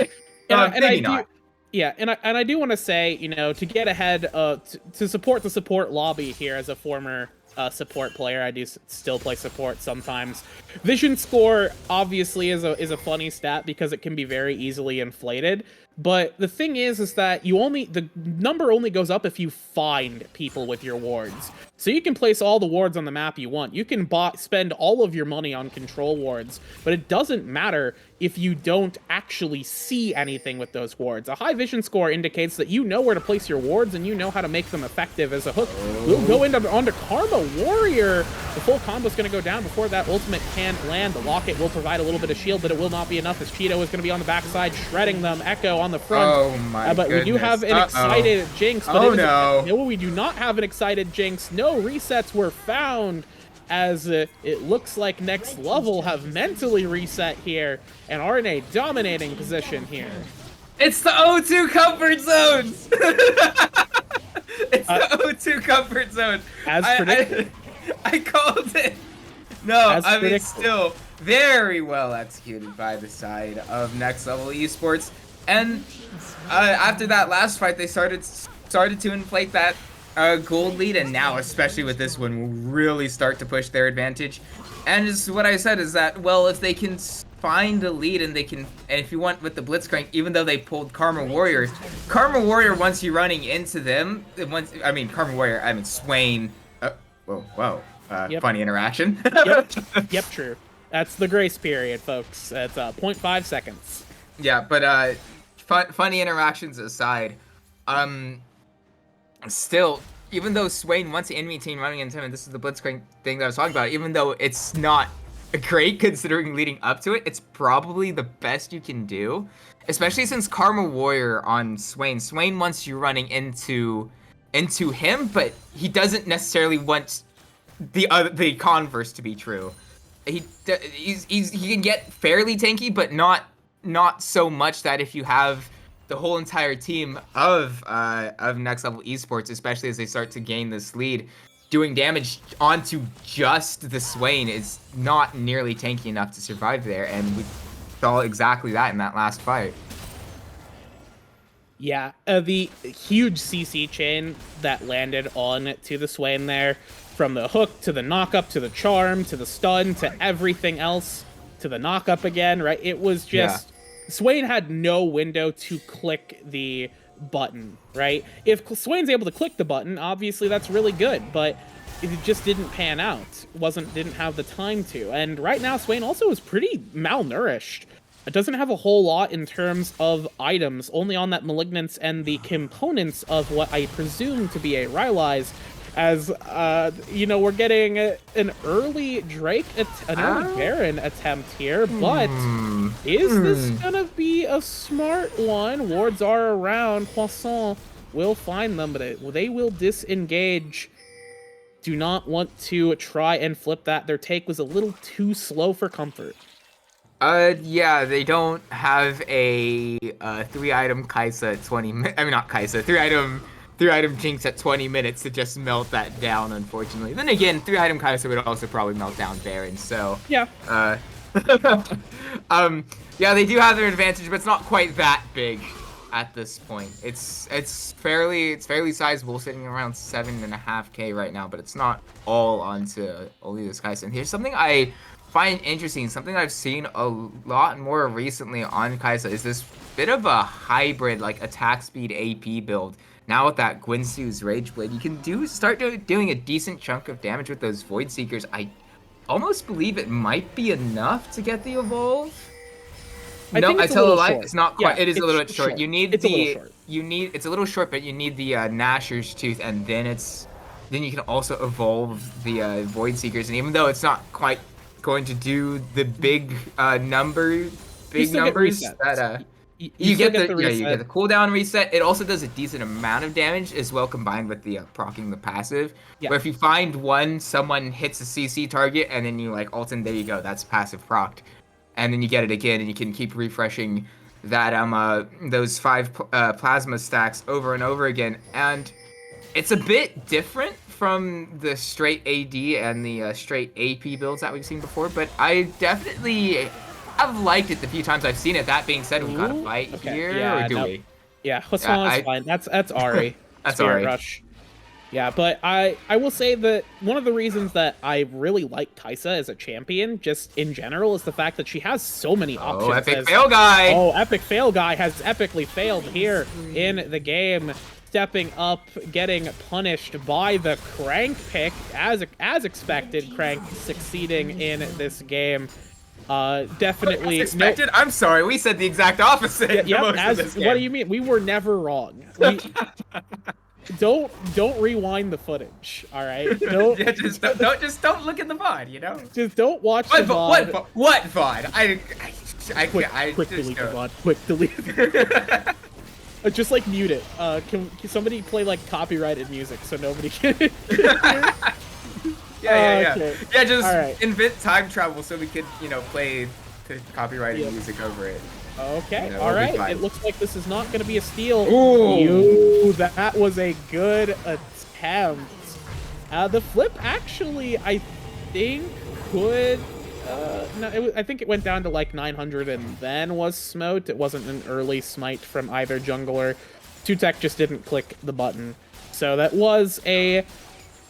Maybe not. Yeah, and I do want to say, you know, to get ahead, to support the support lobby here as a former support player, I do still play support sometimes. Vision score obviously is a funny stat because it can be very easily inflated. But the thing is that the number only goes up if you find people with your wards. So you can place all the wards on the map you want. You can spend all of your money on control wards, but it doesn't matter if you don't actually see anything with those wards. A high vision score indicates that you know where to place your wards and you know how to make them effective as a hook. We'll go onto Karma Warrior. The full combo is going to go down before that ultimate can land. The Locket will provide a little bit of shield, but it will not be enough as Cheeto is going to be on the backside, shredding them. Echo on the front. Oh my but goodness. we do have an excited Jinx. But no, we do not have an excited Jinx. No resets were found, as it looks like Next Level have mentally reset here and are in a dominating position here. It's the O2 comfort zones. It's the O2 comfort zone. As predicted. I called it. No, I mean, predicted. still very well executed by the side of Next Level Esports. And after that last fight, they started to inflate that gold lead, and now, especially with this one, will really start to push their advantage. And just what I said is that, well, if they can find a lead and if you want with the Blitzcrank, even though they pulled Karma Warrior, once you're running into them, Swain. Funny interaction. Yep, true. That's the grace period, folks. It's 0.5 seconds. Yeah, but funny interactions aside, still, even though Swain wants the enemy team running into him, and this is the Blitzcrank thing that I was talking about, even though it's not great considering leading up to it, it's probably the best you can do, especially since Karma Warrior on Swain wants you running into him, but he doesn't necessarily want the converse to be true. He can get fairly tanky, but not so much that if you have the whole entire team of Next Level Esports, especially as they start to gain this lead, doing damage onto just the Swain is not nearly tanky enough to survive there, and we saw exactly that in that last fight. Yeah, the huge CC chain that landed on to the Swain there, from the hook to the knock-up to the charm to the stun to everything else to the knock-up again, right? It was just... Yeah. Swain had no window to click the button, right? If Swain's able to click the button, obviously that's really good, but it just didn't pan out. Didn't have the time to. And right now, Swain also is pretty malnourished. It doesn't have a whole lot in terms of items, only on that Malignance and the components of what I presume to be a Rylai's. As, we're getting an early Drake, an early Baron attempt here, but is this gonna be a smart one? Wards are around. Poisson will find them, but they will disengage. Do not want to try and flip that. Their take was a little too slow for comfort. Yeah, they don't have a 3-item Kaisa at 20 minutes. I mean, not Kaisa, 3-item Jinx at 20 minutes to just melt that down, unfortunately. Then again, 3-item Kaisa would also probably melt down Baron, so... Yeah. Yeah, they do have their advantage, but it's not quite that big at this point. It's fairly sizable, sitting around 7.5k right now, but it's not all onto only this Kaisa. And here's something I find interesting, something I've seen a lot more recently on Kaisa, is this bit of a hybrid, like, attack speed AP build. Now with that Guinsoo's Rage Blade, you can start doing a decent chunk of damage with those Void Seekers. I almost believe it might be enough to get the evolve. No, I tell a lie. It's not quite. Yeah, it is a little bit short. You need it's a little short, but you need the Gnasher's Tooth, and then you can also evolve the Void Seekers. And even though it's not quite going to do the big numbers that you get the cooldown reset. It also does a decent amount of damage as well, combined with the proccing the passive. Yeah. Where if you find someone hits a CC target, and then you like ult, and there you go, that's passive procced. And then you get it again, and you can keep refreshing that those 5 plasma stacks over and over again. And it's a bit different from the straight AD and the straight AP builds that we've seen before, but I definitely have liked it the few times I've seen it. That being said, we got a fight here, or do we? Yeah, Hassan's fine. That's Ahri. That's Spirit Ahri. Rush. Yeah, but I will say that one of the reasons that I really like Kaisa as a champion, just in general, is the fact that she has so many options. Oh, epic fail guy! Oh, epic fail guy has epically failed here in the game, stepping up, getting punished by the Crank pick, as expected. Crank succeeding in this game. Definitely. As expected? No, I'm sorry, we said the exact opposite. Yeah, what do you mean? We were never wrong. Don't rewind the footage, all right? Don't don't look at the VOD, you know. Just don't watch the VOD. What VOD? Quick delete the VOD. Quick delete. Just like mute it. Can somebody play like copyrighted music so nobody can? Yeah. Just invent time travel so we could, play the copyrighted music over it. Okay, all right. It looks like this is not going to be a steal. Ooh, that was a good attempt. The flip actually, I think, could... no, I think it went down to like 900 and then was smote. It wasn't an early smite from either jungler. 2Tech just didn't click the button. So that was a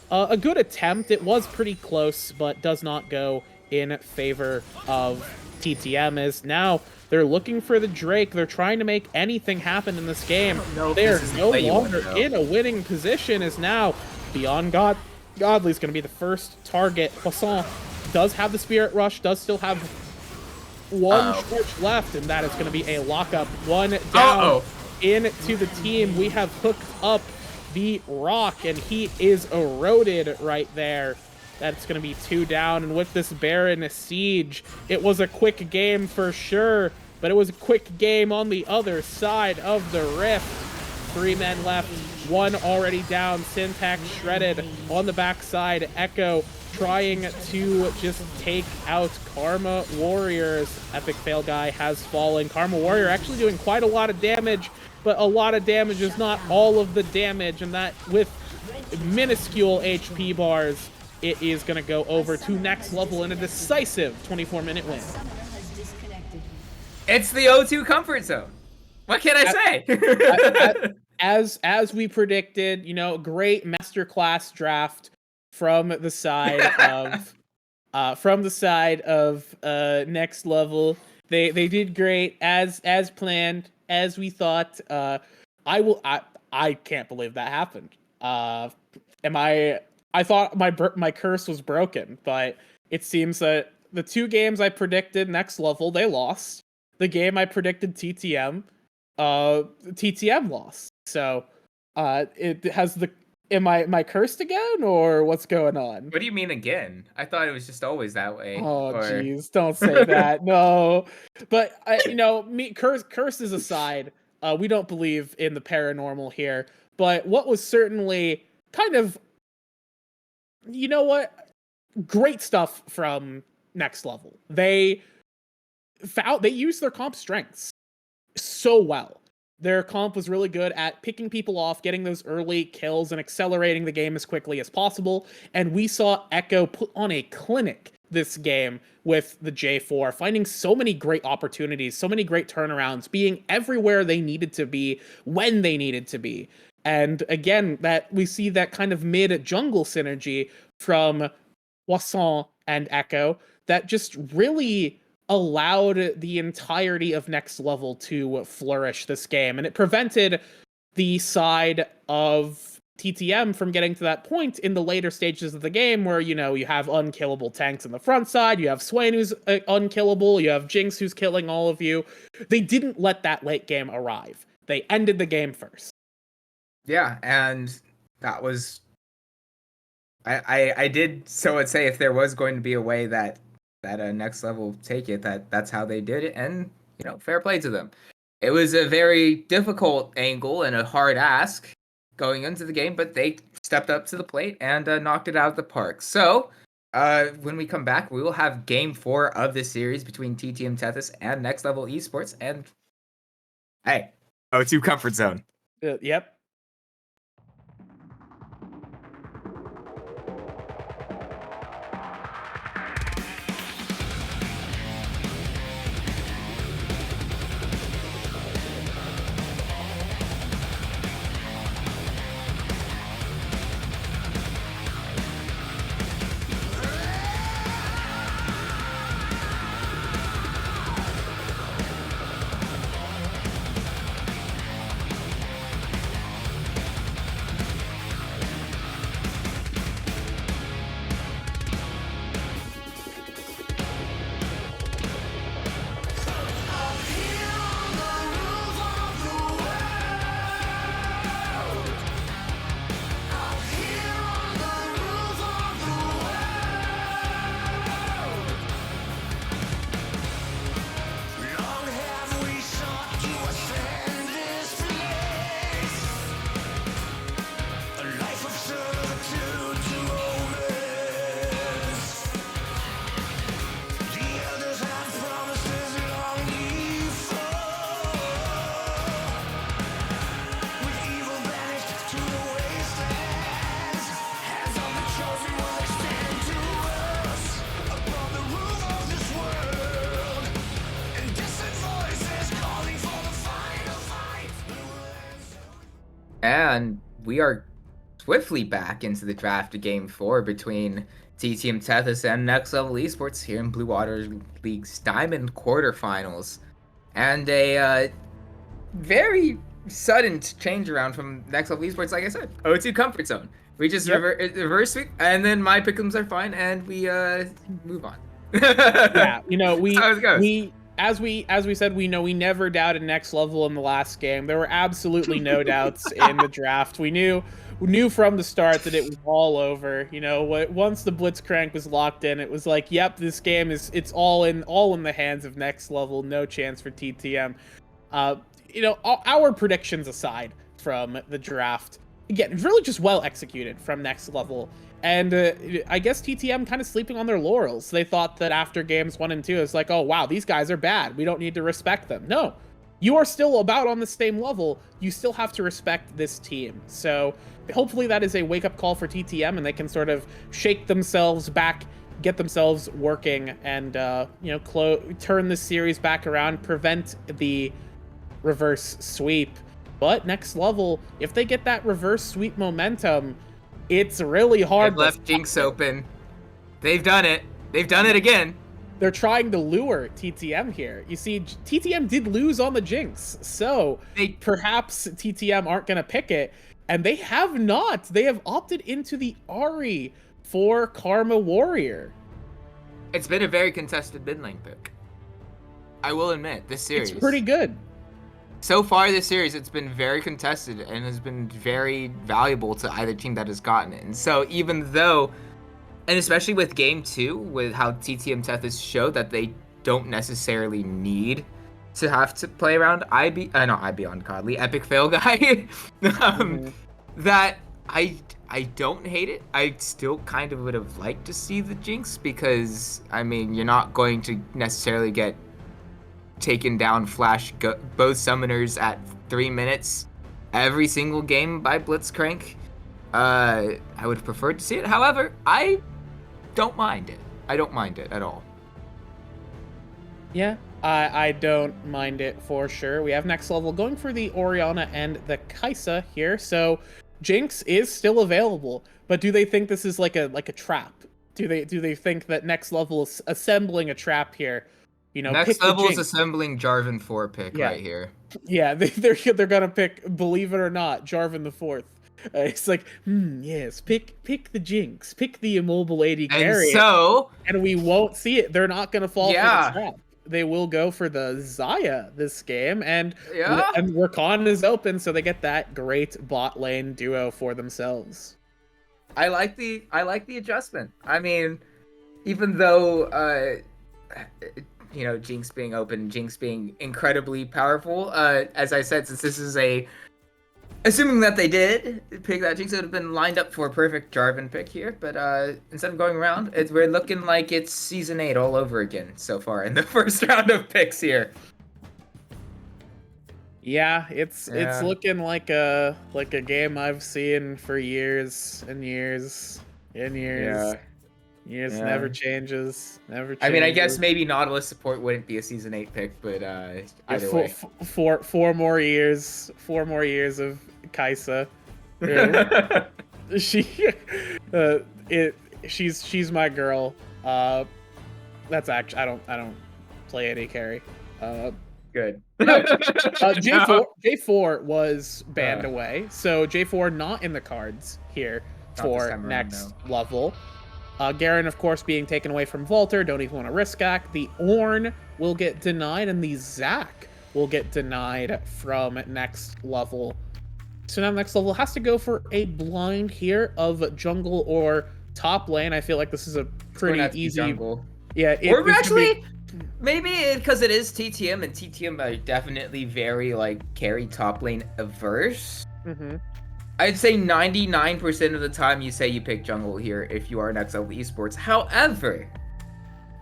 good attempt. It was pretty close, but does not go in favor of TTM. Is now they're looking for the Drake. They're trying to make anything happen in this game. They're no longer in a winning position. Is now Beyond Godly's going to be the first target. Poisson does have the Spirit Rush, does still have one charge left, and that is going to be a lockup. One down into the team. We have hooked up the Rock, and he is eroded right there. That's going to be 2 down, and with this Baron Siege, it was a quick game for sure, but it was a quick game on the other side of the rift. 3 men left, 1 already down. Syntax shredded on the backside. Echo trying to just take out Karma Warriors. Epic fail guy has fallen. Karma Warrior actually doing quite a lot of damage, but a lot of damage is not all of the damage, and that with minuscule HP bars, it is going to go over to next level in a decisive 24-minute win. It's the O2 comfort zone. What can I say? As we predicted, great masterclass draft from the side of next level. They did great as planned, as we thought. I can't believe that happened. I thought my curse was broken, but it seems that the 2 games I predicted next level, they lost. The game I predicted TTM, TTM lost. So, it has the am I cursed again, or what's going on? What do you mean again? I thought it was just always that way. Oh, Or jeez, don't say that. No, but me curses aside, we don't believe in the paranormal here. But what was certainly kind of, you know what, great stuff from Next Level. They used their comp strengths so well. Their comp was really good at picking people off, getting those early kills, and accelerating the game as quickly as possible. And we saw Echo put on a clinic this game with the J4, finding so many great opportunities, so many great turnarounds, being everywhere they needed to be when they needed to be. And again, that we see that kind of mid jungle synergy from Wasson and Echo that just really allowed the entirety of Next Level to flourish this game. And it prevented the side of TTM from getting to that point in the later stages of the game where, you have unkillable tanks on the front side, you have Swain who's unkillable, you have Jinx who's killing all of you. They didn't let that late game arrive. They ended the game first. yeah, and that was I did so I'd say if there was going to be a way that Next Level take it, that's how they did it, and fair play to them. It was a very difficult angle and a hard ask going into the game, but they stepped up to the plate and knocked it out of the park. So when we come back, we will have Game 4 of this series between TTM Tethys and Next Level Esports, and hey, O2 Comfort Zone. Yep. And we are swiftly back into the draft of Game 4 between TTM Tethys and Next Level Esports here in Blue Water League's Diamond Quarterfinals. And a very sudden change around from Next Level Esports, like I said. O2 Comfort Zone. We just reverse sweep, and then my pick'ems are fine, and we move on. Yeah, as we said, we never doubted Next Level in the last game. There were absolutely no doubts in the draft. We knew from the start that it was all over. Once the Blitzcrank was locked in, it was like, yep, this game it's all in the hands of Next Level. No chance for TTM. Our predictions aside from the draft, again, really just well executed from Next Level. And I guess TTM kind of sleeping on their laurels. They thought that after games 1 and 2, it's like, oh, wow, these guys are bad. We don't need to respect them. No, you are still about on the same level. You still have to respect this team. So hopefully that is a wake-up call for TTM, and they can sort of shake themselves back, get themselves working, and, turn this series back around, prevent the reverse sweep. But Next Level, if they get that reverse sweep momentum, it's really hard. They've left Jinx open. They've done it. They've done it again. They're trying to lure TTM here. You see, TTM did lose on the Jinx, so perhaps TTM aren't going to pick it. And they have not. They have opted into the Ari for Karma Warrior. It's been a very contested mid lane pick. I will admit, this series. It's pretty good. So far this series, it's been very contested and has been very valuable to either team that has gotten it. And so even though, and especially with game 2, with how TTM Tethys showed that they don't necessarily need to have to play around not IB on Godly, Epic Fail Guy, that I don't hate it. I still kind of would have liked to see the Jinx because, I mean, you're not going to necessarily get taken down both summoners at 3 minutes every single game by Blitzcrank. I would have preferred to see it. However, I don't mind it. I don't mind it at all. Yeah, I don't mind it for sure. We have next level going for the Orianna and the Kai'Sa here. So Jinx is still available, but do they think this is like a trap? Do they think that next level is assembling a trap here? You know, next level is assembling Jarvan 4 pick right here. Yeah, they're gonna pick, believe it or not, Jarvan the 4th. It's like, yes, pick the Jinx, pick the immobile AD carry, and we won't see it. They're not gonna fall for the trap. They will go for the Xayah this game, and Rakan is open, so they get that great bot lane duo for themselves. I like the adjustment. I mean, even though you know, Jinx being open, Jinx being incredibly powerful, as I said, since this is assuming that they did pick that Jinx, it would have been lined up for a perfect Jarvan pick here, but instead of going around, we're looking like it's Season 8 all over again so far in the first round of picks here. Yeah, it's looking like a game I've seen for years and years and years. Years never changes. I mean, I guess maybe Nautilus support wouldn't be a Season 8 pick, but either way. Four more years of Kai'Sa. She's my girl. That's actually I don't play any carry. Good. J4 was banned away, so J4 not in the cards here for next level. Garen, of course, being taken away from Volter. Don't even want to risk act. The Ornn will get denied, and the Zac will get denied from next level. So now next level has to go for a blind here of jungle or top lane. I feel like this is a pretty easy jungle. Yeah, or actually, maybe because it is TTM, and TTM are definitely very like carry top lane averse. I'd say 99% of the time you say you pick jungle here if you are next level esports. However,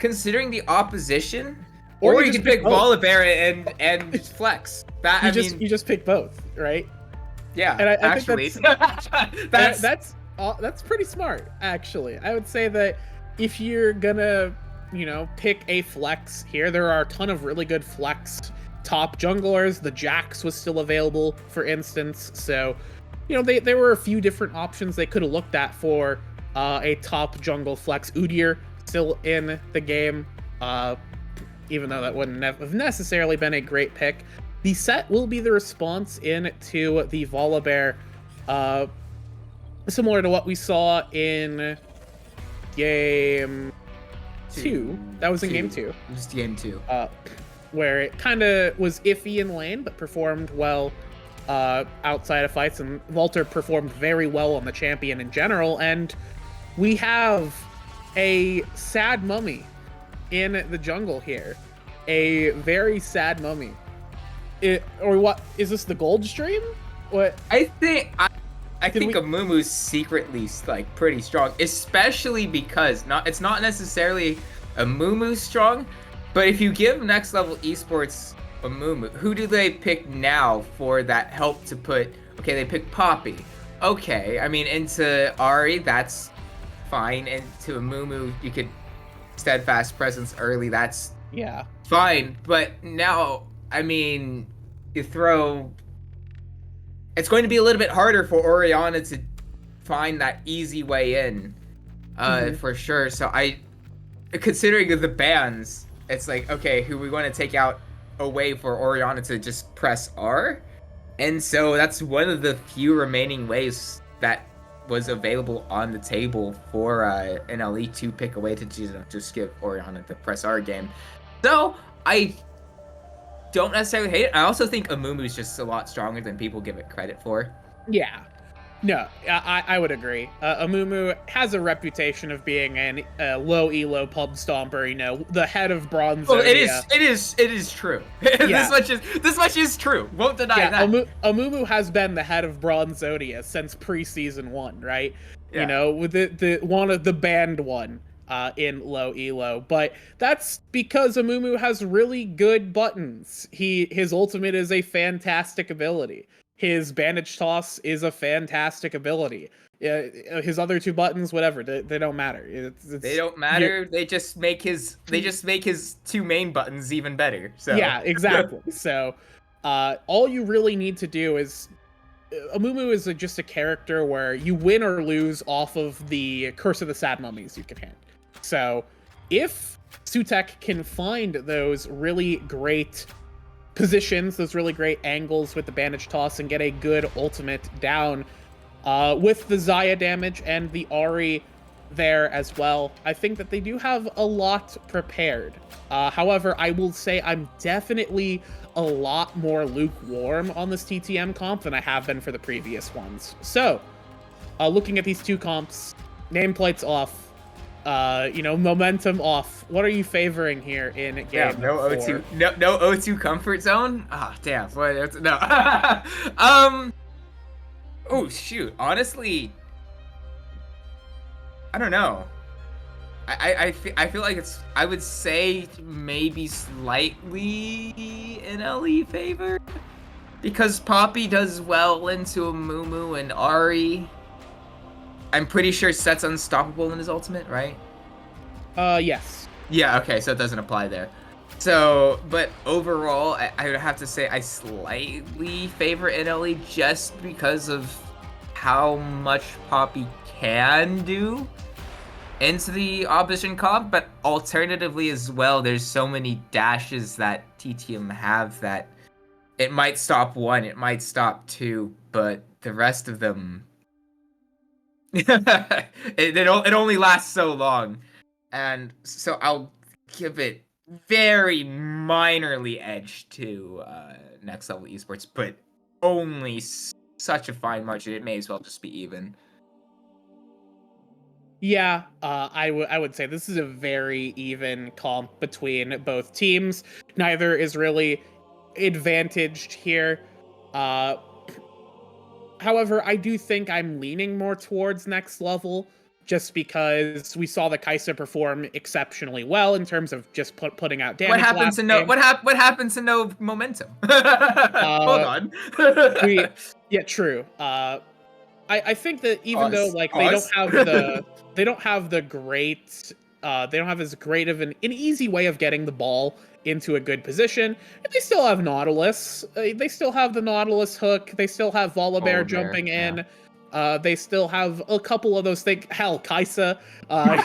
considering the opposition, or you can pick Volibear and flex. You just pick both, right? Yeah, and I actually, think that's pretty smart. Actually, I would say that if you're gonna, pick a flex here, there are a ton of really good flex top junglers. The Jax was still available, for instance, so. There were a few different options they could have looked at for a top jungle flex. Udyr still in the game, even though that wouldn't have necessarily been a great pick. The set will be the response into the Volibear, similar to what we saw in game 2. That was in game 2. It was game 2. Where it kind of was iffy in lane, but performed well outside of fights, and Volter performed very well on the champion in general, and we have a sad mummy in the jungle here. A very sad mummy. Or what? Is this the gold stream? What? I think Amumu's secretly like pretty strong, especially because it's not necessarily Amumu strong, but if you give next level esports Amumu, who do they pick now for that help to put? Okay, they pick Poppy. Okay, I mean, into Ari, that's fine. Into Amumu, you could steadfast presence early. That's fine. But now, I mean, it's going to be a little bit harder for Orianna to find that easy way in, for sure. So considering the bans, it's like, okay, who we want to take out away for Orianna to just press R? And so that's one of the few remaining ways that was available on the table for an Elite 2 pick away to just give Oriana the press R game. So I don't necessarily hate it. I also think Amumu is just a lot stronger than people give it credit for. Yeah. No, I would agree. Amumu has a reputation of being a low elo pub stomper. You know, the head of Well, Bronzonia. it is true. Yeah, This much is true. Won't deny yeah. that. Amumu has been the head of Bronzonia since preseason 1, right? You Yeah. know, with the one of the banned one in low elo, but that's because Amumu has really good buttons. His ultimate is a fantastic ability. His bandage toss is a fantastic ability. His other two buttons, whatever, they don't matter. They don't You matter. They just make his two main buttons even better. So yeah, exactly. So, all you really need to do is Amumu is just a character where you win or lose off of the Curse of the Sad Mummies you can hit. So, if Sutek can find those really great positions, those really great angles with the bandage toss, and get a good ultimate down with the Zaya damage and the Ari there as well, I think that they do have a lot prepared. However, I will say I'm definitely a lot more lukewarm on this TTM comp than I have been for the previous ones. So, looking at these two comps, nameplates off, momentum off. What are you favoring here in game? yeah, no four? O2, no O2 comfort zone. Ah, oh, damn. Boy, no. Oh shoot. Honestly, I don't know. I feel like I would say maybe slightly in LE favor because Poppy does well into a Mumu and Ari. I'm pretty sure Set's unstoppable in his ultimate, right? Yes. Yeah, okay, so it doesn't apply there. So, but overall, I would have to say I slightly favor NLE just because of how much Poppy can do into the opposition comp, but alternatively as well, there's so many dashes that TTM have that it might stop one, it might stop two, but the rest of them, it only lasts so long. And so I'll give it very minorly edge to next level esports, but only such a fine margin. It may as well just be even. Yeah, I would say this is a very even comp between both teams. Neither is really advantaged here. Uh, However, I do think I'm leaning more towards next level just because we saw the Kaisa perform exceptionally well in terms of just putting out damage. What happens to no momentum? Hold on. True. I think that even though like Pause. they don't have the great they don't have as great of an easy way of getting the ball into a good position. And they still have Nautilus. They still have the Nautilus hook. They still have Volibear jumping in. They still have a couple of those things. Hell, Kaisa.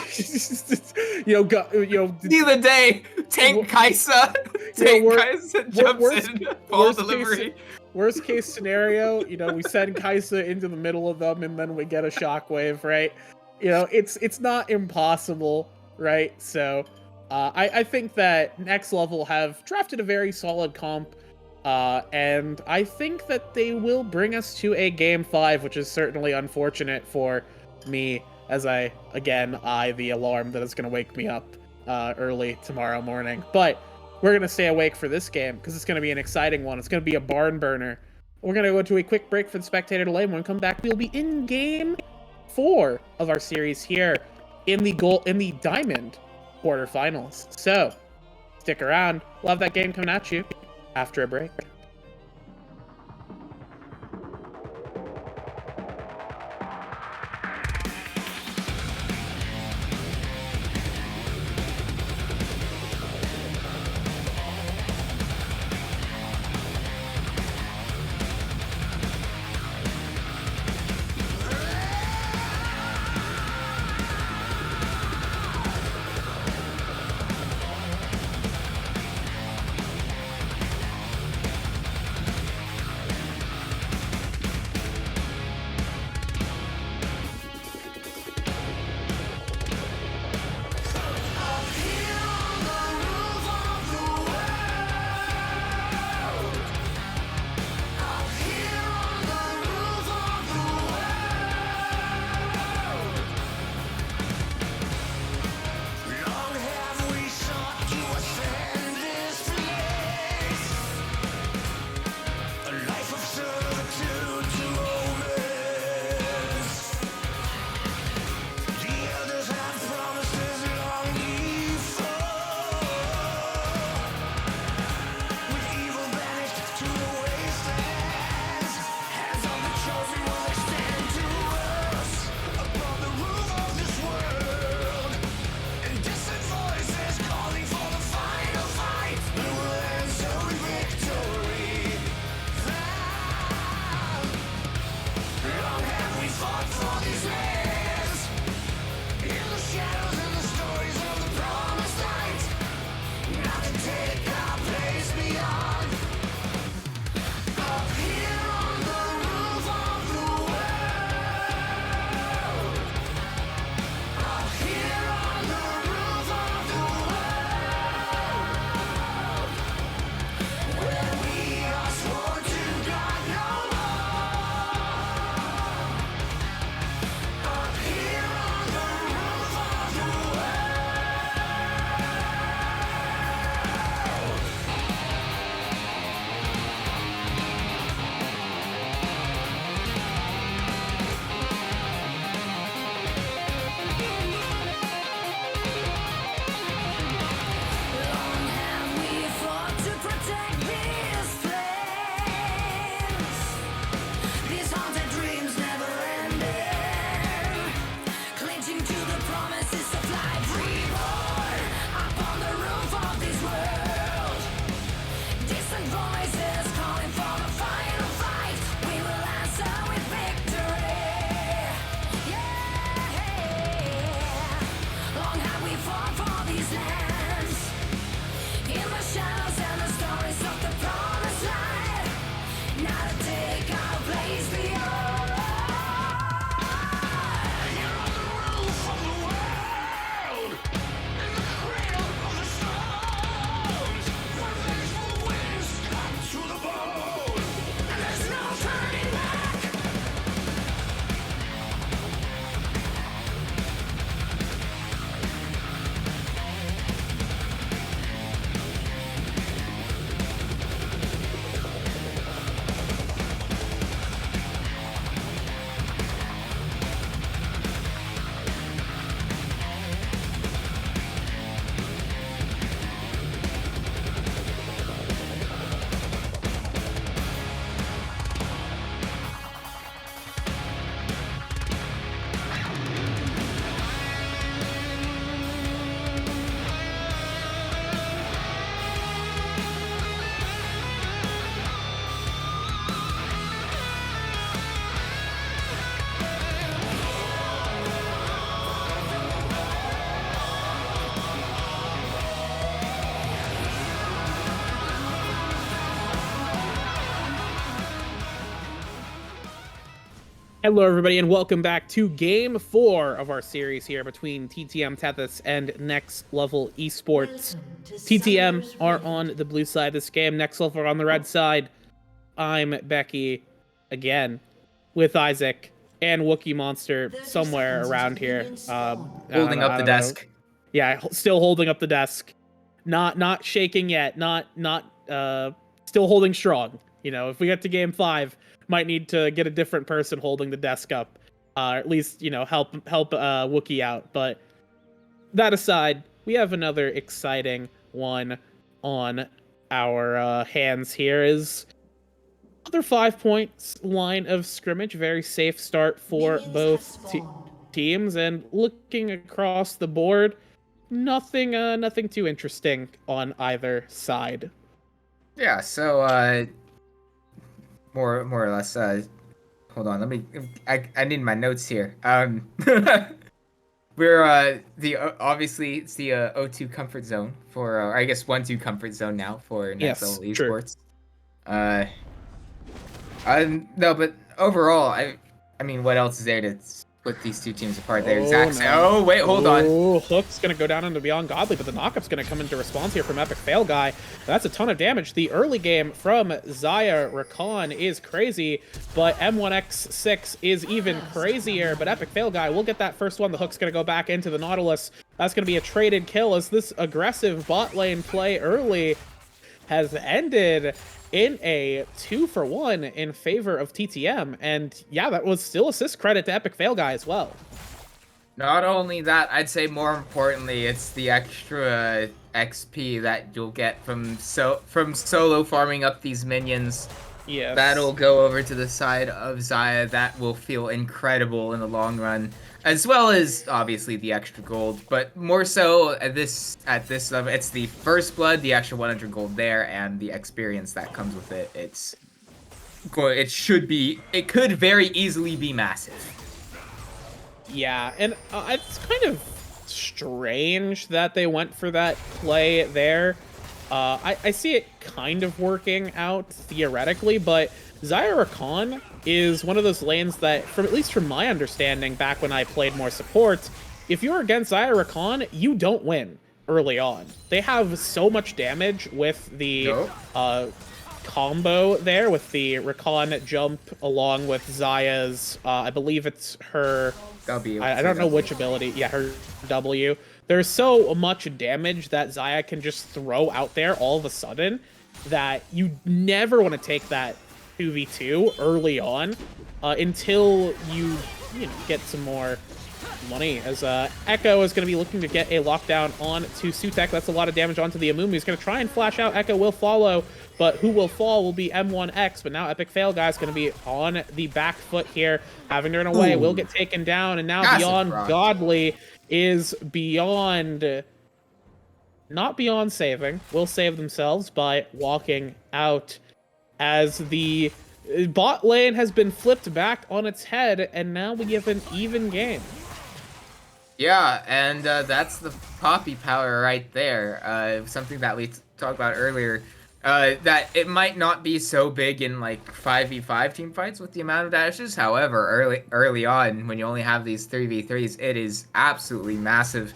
See the day. Tank Kaisa. Kaisa jumps in. Ball delivery. Worst case scenario, we send Kaisa into the middle of them and then we get a shockwave, right? It's not impossible, right? So I think that Next Level have drafted a very solid comp, and I think that they will bring us to a Game 5, which is certainly unfortunate for me as I eye the alarm that is going to wake me up early tomorrow morning. But we're going to stay awake for this game because it's going to be an exciting one. It's going to be a barn burner. We're going to go to a quick break for the spectator delay. When we come back, we'll be in Game 4 of our series here in the Diamond quarterfinals. So, stick around. We'll have that game coming at you after a break. Hello, everybody, and welcome back to Game 4 of our series here between TTM Tethys and Next Level Esports. TTM are on the blue side of this game, Next Level are on the red side. I'm Becky, again, with Isaac and Wookie Monster somewhere around here. Holding up I the don't know. desk. Yeah, still holding up the desk. Not shaking yet. Still holding strong. You know, if we get to game 5, might need to get a different person holding the desk up. Or at least, help Wookie out. But that aside, we have another exciting one on our hands here. Is other 5 points line of scrimmage. Very safe start for both teams. And looking across the board, nothing too interesting on either side. Yeah, so more or less hold on, I need my notes here. We're the obviously it's the O2 comfort zone for I guess 1-2 comfort zone now for Next Yes, Level true. Esports. Uh no, but overall I mean what else is there to split these two teams apart? They're exact same. No. Oh, wait, hold on. Oh, Hook's gonna go down into Beyond Godly, but the knockup's gonna come into response here from Epic Fail Guy. That's a ton of damage. The early game from Zaya Rakan is crazy, but M1X6 is even crazier. But Epic Fail Guy will get that first one. The Hook's gonna go back into the Nautilus. That's gonna be a traded kill as this aggressive bot lane play early has ended in a 2-for-1 in favor of TTM. And yeah, that was still assist credit to Epic Fail Guy as well. Not only that, I'd say more importantly, it's the extra XP that you'll get from solo farming up these minions. Yes. That'll go over to the side of Zaya. That will feel incredible in the long run, as well as obviously the extra gold. But more so at this level, it's the first blood, the extra 100 gold there, and the experience that comes with it. It could very easily be massive. Yeah, and it's kind of strange that they went for that play there. I see it kind of working out theoretically, but Zaya Rakan is one of those lanes that, at least from my understanding, back when I played more support, if you're against Zaya Rakan, you don't win early on. They have so much damage with the combo there, with the Rakan jump along with Zaya's, I believe it's her... W. I don't know which ability. Yeah, her W. There's so much damage that Zaya can just throw out there all of a sudden that you never want to take that 2v2 early on until you get some more money. As Echo is going to be looking to get a lockdown on to Sutek. That's a lot of damage onto the Amumu. He's going to try and flash out. Echo will follow, but who will fall will be M1X. But now Epic Fail Guy is going to be on the back foot here, having to run away. Will get taken down, and now Beyond Godly is beyond... not beyond saving. Will save themselves by walking out as the bot lane has been flipped back on its head, and now we have an even game. Yeah, and that's the Poppy power right there. Something that we talked about earlier. That it might not be so big in like 5v5 team fights with the amount of dashes. However, early on, when you only have these 3v3s, it is absolutely massive.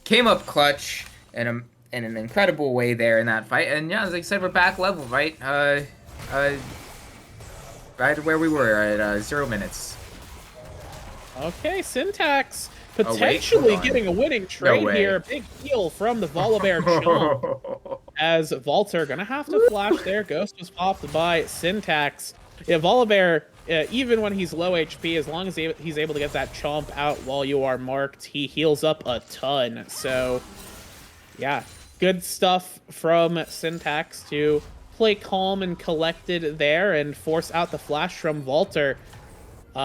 Came up clutch in an incredible way there in that fight. And yeah, as I said, we're back level, right? Right where we were at 0 minutes. Okay, Syntax potentially getting a winning trade here. Big heal from the Volibear Chomp. As Vaulter gonna have to flash there. Ghost was popped by Syntax. Yeah, Volibear, even when he's low HP, as long as he's able to get that Chomp out while you are marked, he heals up a ton. So, yeah, good stuff from Syntax to play calm and collected there and force out the flash from Vaulter.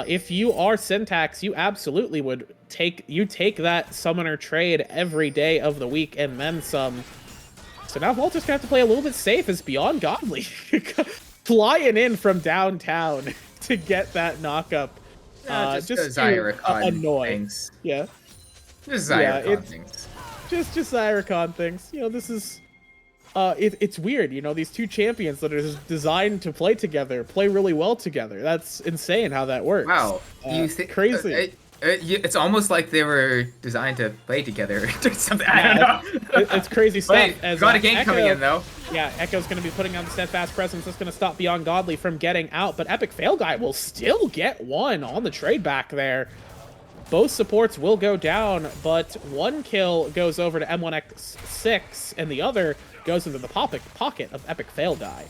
If you are Syntax, you absolutely would take that summoner trade every day of the week and then some. So now Vaulter's gonna have to play a little bit safe as Beyond Godly flying in from downtown to get that knockup. Just to annoy. Things. Yeah. Just Zyricon things. Just Zyricon things. You know, this is it's weird, you know, these two champions that are designed to play together, play really well together. That's insane how that works. Wow. You think Crazy. it's almost like they were designed to play together or something. I don't Yeah, know. it's crazy stuff. Wait, As got a gank coming Echo, in though. yeah, Echo's going to be putting on the steadfast presence. That's going to stop Beyond Godly from getting out, but Epic Fail Guy will still get one on the trade back there. Both supports will go down, but one kill goes over to M1X6, and the other goes into the pocket of Epic Fail Guy.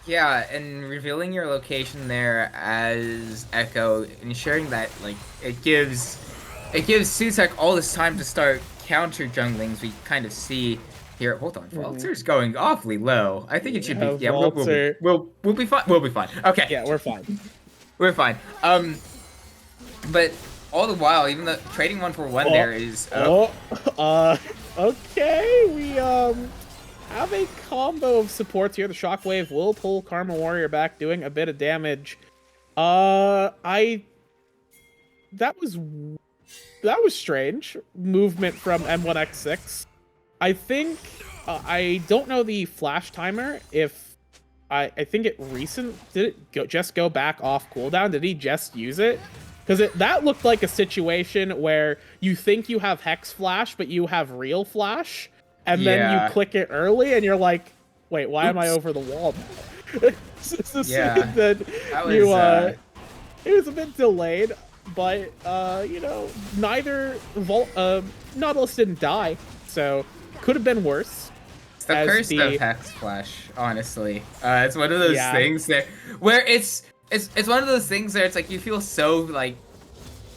Yeah, and revealing your location there as Echo, ensuring that like it gives Sutek all this time to start counter junglings. We kind of see here. Hold on, Walter's going awfully low. I think it should be. Yeah, Walter. we'll be fine. We'll be fine. Okay. Yeah, we're fine. We're fine. But all the while, even the trading 1-for-1 there is. Okay, we have a combo of supports here. The Shockwave will pull Karma Warrior back, doing a bit of damage. That was strange. Movement from M1X6. I think I don't know the flash timer. If I think it did it just go back off cooldown? Did he just use it? Because that looked like a situation where you think you have Hex Flash, but you have real Flash, and then you click it early, and you're like, wait, why am I over the wall now? It was a bit delayed, but, you know, neither Nautilus didn't die, so could have been worse. It's the curse of Hex Flash, honestly. It's one of those things that, where it's one of those things where it's like you feel so like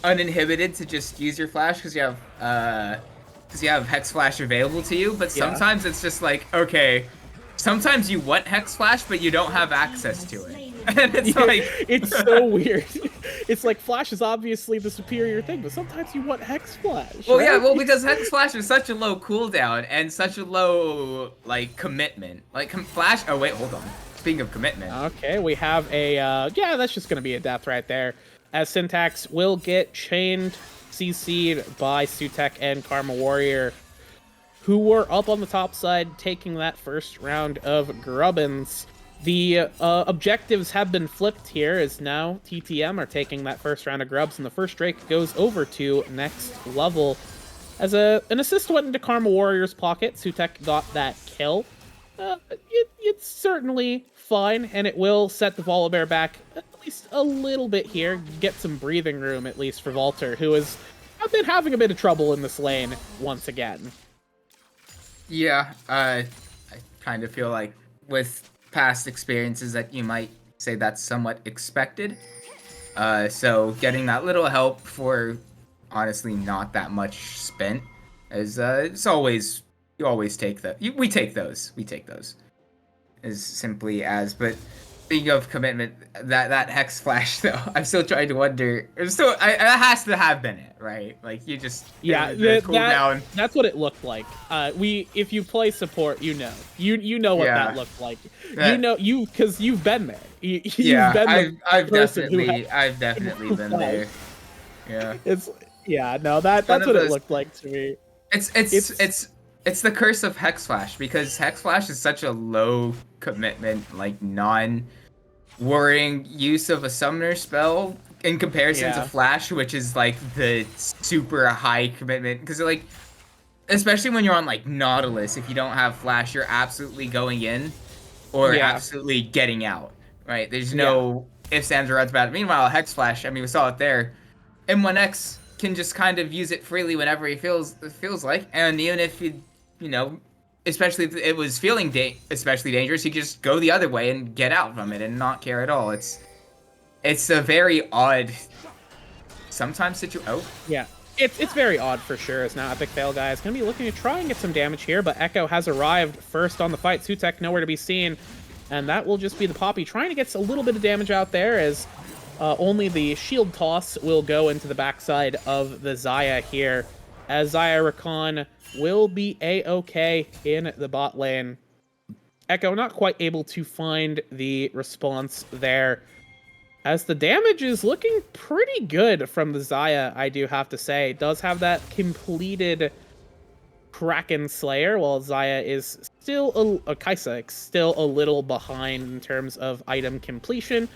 uninhibited to just use your flash because you have Hex Flash available to you, but sometimes it's just like, okay, sometimes you want Hex Flash but you don't have access to it. And it's like it's so weird. It's like Flash is obviously the superior thing, but sometimes you want Hex Flash. Well, right? yeah, well, because Hex Flash is such a low cooldown and such a low like commitment. Like Flash. Oh wait, hold on. Speaking of commitment. Okay, we have a, yeah, that's just going to be a death right there. As Syntax will get chained, CC'd by Sutek and Karma Warrior, who were up on the top side, taking that first round of Grubbins. The objectives have been flipped here, as now TTM are taking that first round of Grubs, and the first Drake goes over to next level. As an assist went into Karma Warrior's pocket, Sutek got that kill. It's certainly fine, and it will set the Volibear back at least a little bit here, get some breathing room at least for Walter, who has been having a bit of trouble in this lane once again. Yeah, I kind of feel like with past experiences that you might say that's somewhat expected. So getting that little help for honestly not that much spent is it's always. You always take that. We take those. As simply as. But speaking of commitment, that Hex Flash though, I'm still trying to wonder. That has to have been it, right? Like you just cooldown. That's what it looked like. If you play support, you know what that looked like. Because you've been there. I've definitely been there. Yeah. That's what it looked like to me. It's the curse of Hex Flash, because Hex Flash is such a low commitment, like non-worrying use of a summoner spell in comparison to Flash, which is like the super high commitment. Because like, especially when you're on like Nautilus, if you don't have Flash, you're absolutely going in or absolutely getting out, right? There's no ifs, ands, or buts about it. Meanwhile, Hex Flash, I mean, we saw it there. M1X can just kind of use it freely whenever he feels like, and even if you know, especially if it was feeling especially dangerous, you just go the other way and get out from it and not care at all. It's a very odd sometimes it's very odd for sure. As now Epic Fail Guy is going to be looking to try and get some damage here, but Echo has arrived first on the fight. Sutek nowhere to be seen, and that will just be the Poppy trying to get a little bit of damage out there, as only the shield toss will go into the backside of the Xayah here, as Xayah Rakan will be a-okay in the bot lane. Echo not quite able to find the response there, as the damage is looking pretty good from the Xayah, I do have to say. It does have that completed Kraken Slayer, while Zaya is still Kaisa still a little behind in terms of item completion.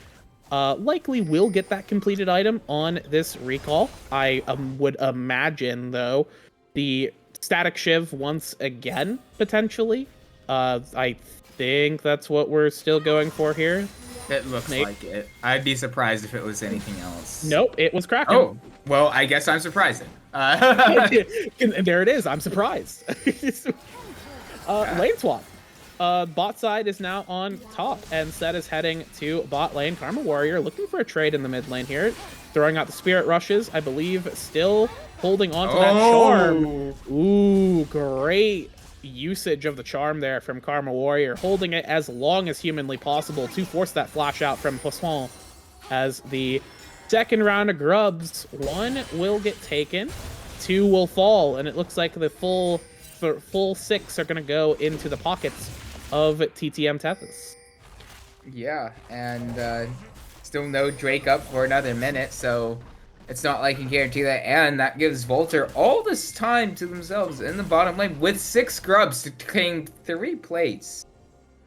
Likely will get that completed item on this recall. I would imagine, though, the Static Shiv once again, potentially. I think that's what we're still going for here. It looks like it. I'd be surprised if it was anything else. Nope, it was Kraken. Oh, well, I guess I'm surprising. There it is. I'm surprised. Lane swap. Bot side is now on top, and Set is heading to bot lane. Karma Warrior looking for a trade in the mid lane here. Throwing out the Spirit Rushes, I believe, still holding on to that charm. Ooh, great usage of the charm there from Karma Warrior, holding it as long as humanly possible to force that flash out from Poisson. As the second round of grubs, 1 will get taken, 2 will fall, and it looks like the full 6 are going to go into the pockets of TTM Tethys. Yeah, and still no Drake up for another minute, so it's not like you can guarantee that. And that gives Volter all this time to themselves in the bottom lane with 6 grubs to claim 3 plates.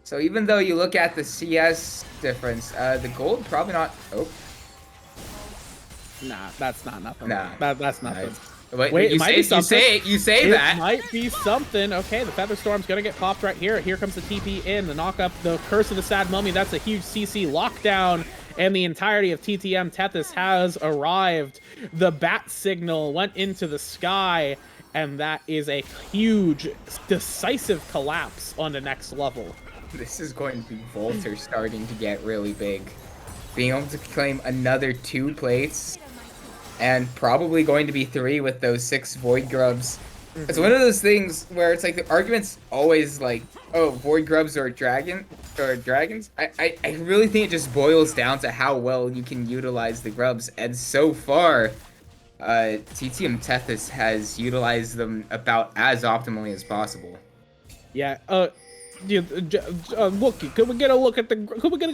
So even though you look at the CS difference, the gold probably not. Oh. Nah, that's not nothing. Nah, that's nothing. Wait, it might be something. You say that. It might be something. Okay, the Featherstorm's gonna get popped right here. Here comes the TP in, the knock up, the Curse of the Sad Mummy. That's a huge CC lockdown, and the entirety of TTM Tethys has arrived. The bat signal went into the sky, and that is a huge, decisive collapse on the next level. This is going to be Volter starting to get really big. Being able to claim another 2 plates, and probably going to be 3 with those 6 Void Grubs. Mm-hmm. It's one of those things where it's like the argument's always like, oh, Void Grubs or dragons. I really think it just boils down to how well you can utilize the grubs, and so far, TTM Tethys has utilized them about as optimally as possible. Yeah. Wookie, could we get a look at the gold? Could we get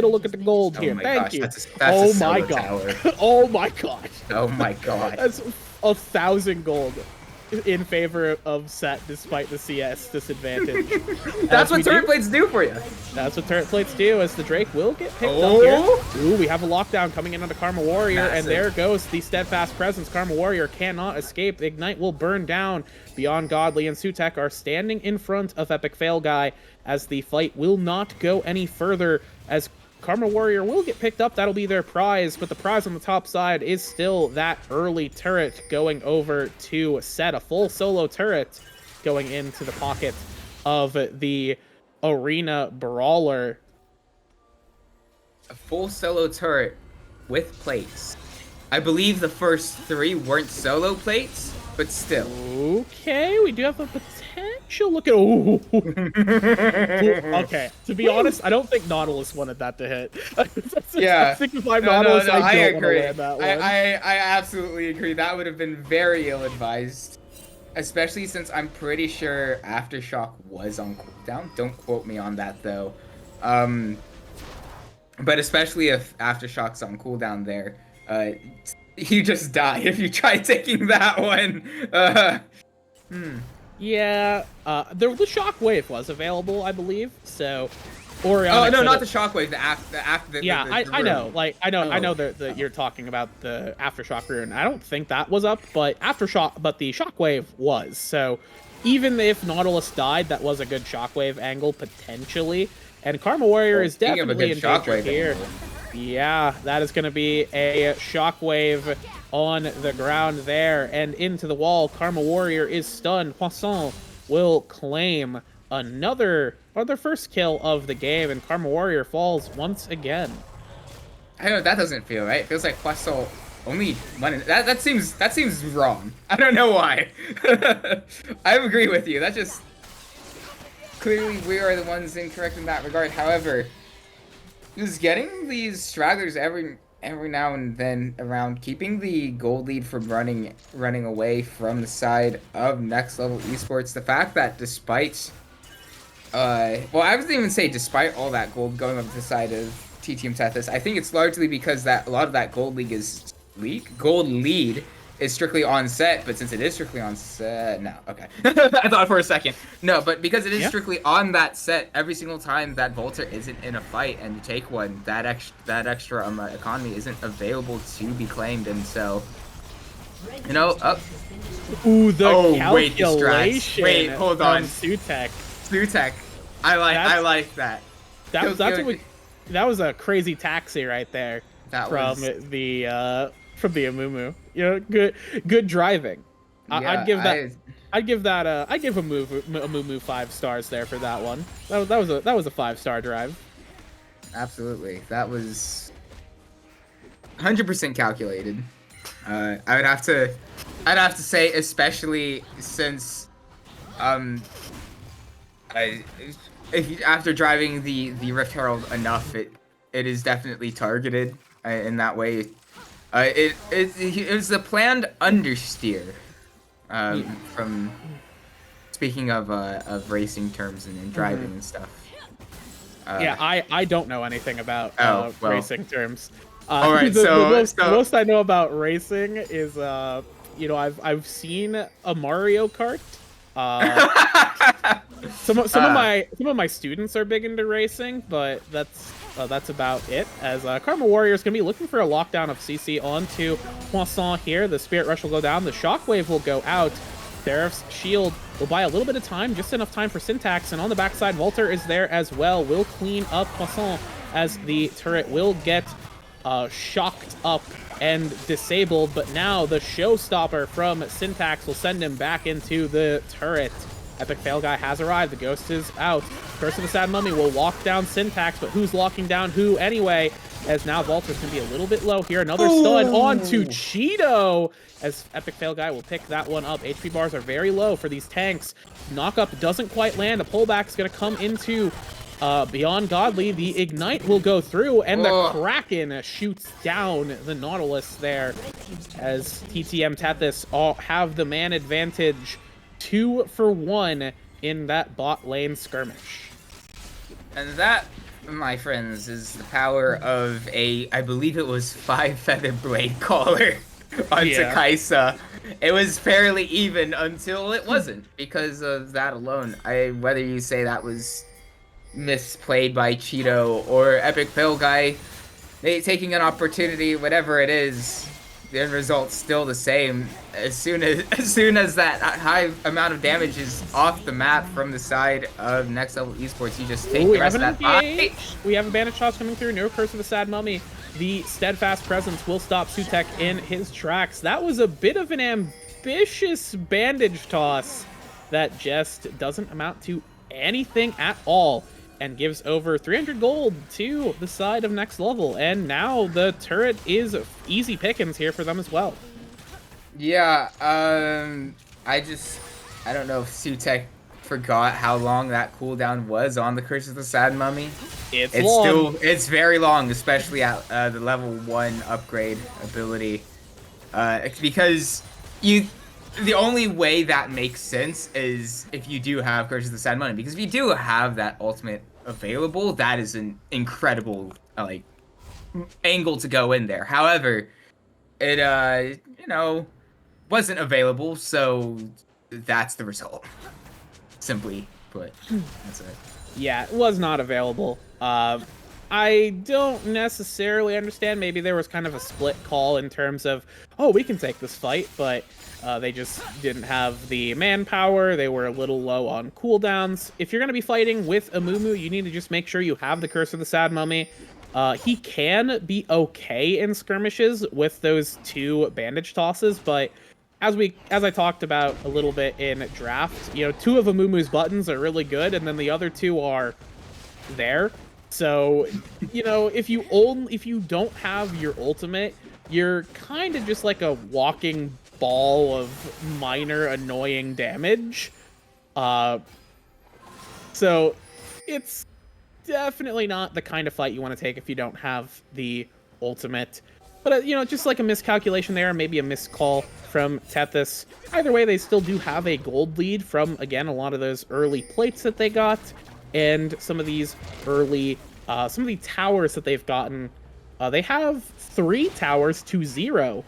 a look at the gold here? Thank you. That's oh my god. Oh my god. Oh my god. That's 1,000 gold in favor of Set despite the CS disadvantage. That's what turret plates do for you. That's what turret plates do, as the Drake will get picked up here. Ooh, we have a lockdown coming in on the Karma Warrior, and there goes the steadfast presence. Karma Warrior cannot escape. Ignite will burn down. Beyond Godly and Sutek are standing in front of Epic Fail Guy, as the fight will not go any further, as Karma Warrior will get picked up. That'll be their prize, but the prize on the top side is still that early turret going over to Set. A full solo turret going into the pocket of the Arena Brawler. A full solo turret with plates. I believe the first 3 weren't solo plates, but still. Okay, we do have a potential look at. Ooh. Okay, to be honest, I don't think Nautilus wanted that to hit. Yeah. 65 Nautilus, I don't agree. want to land that one. I absolutely agree. That would have been very ill-advised. Especially since I'm pretty sure Aftershock was on cooldown. Don't quote me on that, though. But especially if Aftershock's on cooldown there, you just die if you try taking that one. Yeah, the Shockwave was available, I believe. So, or oh no, not the Shockwave. I know. Like I know that you're talking about the Aftershock rune. I don't think that was up, but the Shockwave was. So, even if Nautilus died, that was a good Shockwave angle potentially. And Karma Warrior is definitely in danger here. Angle. Yeah, that is going to be a Shockwave on the ground there and into the wall. Karma Warrior is stunned. Poisson will claim their first kill of the game, and Karma Warrior falls once again. I know that doesn't feel right. It feels like Poisson only one. That seems wrong. I don't know why. I agree with you. That just clearly we are the ones incorrect in that regard. However, just getting these stragglers every now and then around, keeping the gold lead from running away from the side of Next Level Esports. The fact that despite, well, I wouldn't even say despite all that gold going over to the side of TTM Tethys, I think it's largely because that a lot of that gold lead is strictly on set, but since it is strictly on set, no, okay. I thought for a second. No, but because it is Yeah. strictly on that set, every single time that Volter isn't in a fight and you take one, that extra economy isn't available to be claimed, and so, you know, up. Ooh, the Wait, distracts. calculation Wait, hold from on. Sutek. Sutek. I like that. That's that was a crazy taxi right there That from was from the Amumu. You know, good driving. yeah, I'd give Amumu 5 stars there for that one. That was a 5-star drive. absolutely. That was 100% calculated. I'd have to say, especially since after driving the Rift Herald enough, it is definitely targeted in that way. It was a planned understeer. From speaking of racing terms and driving and stuff. Yeah, I don't know anything about well. racing terms. All right, the most I know about racing is you know, I've seen a Mario Kart. Some of my students are big into racing, but that's about it. As Karma Warrior is going to be looking for a lockdown of CC onto Poisson here. The Spirit Rush will go down. The Shockwave will go out. Seraph's Shield will buy a little bit of time, just enough time for Syntax. And on the backside, Volter is there as well. Will clean up Poisson as the turret will get shocked up and disabled. But now the showstopper from Syntax will send him back into the turret. Epic Fail Guy has arrived. The Ghost is out. Curse of the Sad Mummy will lock down Syntax, but who's locking down who anyway? As now Volter's going to be a little bit low here. Another stun onto Cheeto, as Epic Fail Guy will pick that one up. HP bars are very low for these tanks. Knockup doesn't quite land. A pullback's going to come into Beyond Godly. The Ignite will go through, and the Kraken shoots down the Nautilus there, as TTM Tethys have the man advantage. 2 for 1 in that bot lane skirmish. And that, my friends, is the power of I believe it was 5-feather blade caller onto Kaisa. It was fairly even until it wasn't, because of that alone. Whether you say that was misplayed by Cheeto or Epic Fail Guy taking an opportunity, whatever it is, the result's still the same. As soon as that high amount of damage is off the map from the side of Next Level Esports, you just take the rest of that fight. We have a bandage toss coming through. No Curse of the Sad Mummy. The steadfast presence will stop Sutek in his tracks. That was a bit of an ambitious bandage toss that just doesn't amount to anything at all, and gives over 300 gold to the side of Next Level. And now the turret is easy pickings here for them as well. Yeah, I don't know if Sutek forgot how long that cooldown was on the Curse of the Sad Mummy. It's very long, especially at the level 1 upgrade ability. Because the only way that makes sense is if you do have Curse of the Sad Mummy, because if you do have that ultimate available, that is an incredible angle to go in there. However, it wasn't available, so that's the result. Simply put, that's it. Yeah, it was not available. I don't necessarily understand. Maybe there was kind of a split call in terms of, oh, we can take this fight, but they just didn't have the manpower. They were a little low on cooldowns. If you're going to be fighting with Amumu, you need to just make sure you have the Curse of the Sad Mummy. He can be okay in skirmishes with those 2 bandage tosses, but as I talked about a little bit in draft, 2 of Amumu's buttons are really good, and then the other 2 are there. So, if you don't have your ultimate, you're kind of just like a walking ball of minor annoying damage. So it's definitely not the kind of fight you want to take if you don't have the ultimate. But, just like a miscalculation there, maybe a missed call from Tethys. Either way, they still do have a gold lead from, again, a lot of those early plates that they got, and some of these early, some of the towers that they've gotten. They have 3 towers to 0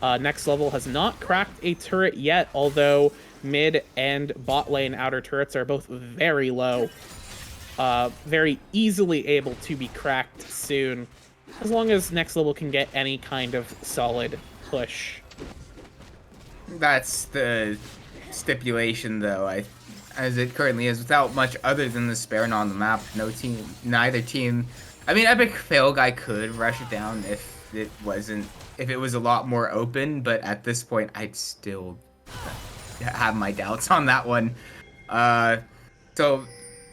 Next Level has not cracked a turret yet, although mid and bot lane outer turrets are both very low. Very easily able to be cracked soon, as long as Next Level can get any kind of solid push. That's the stipulation, though. As it currently is, without much other than the Sparrow on the map, neither team. I mean, Epic Fail Guy could rush it down if it was a lot more open, but at this point, I'd still have my doubts on that one. So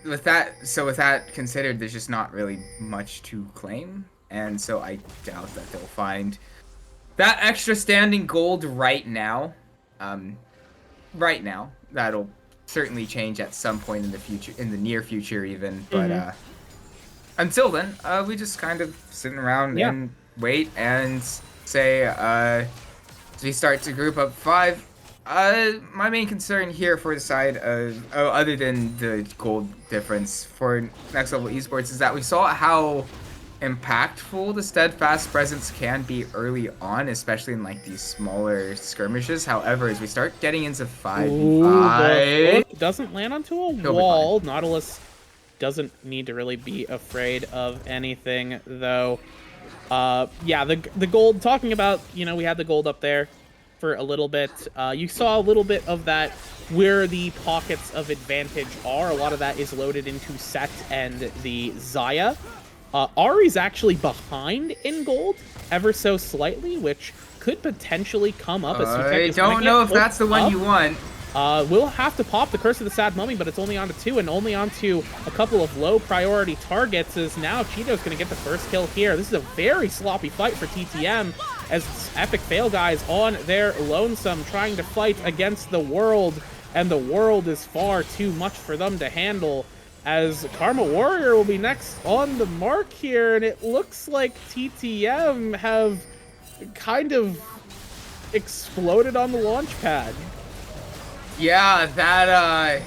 with that considered, there's just not really much to claim, and so I doubt that they'll find that extra standing gold right now. Right now, that'll certainly change at some point in the future, in the near future even. But until then, we just kind of sitting around and wait and say, as we start to group up 5. My main concern here for the side of, other than the gold difference for Next Level Esports, is that we saw how impactful the steadfast presence can be early on, especially in like these smaller skirmishes. However, as we start getting into 5v5, doesn't land onto a wall. Nautilus doesn't need to really be afraid of anything, though. Yeah, the gold, talking about, you know, we had the gold up there for a little bit. You saw a little bit of that where the pockets of advantage are. A lot of that is loaded into Set and the Xayah. Ahri's actually behind in gold ever so slightly, which could potentially come up. As I don't know if that's the one you want. We'll have to pop the Curse of the Sad Mummy, but it's only onto 2 and only onto a couple of low priority targets, as now Cheeto's going to get the first kill here. This is a very sloppy fight for TTM, as Epic Fail Guys on their lonesome trying to fight against the world, and the world is far too much for them to handle, as Karma Warrior will be next on the mark here, and it looks like TTM have kind of exploded on the launch pad. Yeah, that, I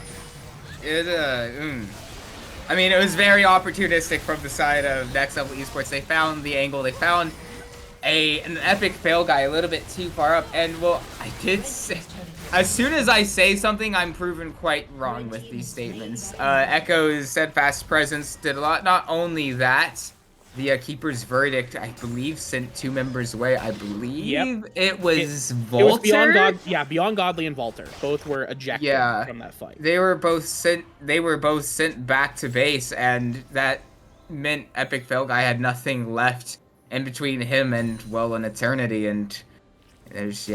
mean, it was very opportunistic from the side of Next Level Esports. They found the angle, they found an Epic Fail Guy a little bit too far up, and, well, I did say, as soon as I say something, I'm proven quite wrong with these statements. Echo's steadfast presence did a lot. Not only that, the Keeper's Verdict, I believe, sent 2 members away. I believe it was Volter? It was Beyond Godly and Volter. Both were ejected from that fight. They were both sent back to base, and that meant Epic Fail Guy had nothing left in between him and, well, an eternity, and there's,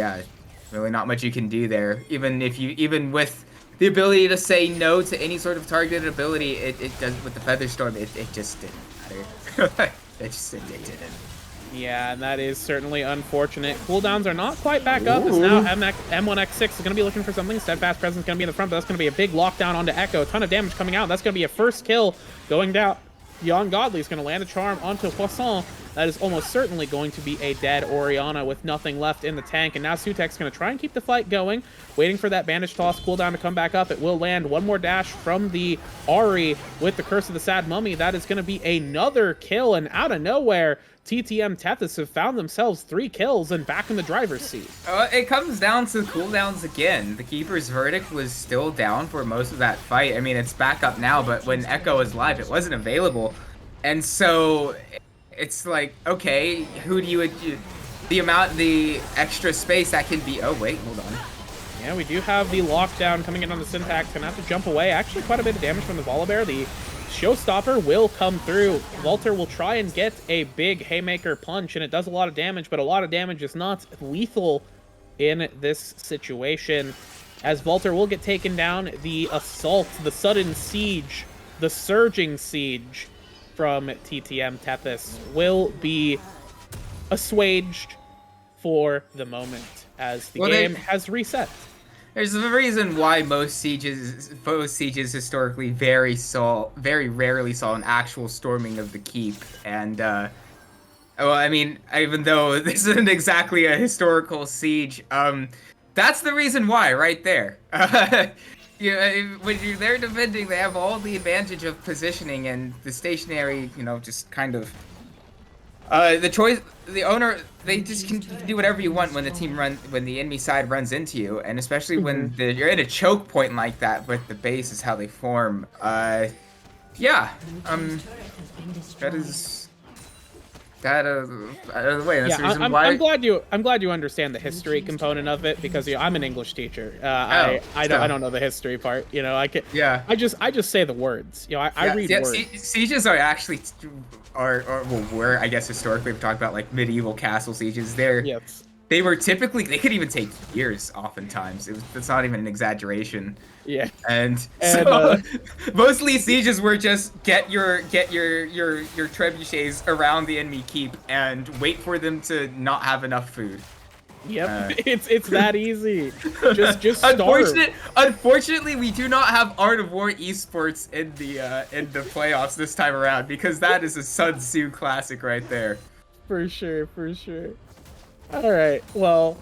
really not much you can do there. Even with the ability to say no to any sort of targeted ability, it does with the Featherstorm. It just didn't matter. it didn't. Yeah, and that is certainly unfortunate. Cooldowns are not quite back up, as now M1X6 is going to be looking for something. Steadfast Presence is going to be in the front, but that's going to be a big lockdown onto Echo. A ton of damage coming out. That's going to be a first kill going down. Beyond Godly is going to land a charm onto Poisson. That is almost certainly going to be a dead Orianna with nothing left in the tank. And now Sutek's going to try and keep the fight going, waiting for that bandage toss cooldown to come back up. It will land. One more dash from the Ahri with the Curse of the Sad Mummy. That is going to be another kill. And out of nowhere, TTM Tethys have found themselves 3 kills and back in the driver's seat. It comes down to cooldowns again. The Keeper's Verdict was still down for most of that fight. I mean, it's back up now, but when Echo was live, it wasn't available. And so it's like, okay, who do you, the extra space that can be, oh wait, hold on. Yeah, we do have the lockdown coming in on the Syntax. Gonna have to jump away. Actually, quite a bit of damage from the Volibear. The Showstopper will come through. Volter will try and get a big Haymaker punch, and it does a lot of damage, but a lot of damage is not lethal in this situation, as Volter will get taken down. The assault, the sudden siege, the surging siege from TTM Tethys will be assuaged for the moment, as the game has reset. There's a reason why most sieges historically very rarely saw an actual storming of the keep. And, well, I mean, even though this isn't exactly a historical siege, that's the reason why, right there. When you're there defending, they have all the advantage of positioning, and the stationary, just kind of The owner, they just can do whatever you want when when the enemy side runs into you, and especially when you're in a choke point like that with the base is how they form. Yeah, that is that out of the way. That's Yeah, the reason why. I'm glad you understand the history component of it because I'm an English teacher. I don't know the history part. Yeah. I just say the words. I read words. Sieges are actually well, were I guess historically we've talked about like medieval castle sieges. Yes. They could even take years oftentimes. It's not even an exaggeration. Yeah. And And so mostly sieges were just get your trebuchets around the enemy keep and wait for them to not have enough food. Yep, it's that easy. Just starve. Unfortunately, we do not have Art of War esports in the playoffs this time around because that is a Sun Tzu classic right there. For sure, for sure. All right, well,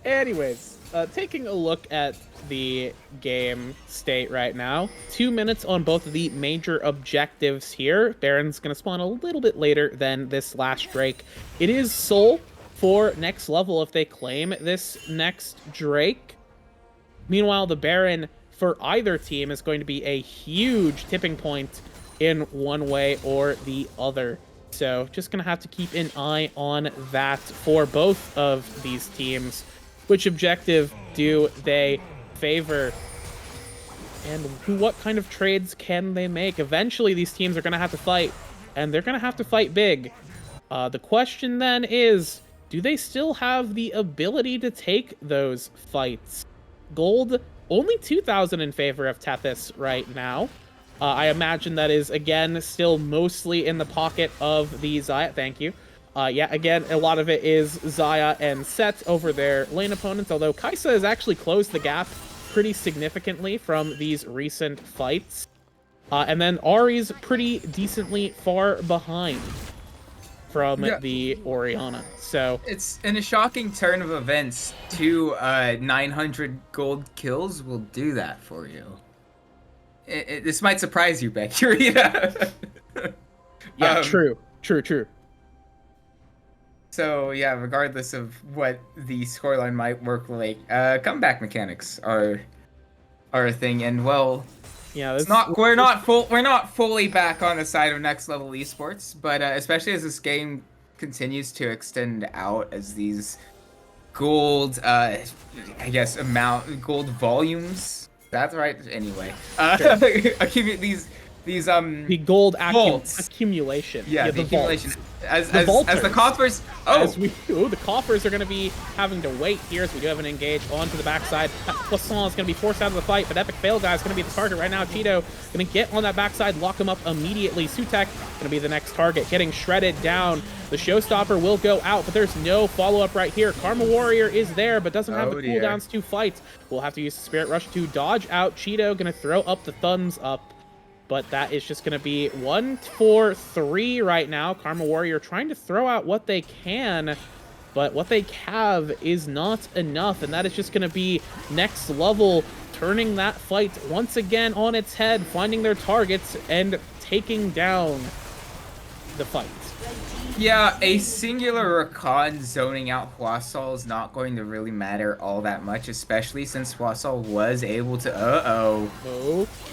anyways, taking a look at the game state right now, 2 minutes on both of the major objectives here. Baron's gonna spawn a little bit later than this last Drake. It is Soul for next level if they claim this next Drake. Meanwhile, the Baron for either team is going to be a huge tipping point in one way or the other. So just going to have to keep an eye on that for both of these teams. Which objective do they favor? And what kind of trades can they make? Eventually, these teams are going to have to fight, and they're going to have to fight big. The question then is, do they still have the ability to take those fights? Gold, only 2,000 in favor of Tethys right now. I imagine that is, again, still mostly in the pocket of the Xayah. Thank you. Yeah, again, a lot of it is Xayah and Set over their lane opponents, although Kai'Sa has actually closed the gap pretty significantly from these recent fights. And then Ahri's pretty decently far behind from the Orianna. So it's in a shocking turn of events, 900 gold kills will do that for you. This might surprise you, Becurita. Yeah, true. So yeah, regardless of what the scoreline might work like, comeback mechanics are a thing, and well, yeah, we're not fully back on the side of next level esports, but especially as this game continues to extend out as these gold, I guess gold volumes. That's right. Anyway, sure. the gold accumulation. Yeah, the accumulation. As the coffers. The coffers are going to be having to wait here as we do have an engage onto the backside. Poisson is going to be forced out of the fight, but Epic Fail Guy is going to be the target right now. Cheeto going to get on that backside, lock him up immediately. Sutek going to be the next target, getting shredded down. The Showstopper will go out, but there's no follow-up right here. Karma Warrior is there, but doesn't have the cooldowns to fight. We'll have to use the Spirit Rush to dodge out. Cheeto going to throw up the thumbs up. But that is just going to be 1 for 3 right now. Karma Warrior trying to throw out what they can, but what they have is not enough. And that is just going to be next level, turning that fight once again on its head, finding their targets, and taking down the fight. Yeah, a singular Rakan zoning out Hwasol is not going to really matter all that much, especially since Hwasol was able to...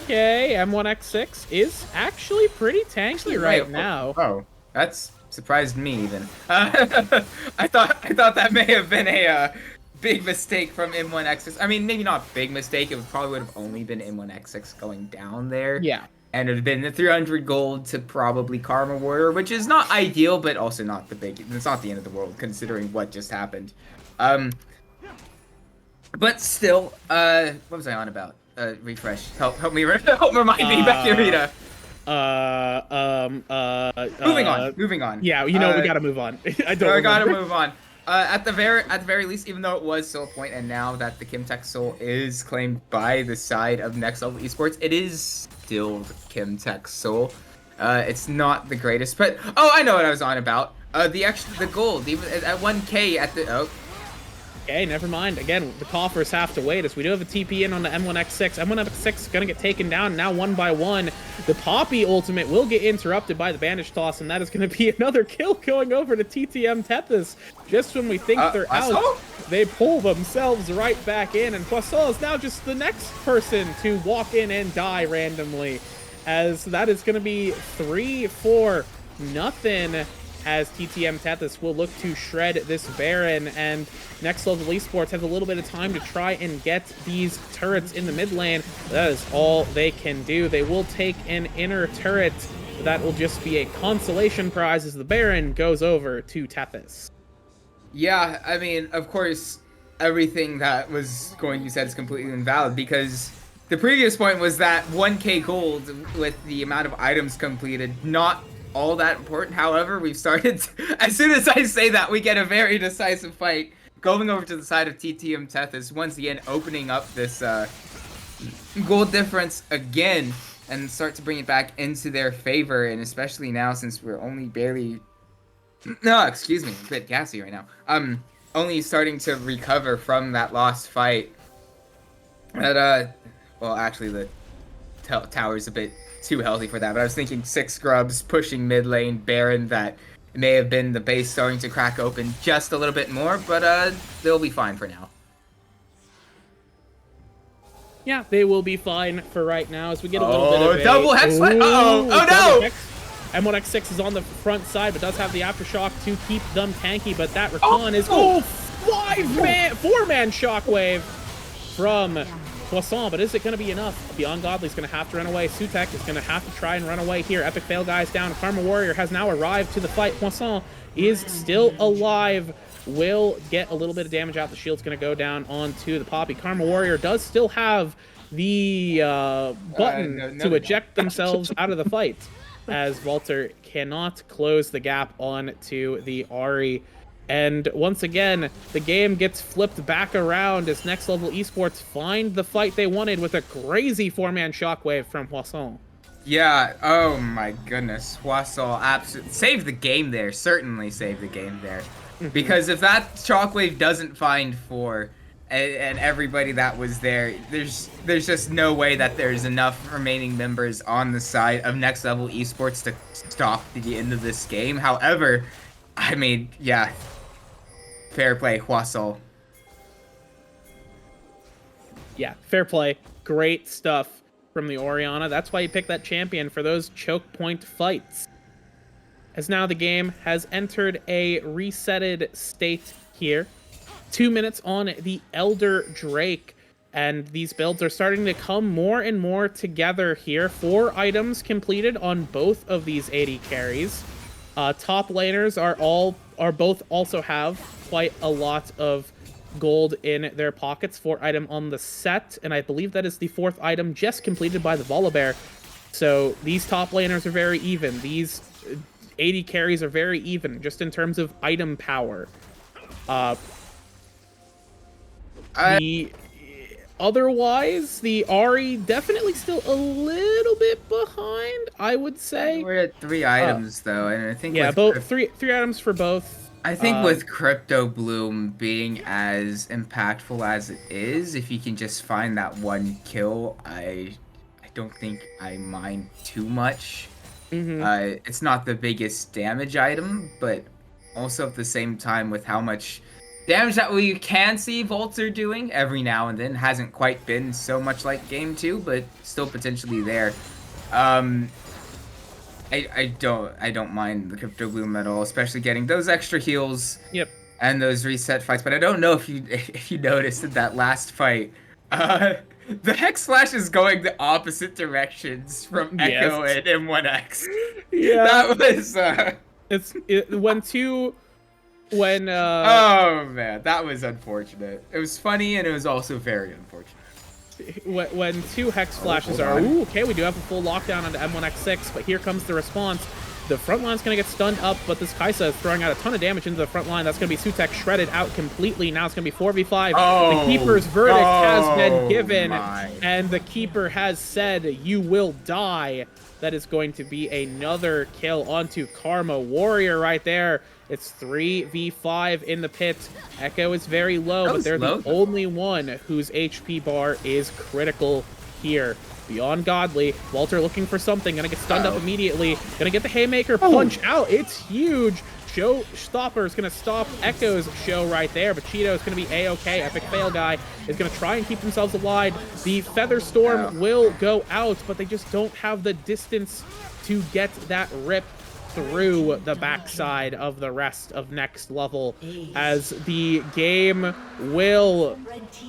Okay, M1X6 is actually pretty tanky right now. Oh, that's surprised me even. I thought that may have been a big mistake from M1X6. I mean, maybe not big mistake. It probably would have only been M1X6 going down there. Yeah. And it would have been the 300 gold to probably Karma Warrior, which is not ideal, but also not it's not the end of the world considering what just happened. But still, what was I on about? Refresh. Help me remind me, Becurita. Moving on. Yeah, we gotta move on. We gotta move on. At the very least, even though it was Soul Point, and now that the Kimtech Soul is claimed by the side of Next Level Esports, it is still the Kimtech Soul. It's not the greatest, but I know what I was on about. The gold, even at 1K at the Okay, never mind. Again, the coffers have to wait as we do have a TP in on the M1X6. M1X6 is going to get taken down now one by one. The Poppy ultimate will get interrupted by the bandage toss, and that is going to be another kill going over to TTM Tethys. Just when we think they're out, they pull themselves right back in, and Poisson is now just the next person to walk in and die randomly, as that is going to be 3-4 nothing. As TTM Tethys will look to shred this Baron, and Next Level Esports has a little bit of time to try and get these turrets in the mid lane. That is all they can do. They will take an inner turret. That will just be a consolation prize as the Baron goes over to Tethys. Yeah, I mean, of course, everything that was going to be said is completely invalid, because the previous point was that 1k gold with the amount of items completed, not all that important. However, we've started as soon as I say that, we get a very decisive fight going over to the side of TTM Tethys, once again opening up this gold difference again and start to bring it back into their favor. And especially now, since we're only barely excuse me, a bit gassy right now, only starting to recover from that lost fight. But well, actually the tower's a bit too healthy for that, but I was thinking 6 scrubs pushing mid lane, Baron, that may have been the base starting to crack open just a little bit more, but they'll be fine for now. Yeah, they will be fine for right now as we get a little bit of a... double hex fight! Uh-oh! Oh no! M1X6 is on the front side, but does have the aftershock to keep them tanky, but that Rakan is... Oh! 4-man shockwave from Poisson, but is it going to be enough? Beyond Godly's going to have to run away. Sutek is going to have to try and run away here. Epic Fail Guy's down. Karma Warrior has now arrived to the fight. Poisson is still alive. Will get a little bit of damage out. The shield's going to go down onto the Poppy. Karma Warrior does still have the button to eject themselves out of the fight, as Walter cannot close the gap onto the Ahri. And once again, the game gets flipped back around as Next Level Esports find the fight they wanted with a crazy 4-man shockwave from Poisson. Yeah, oh my goodness. Poisson absolutely saved the game there. Certainly saved the game there. Because if that shockwave doesn't find 4 and everybody that was there, there's just no way that there's enough remaining members on the side of Next Level Esports to stop the end of this game. However, I mean, yeah. Fair play, Poisson. Yeah, fair play. Great stuff from the Orianna. That's why you pick that champion for those choke point fights. As now the game has entered a resetted state here. 2 minutes on the Elder Drake, and these builds are starting to come more and more together here. 4 items completed on both of these AD carries. Top laners are both also have quite a lot of gold in their pockets. 4 item on the set, and I believe that is the 4th item just completed by the Volibear. So these top laners are very even. These AD carries are very even, just in terms of item power. Otherwise, the Ahri definitely still a little bit behind, I would say. We're at 3 items though, and I think both three items for both. I think with Crypto Bloom being as impactful as it is, if you can just find that 1 kill, I don't think I mind too much. It's not the biggest damage item, but also at the same time, with how much damage that we can see Volter doing every now and then, hasn't quite been so much like Game 2, but still potentially there. I don't mind the Crypto Bloom at all, especially getting those extra heals. Yep. And those reset fights. But I don't know if you noticed in that last fight, the Hex Slash is going the opposite directions from Echo and M1X. Yeah. That was oh man, that was unfortunate. It was funny and it was also very unfortunate. When 2 Hex Flashes are... Ooh, okay, we do have a full lockdown onto M1X6, but here comes the response. The front line's going to get stunned up, but this Kaisa is throwing out a ton of damage into the front line. That's going to be Sutek shredded out completely. Now it's going to be 4v5. The keeper's verdict has been given, and the keeper has said, "You will die." That is going to be another kill onto Karma Warrior right there. It's 3v5 in the pit. Echo is very low, but they're the only one whose HP bar is critical here. Beyond Godly, Walter looking for something, gonna get stunned up immediately, gonna get the Haymaker punch out. It's huge. Showstopper is gonna stop Echo's show right there, but Cheeto is gonna be A-okay. Epic Fail Guy is gonna try and keep themselves alive. The Feather Storm will go out, but they just don't have the distance to get that rip through the backside of the rest of Next Level, as the game will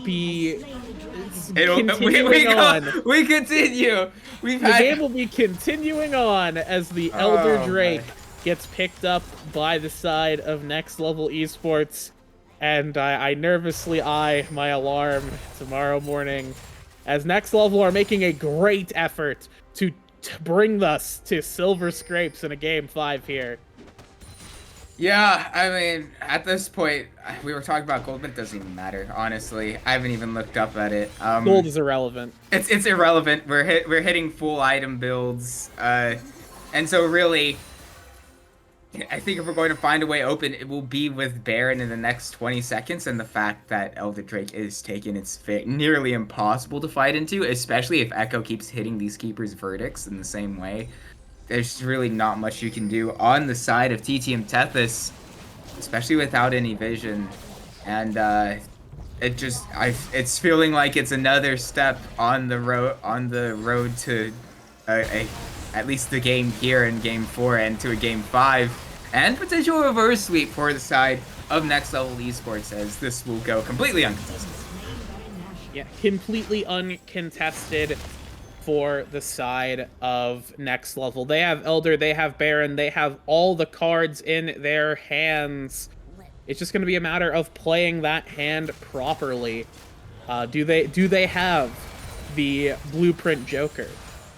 be continuing on. We continue. The game will be continuing on as the Elder Drake gets picked up by the side of Next Level Esports, and I nervously eye my alarm tomorrow morning, as Next Level are making a great effort to bring us to silver scrapes in a game 5 here. Yeah, I mean, at this point, we were talking about gold, but it doesn't even matter, honestly. I haven't even looked up at it. Gold is irrelevant. It's irrelevant. We're hitting full item builds, and so really, I think if we're going to find a way open, it will be with Baron in the next 20 seconds, and the fact that Elder Drake is taken, it's nearly impossible to fight into, especially if Echo keeps hitting these keepers' verdicts in the same way. There's really not much you can do on the side of TTM Tethys, especially without any vision, and it's feeling like it's another step on the road to at least the game here in Game 4 and to a Game 5, and potential reverse sweep for the side of Next Level Esports, as this will go completely uncontested. Yeah, completely uncontested for the side of Next Level. They have Elder, they have Baron, they have all the cards in their hands. It's just going to be a matter of playing that hand properly. Do they have the Blueprint Joker?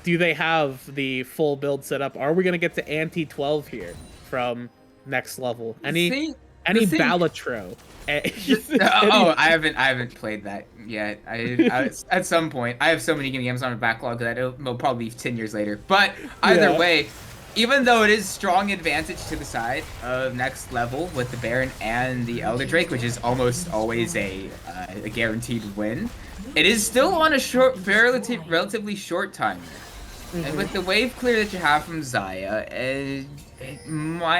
Do they have the full build set up? Are we going to get to anti-12 here from Next Level? Any Balatro? I haven't played that yet. I at some point, I have so many games on a backlog that it'll probably be 10 years later. But either way, even though it is strong advantage to the side of Next Level with the Baron and the Elder Drake, which is almost always a guaranteed win, it is still on a relatively short time. And with the wave clear that you have from Xayah,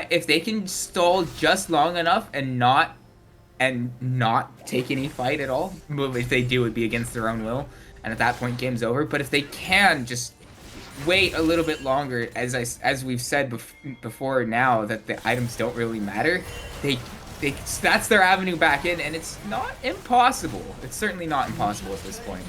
if they can stall just long enough and not take any fight at all, if they do, it'd be against their own will, and at that point, game's over. But if they can just wait a little bit longer, as we've said before now, that the items don't really matter, that's their avenue back in, and it's not impossible. It's certainly not impossible at this point.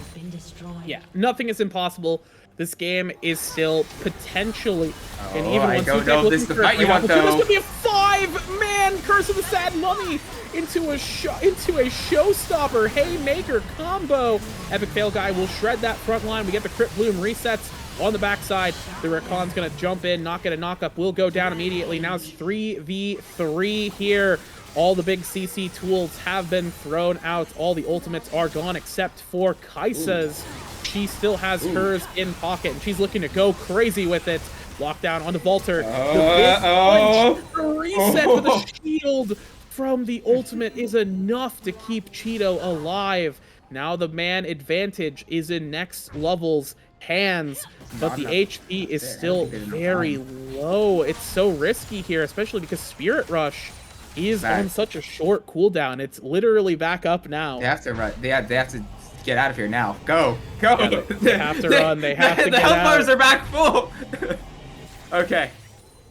Yeah, nothing is impossible. This game is still potentially, and even I don't know if this is the fight you want, though. This could be a 5-man Curse of the Sad Mummy into a showstopper Haymaker combo. Epic Fail Guy will shred that front line. We get the Crypt Bloom resets on the backside. The Rakan's gonna jump in, not get a knockup, will go down immediately. Now it's 3v3 here. All the big CC tools have been thrown out. All the ultimates are gone except for Kaisa's. She still has hers in pocket, and she's looking to go crazy with it. Lockdown onto Walter. The big punch, reset with a shield from the ultimate is enough to keep Cheeto alive. Now the man advantage is in Next Level's hands, but the HP is still very low. It's so risky here, especially because Spirit Rush is on such a short cooldown. It's literally back up now. They have to run. They have to get out of here now. Go. Yeah, they have to run. They have to get out. The health bars are back full. Okay.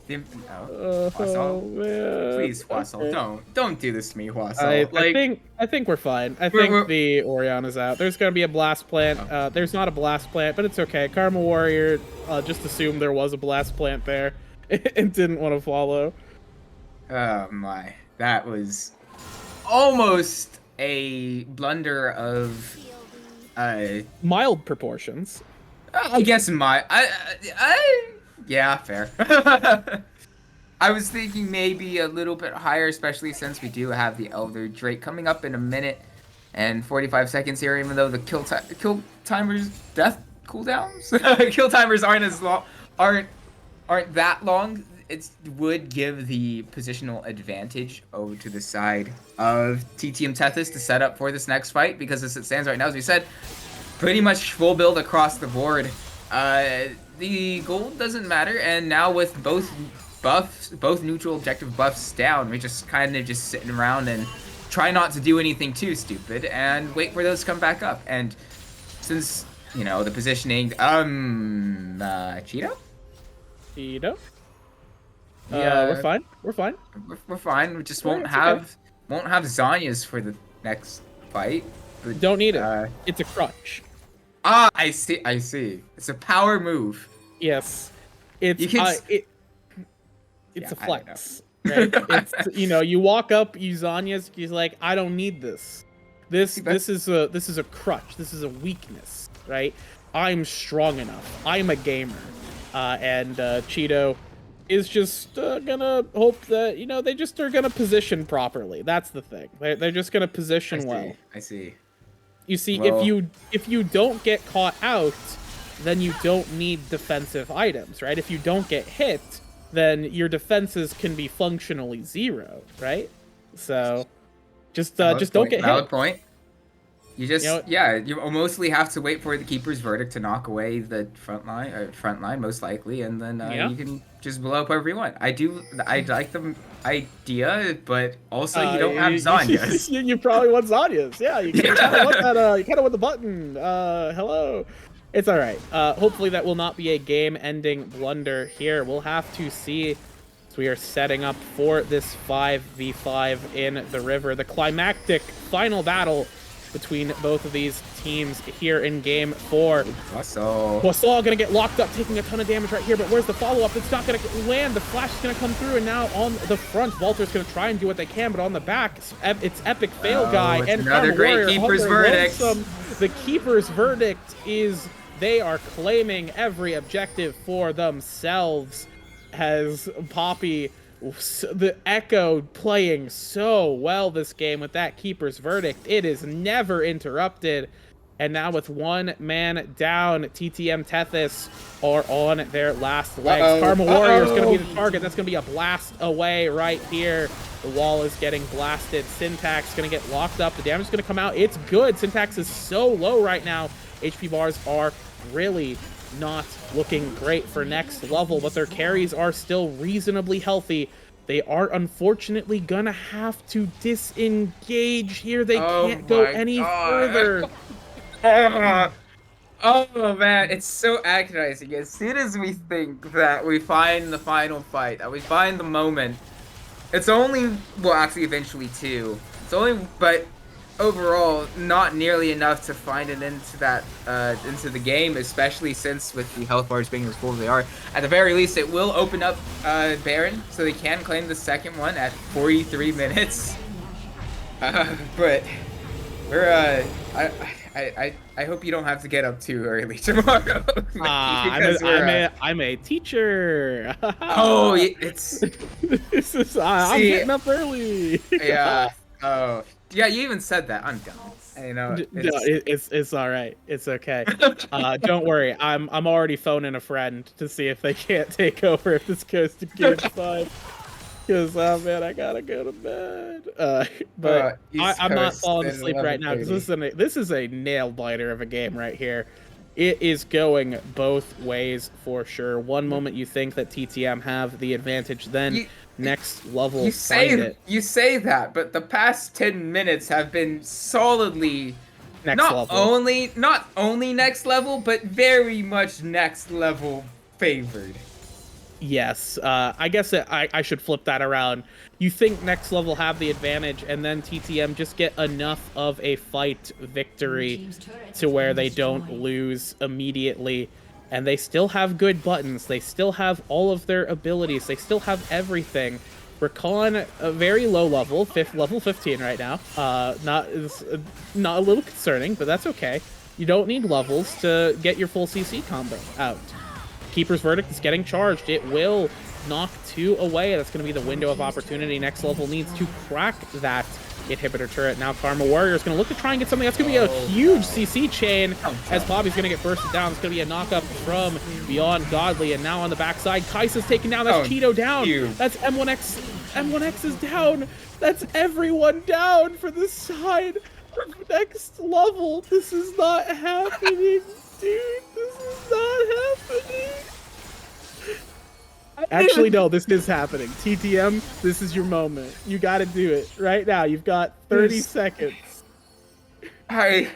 Oh, man. Please, Wassel, don't do this to me, Wassel. I think we're fine. I think the Orionna's out. There's gonna be a blast plant. There's not a blast plant, but it's okay. Karma Warrior just assumed there was a blast plant there and didn't want to follow. Oh my, that was almost a blunder of mild proportions. I guess yeah, fair. I was thinking maybe a little bit higher, especially since we do have the Elder Drake coming up in a minute and 45 seconds here, even though the kill timers death cooldowns kill timers aren't as long, aren't that long. It would give the positional advantage over to the side of TTM Tethys to set up for this next fight, because as it stands right now, as we said, pretty much full build across the board. The gold doesn't matter, and now with both neutral objective buffs down, we're just kind of just sitting around and try not to do anything too stupid and wait for those to come back up. And since, you know, the positioning, Cheeto? Cheeto? Yeah, we're fine. We're fine. We're fine. We just won't have Zanya's for the next fight. But, don't need it. It's a crutch. Ah, I see. I see. It's a power move. Yes, it's a flex, right? It's, you know, you walk up, you Zanya's, he's like, I don't need this. This is a crutch. This is a weakness, right? I'm strong enough. I'm a gamer, and Cheeto is just gonna hope that, you know, they just are gonna position properly. That's the thing. They're just gonna position well. I see. You see, well, if you don't get caught out, then you don't need defensive items, right? If you don't get hit, then your defenses can be functionally 0, right? So just don't get hit. Valid point. You just, you mostly have to wait for the keeper's verdict to knock away the front line most likely, and then you can just blow up whoever you want. I like the idea, but also you don't have Zanya's. You probably want Zanya's. Yeah, you kind of want that. You kind of want the button. Hello. It's all right. Hopefully that will not be a game-ending blunder here. We'll have to see. So we are setting up for this 5v5 in the river, the climactic final battle between both of these teams here in game 4. Poisson gonna get locked up, taking a ton of damage right here, but where's the follow-up? It's not gonna land. The flash is gonna come through, and now on the front, Walter's gonna try and do what they can, but on the back, it's Epic Fail Guy and another great keeper's verdict. The keeper's verdict is they are claiming every objective for themselves, as Poppy, the Echo, playing so well this game with that keeper's verdict. It is never interrupted. And now with one man down, TTM Tethys are on their last legs. Karma Warrior is going to be the target. That's going to be a blast away right here. The wall is getting blasted. Syntax going to get locked up. The damage is going to come out. It's good. Syntax is so low right now. HP bars are really not looking great for next level, but their carries are still reasonably healthy. They are unfortunately gonna have to disengage here. They can't go any further. Oh man, it's so agonizing. As soon as we think that we find the final fight, that we find the moment, it's only, well, actually eventually 2. It's only, but overall, not nearly enough to find it into that into the game, especially since with the health bars being as full as they are. At the very least, it will open up Baron, so they can claim the second one at 43 minutes. But we're I hope you don't have to get up too early tomorrow. I'm a teacher. Oh, it's I'm getting up early. Yeah. Oh. Yeah, you even said that. I'm done. You know, it's all right. It's okay. Don't worry. I'm already phoning a friend to see if they can't take over if this goes to game 5. Because man, I gotta go to bed. But I'm not falling asleep right now because this is a nail biter of a game right here. It is going both ways for sure. One moment you think that TTM have the advantage, then next level you say that, but the past 10 minutes have been solidly not only next level, but very much next level favored. Yes, I guess I should flip that around. You think next level have the advantage, and then TTM just get enough of a fight victory to where they don't lose immediately. And they still have good buttons. They still have all of their abilities. They still have everything. Rakan, a very low level, level 15 right now. Not a little concerning, but that's okay. You don't need levels to get your full CC combo out. Keeper's Verdict is getting charged. It will knock 2 away. That's going to be the window of opportunity. Next Level needs to crack that inhibitor turret. Now Karma Warrior is going to look to try and get something. That's going to be a huge CC chain as Bobby's going to get bursted down. It's going to be a knockup from Beyond Godly. And now on the backside, Kaisa's taken down. That's Cheeto down. That's M1X. M1X is down. That's everyone down for the side of Next Level. This is not happening, dude. This is not happening. Actually, no, this is happening. TTM, this is your moment. You got to do it right now. You've got 30 seconds. Do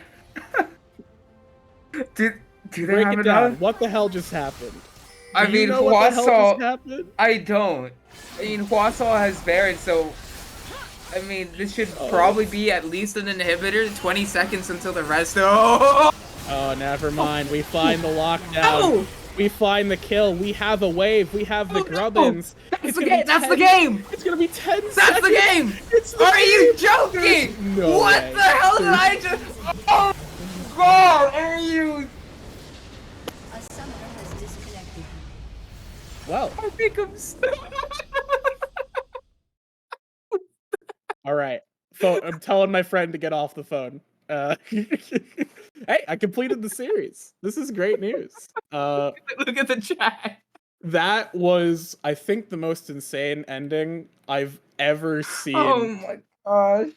they Break have it down. enough? What the hell just happened? I Do mean, you know what the hell just happened? I don't. I mean, Huasol has Baron, so I mean, this should probably be at least an inhibitor. 20 seconds until the rest. Oh, never mind. We find the lockdown. We find the kill. We have a wave. We have the Grubbins. That's the game. That's the game. It's gonna be 10 seconds. That's the game. Are you joking? No what way. the hell did I just? Oh, God, are you? A summoner has disconnected. Well, I think I'm. all right. So I'm telling my friend to get off the phone. Hey, I completed the series. This is great news. Look at the chat. That was, I think, the most insane ending I've ever seen. Oh my gosh.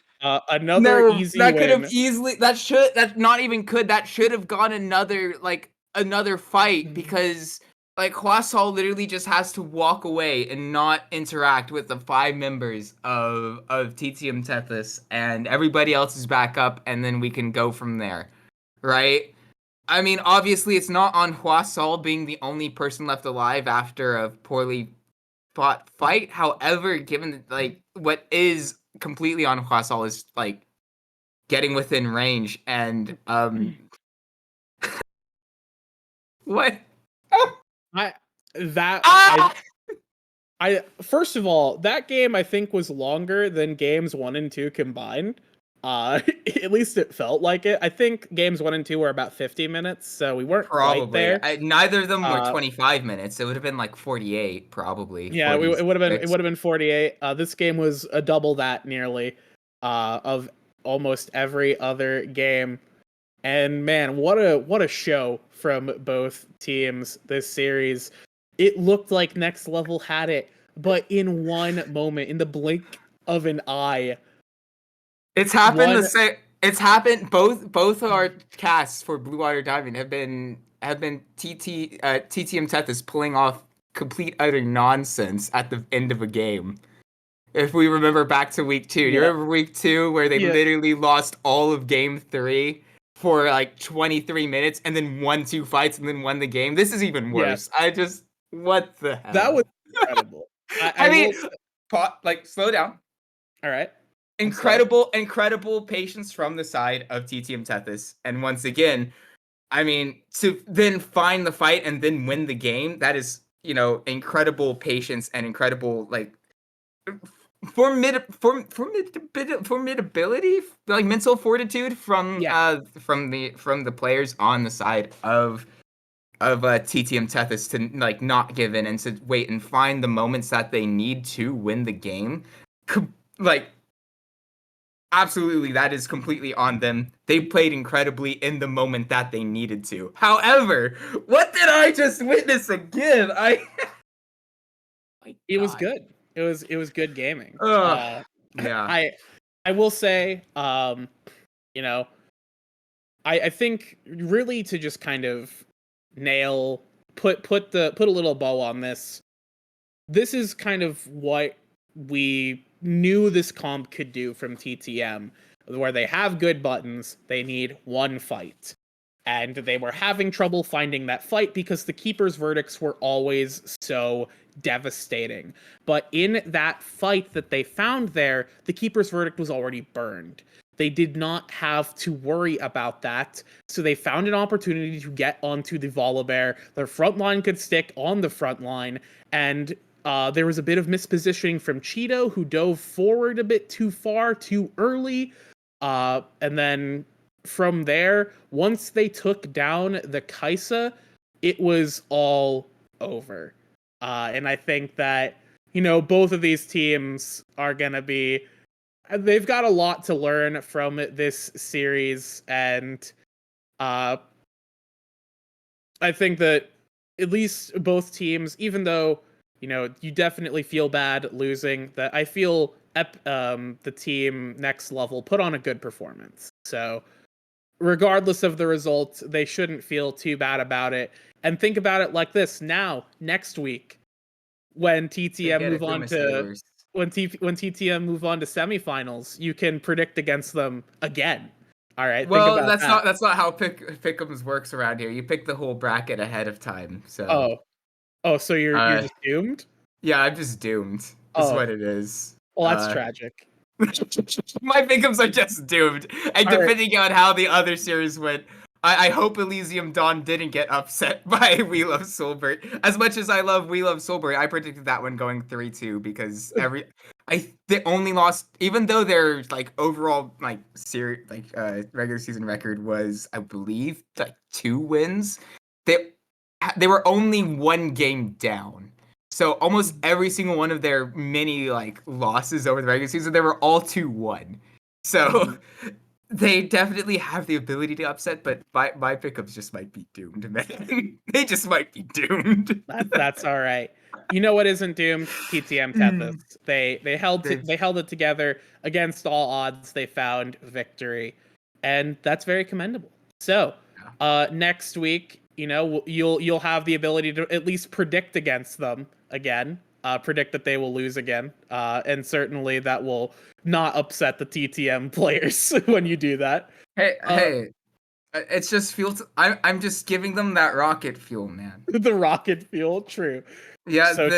Another easy that win. could have easily. That should have gone another fight because like Huasol literally just has to walk away and not interact with the 5 members of TTM Tethys, and everybody else is back up, and then we can go from there, right? I mean, obviously, it's not on Huasol being the only person left alive after a poorly fought fight. However, given like what is completely on Huasol is like getting within range and what? I first of all, that game I think was longer than games 1 and 2 combined. At least it felt like it. I think games 1 and 2 were about 50 minutes, so we weren't quite there. Neither of them were 25 minutes. It would have been like 48, probably. Yeah, it would have been 48. This game was a double that nearly of almost every other game. And man, what a show from both teams this series. It looked like Next Level had it, but in one moment, in the blink of an eye, it's happened it's happened. Both our casts for Blue Water Diamond have been TTM Tethys pulling off complete utter nonsense at the end of a game. If we remember back to week 2, you remember week 2 where they literally lost all of game 3 for like 23 minutes and then won 2 fights and then won the game. This is even worse. What the hell? That was incredible. I mean, slow down. All right. Incredible patience from the side of TTM Tethys. And once again, I mean, to then find the fight and then win the game, that is, incredible patience and incredible, like, formidability, like mental fortitude from the players on the side of TTM Tethys to like not give in and to wait and find the moments that they need to win the game. Like, absolutely, that is completely on them. They played incredibly in the moment that they needed to. However, what did I just witness again? It was good. It was good gaming. Yeah. I will say, I think really to just kind of put a little bow on this. This is kind of what we knew this comp could do from TTM, where they have good buttons, they need one fight. And they were having trouble finding that fight because the Keeper's verdicts were always so devastating. But in that fight that they found there, the Keeper's verdict was already burned. They did not have to worry about that, so they found an opportunity to get onto the Volibear. Their front line could stick on the front line, and there was a bit of mispositioning from Cheeto, who dove forward a bit too far, too early, and then from there, once they took down the Kaisa, it was all over. And I think that, both of these teams are going to be, they've got a lot to learn from this series. And I think that at least both teams, even though, you definitely feel bad losing, that I feel the team next level put on a good performance. So regardless of the results, they shouldn't feel too bad about it. And think about it like this: now, next week, when They TTM get move it, on Kuma to Sailors. when TTM move on to semifinals, you can predict against them again. All right, think Well, about that. that's not how pick'ems works around here. You pick the whole bracket ahead of time. So, Oh, oh, so you're uh, just doomed. yeah, I'm just doomed. Is Oh, what it is. well, that's tragic. My pick'ems are just doomed. And All right, depending on how the other series went, I hope Elysium Dawn didn't get upset by We Love Soulberry. As much as I love We Love Soulberry, I predicted that one going 3-2 because they only lost, even though their like overall like series regular season record was, I believe, like 2 wins. They were only 1 game down. So almost every single one of their many like losses over the regular season, they were all 2-1. So they definitely have the ability to upset, but my pickups just might be doomed, man. They just might be doomed. that's all right. You know what isn't doomed? TTM Tethys. They- They held it together against all odds. They found victory, and that's very commendable. So, next week, you'll have the ability to at least predict against them again. Predict that they will lose again, and certainly that will not upset the TTM players when you do that. Hey, Uh, hey, it's just fuel. I'm just giving them that rocket fuel, man. the rocket fuel, true, Yeah, so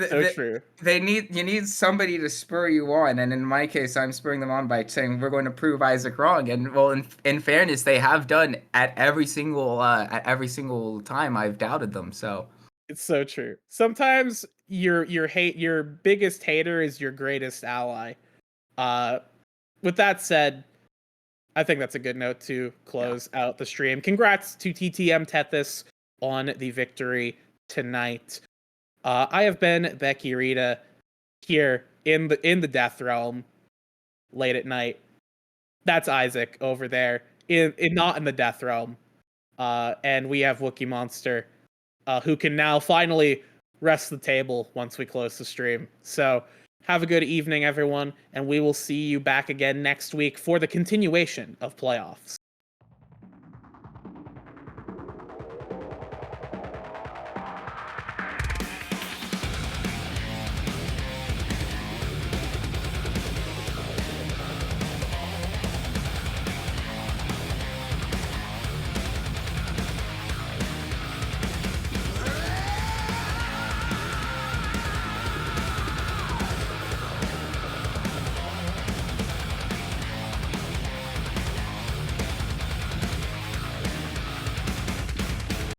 so true. they need you need somebody to spur you on, and in my case, I'm spurring them on by saying we're going to prove Isaac wrong. And well, in fairness, they have done at every single time I've doubted them. So It's so true. Sometimes your biggest hater is your greatest ally. Uh, with that said, I think that's a good note to yeah, close out the stream. Congrats to TTM Tethys on the victory tonight. I have been Becky Rita here in the Death Realm late at night. That's Isaac over there in not in the Death Realm. And we have Wookie Monster, who can now finally rest the table once we close the stream. So have a good evening, everyone, and we will see you back again next week for the continuation of playoffs.